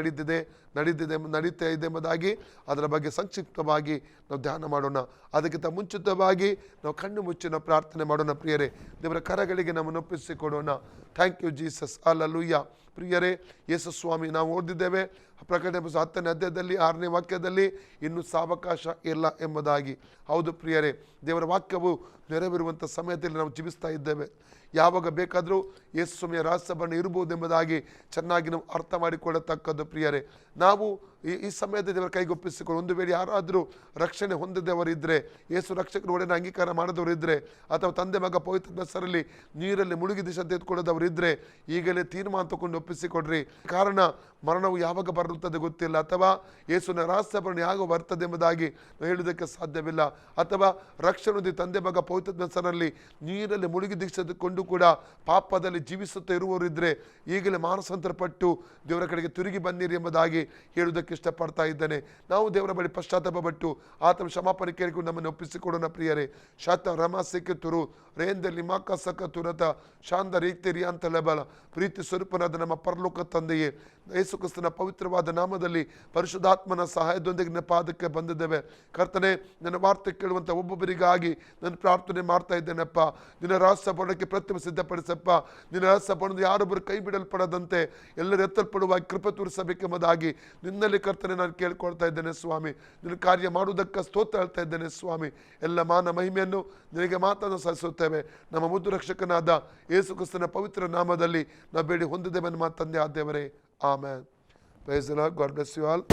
ನಡೀತಾ ಇದೆ ಎಂಬುದಾಗಿ ಅದರ ಬಗ್ಗೆ ಸಂಕ್ಷಿಪ್ತವಾಗಿ ನಾವು ಧ್ಯಾನ ಮಾಡೋಣ. ಅದಕ್ಕಿಂತ ಮುಂಚಿತವಾಗಿ ನಾವು ಕಣ್ಣು ಮುಚ್ಚಿ ನಾವು ಪ್ರಾರ್ಥನೆ ಮಾಡೋಣ ಪ್ರಿಯರೇ. ದೇವರ ಕರಗಳಿಗೆ ನಮ್ಮನ್ನು ಒಪ್ಪಿಸಿಕೊಡೋಣ. Thank you Jesus. ಹಲ್ಲೆಲೂಯಾ. ಪ್ರಿಯರೇ, ಯೇಸು ಸ್ವಾಮಿ, ನಾವು ಓದಿದ್ದೇವೆ ಪ್ರಕಟಣೆ 10ನೇ ಅಧ್ಯಾಯದಲ್ಲಿ 6ನೇ ವಾಕ್ಯದಲ್ಲಿ ಇನ್ನೂ ಸಾವಕಾಶ ಇಲ್ಲ ಎಂಬುದಾಗಿ. ಹೌದು ಪ್ರಿಯರೇ, ದೇವರ ವಾಕ್ಯವು ನೆರವೇರುವಂಥ ಸಮಯದಲ್ಲಿ ನಾವು ಜೀವಿಸ್ತಾ ಇದ್ದೇವೆ. ಯಾವಾಗ ಬೇಕಾದರೂ ಯೇಸು ಸ್ವಾಮಿಯ ರಹಸ್ಯವನ್ನು ಇರಬಹುದೆಂಬುದಾಗಿ ಚೆನ್ನಾಗಿ ನಾವು ಅರ್ಥ ಮಾಡಿಕೊಳ್ಳತಕ್ಕದ್ದು ಪ್ರಿಯರೇ. ನಾವು ಈ ಸಮಯದ ದೇವರ ಕೈಗೊಪ್ಪಿಸಿಕೊಂಡು, ಒಂದು ವೇಳೆ ಯಾರಾದರೂ ರಕ್ಷಣೆ ಹೊಂದಿದವರಿದ್ದರೆ, ಯೇಸು ರಕ್ಷಕರು ಒಡೆಯ ಅಂಗೀಕಾರ ಮಾಡಿದವರಿದ್ದರೆ, ಅಥವಾ ತಂದೆ ಮಗ ಪವಿತ್ರ ಹೆಸರಲ್ಲಿ ನೀರಲ್ಲಿ ಮುಳುಗಿ ದಿಶೆ ತೆಗೆದುಕೊಳ್ಳದವರಿದ್ದರೆ ಈಗಲೇ ತೀರ್ಮಾನ ತಗೊಂಡು ಒಪ್ಪಿಸಿಕೊಡ್ರಿ. ಕಾರಣ ಮರಣವು ಯಾವಾಗ ಬರುತ್ತದೆ ಗೊತ್ತಿಲ್ಲ, ಅಥವಾ ಯೇಸುವಿನ ರಹಸ್ಯವನ್ನು ಯಾವಾಗ ಬರ್ತದೆ ಎಂಬುದಾಗಿ ನಾವು ಹೇಳುವುದಕ್ಕೆ ಸಾಧ್ಯವಿಲ್ಲ. ಅಥವಾ ರಕ್ಷಣೆ ತಂದೆ ಮಗ ಪವಿತ್ರ ಹೆಸರಲ್ಲಿ ನೀರಲ್ಲಿ ಮುಳುಗಿ ದೀಕ್ಷೆ ತೆಗೆದುಕೊಂಡು ಕೂಡ ಪಾಪದಲ್ಲಿ ಜೀವಿಸುತ್ತಾ ಇರುವವರಿದ್ದರೆ ಈಗಲೇ ಮಾನಸಾಂತರಪಟ್ಟು ದೇವರ ಕಡೆಗೆ ತಿರುಗಿ ಬನ್ನಿರಿ ಎಂಬುದಾಗಿ ಹೇಳುವುದಕ್ಕೆ ಇಷ್ಟಪಡ್ತಾ ಇದ್ದೇನೆ. ನಾವು ದೇವರ ಬಳಿ ಪಶ್ಚಾತ್ತಾಪಪಟ್ಟು ಆತನ ಕ್ಷಮಾಪಣೆ ಕೇಳಿಕೊಂಡು ನಮ್ಮನ್ನು ಒಪ್ಪಿಸಿಕೊಡೋಣ ಪ್ರಿಯರೇ. ಶಾತ ರಮಾಸಿಕೆ ತುರು ರೇಂದಲ್ಲಿ ಮಾಕ ಸಕ ತುರತ ಶಾಂತ ರೀತಿರಿ ಅಂತ ಲೆಬಲ. ಪ್ರೀತಿ ಸ್ವರೂಪನಾದ ನಮ್ಮ ಪರಲೋಕ ತಂದೆಯೇ, ಯೇಸು ಕ್ರಿಸ್ತನ ಪವಿತ್ರವಾದ ನಾಮದಲ್ಲಿ ಪರಿಶುದ್ಧಾತ್ಮನ ಸಹಾಯದೊಂದಿಗೆ ನಿನ್ನ ಪಾದಕ್ಕೆ ಬಂದಿದ್ದೇವೆ ಕರ್ತನೆ. ನನ್ನ ವಾರ್ತೆ ಕೇಳುವಂಥ ಒಬ್ಬೊಬ್ಬರಿಗಾಗಿ ನಾನು ಪ್ರಾರ್ಥನೆ ಮಾಡ್ತಾ ಇದ್ದೇನೆಪ್ಪ. ನಿನ್ನ ರಹಸ್ಯ ಪಡೋಕ್ಕೆ ಪ್ರತಿಮೆ ಸಿದ್ಧಪಡಿಸಪ್ಪ. ನಿನ್ನ ರಹಸ್ಯ ಪಡೆದು ಯಾರೊಬ್ಬರು ಕೈ ಬಿಡಲ್ಪಡದಂತೆ ಎಲ್ಲರೂ ಎತ್ತಲ್ಪಡುವ ಕೃಪೆ ತೋರಿಸಬೇಕೆಂಬುದಾಗಿ ನಿನ್ನಲ್ಲಿ ಕರ್ತನೆ ನಾನು ಕೇಳ್ಕೊಳ್ತಾ ಇದ್ದೇನೆ ಸ್ವಾಮಿ. ನಿನ್ನ ಕಾರ್ಯ ಮಾಡುವುದಕ್ಕೆ ಸ್ತೋತ್ರ ಹೇಳ್ತಾ ಇದ್ದೇನೆ ಸ್ವಾಮಿ. ಎಲ್ಲ ಮಾನ ಮಹಿಮೆಯನ್ನು ನಿನಗೆ ಮಾತನ್ನು ಸಲ್ಲಿಸುತ್ತೇವೆ ನಮ್ಮ ಮುದ್ದು ರಕ್ಷಕನಾದ ಯೇಸು ಕ್ರಿಸ್ತನ ಪವಿತ್ರ ನಾಮದಲ್ಲಿ ನಾವು ಬೇಡಿ ಹೊಂದಿದ್ದೇವೆ ನಮ್ಮ ತಂದೆ ಆದೇವರೇ. Amen. Praise the lord. God bless you all.